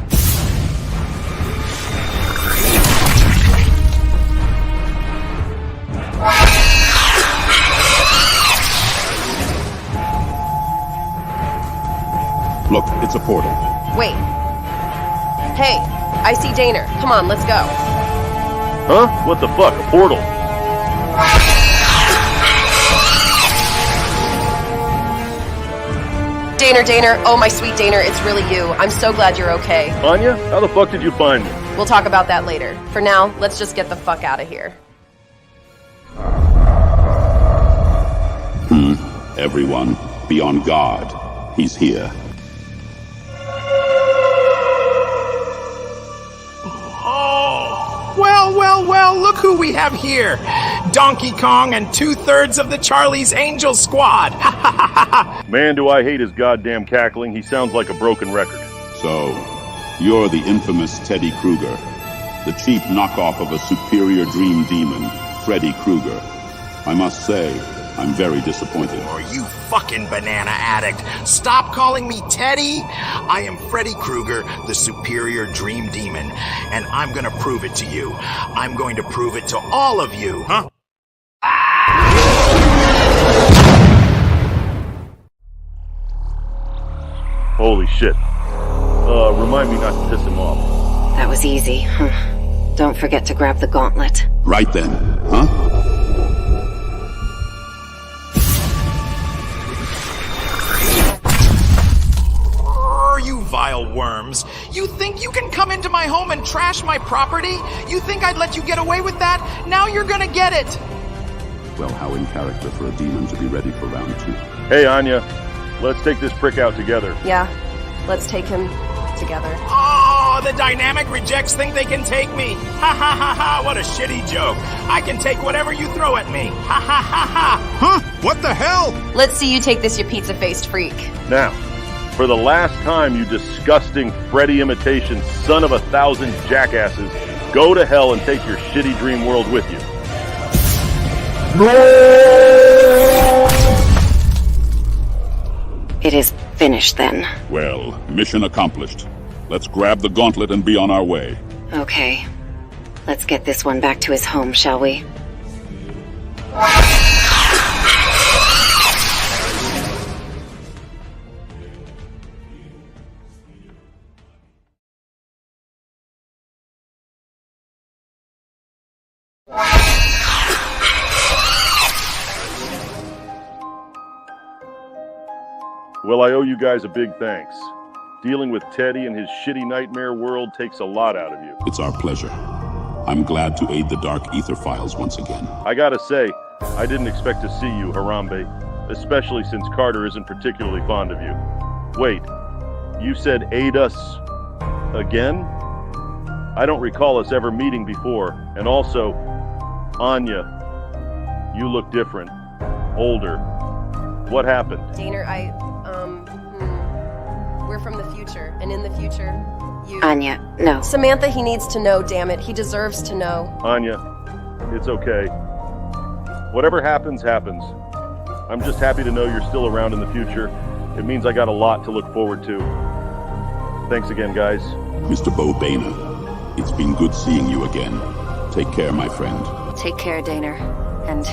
Look, it's a portal. wait. Hey, I see Daner. Come on, let's go. Huh? What the fuck? A portal? Daner, oh my sweet Daner, it's really you. I'm so glad you're okay. Anya, how the fuck did you find me? We'll talk about that later. For now, let's just get the fuck out of here. Everyone, be on guard. He's here. Oh, well Well, look who we have here. Donkey Kong and 2/3 of the Charlie's Angel Squad. Man, do I hate his goddamn cackling. He sounds like a broken record. So, you're the infamous Teddy Krueger, the cheap knockoff of a superior dream demon, Freddy Krueger. I must say, I'm very disappointed. Oh, you fucking banana addict. Stop calling me Teddy. I am Freddy Krueger, the superior dream demon, and I'm gonna prove it to you. I'm going to prove it to all of you. Huh? Holy shit. Remind me not to piss him off. That was easy, huh? Don't forget to grab the gauntlet. Right then, huh? You vile worms. You think you can come into my home and trash my property? You think I'd let you get away with that? Now you're gonna get it! Well, how in character for a demon to be ready for round 2. Hey, Anya. Let's take this prick out together. Yeah, let's take him together. Oh, the dynamic rejects think they can take me. Ha ha ha ha, what a shitty joke. I can take whatever you throw at me. Ha ha ha ha. Huh? What the hell? Let's see you take this, you pizza-faced freak. Now, for the last time, you disgusting Freddy imitation son of 1,000 jackasses, go to hell and take your shitty dream world with you. It is finished then. Well, mission accomplished. Let's grab the gauntlet and be on our way. Okay. Let's get this one back to his home, shall we? Well, I owe you guys a big thanks. Dealing with Teddy and his shitty nightmare world takes a lot out of you. It's our pleasure. I'm glad to aid the Dark Ether Files once again. I gotta say, I didn't expect to see you, Harambe, especially since Carter isn't particularly fond of you. Wait, you said aid us again? I don't recall us ever meeting before, and also, Anya, you look different, older. What happened? Daner, we're from the future, and in the future, you... Anya, no. Samantha, he needs to know, damn it. He deserves to know. Anya, it's okay. Whatever happens, happens. I'm just happy to know you're still around in the future. It means I got a lot to look forward to. Thanks again, guys. Mr. Bo Boehner, it's been good seeing you again. Take care, my friend. Take care, Daner, and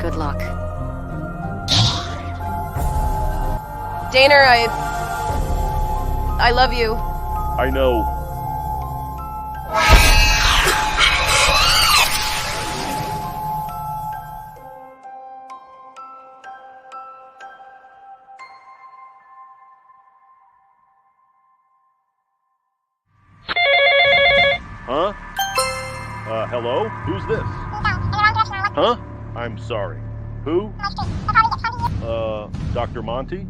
good luck. Daner, I love you. I know. Huh? Hello? Who's this? Huh? I'm sorry. Who? Dr. Monty?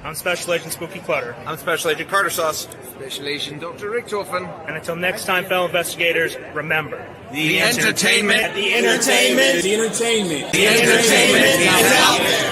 I'm Special Agent Spooky Clutter. I'm Special Agent Carter Sauce. Special Agent Dr. Richtofen. And until next time, fellow investigators, remember... The entertainment is out there.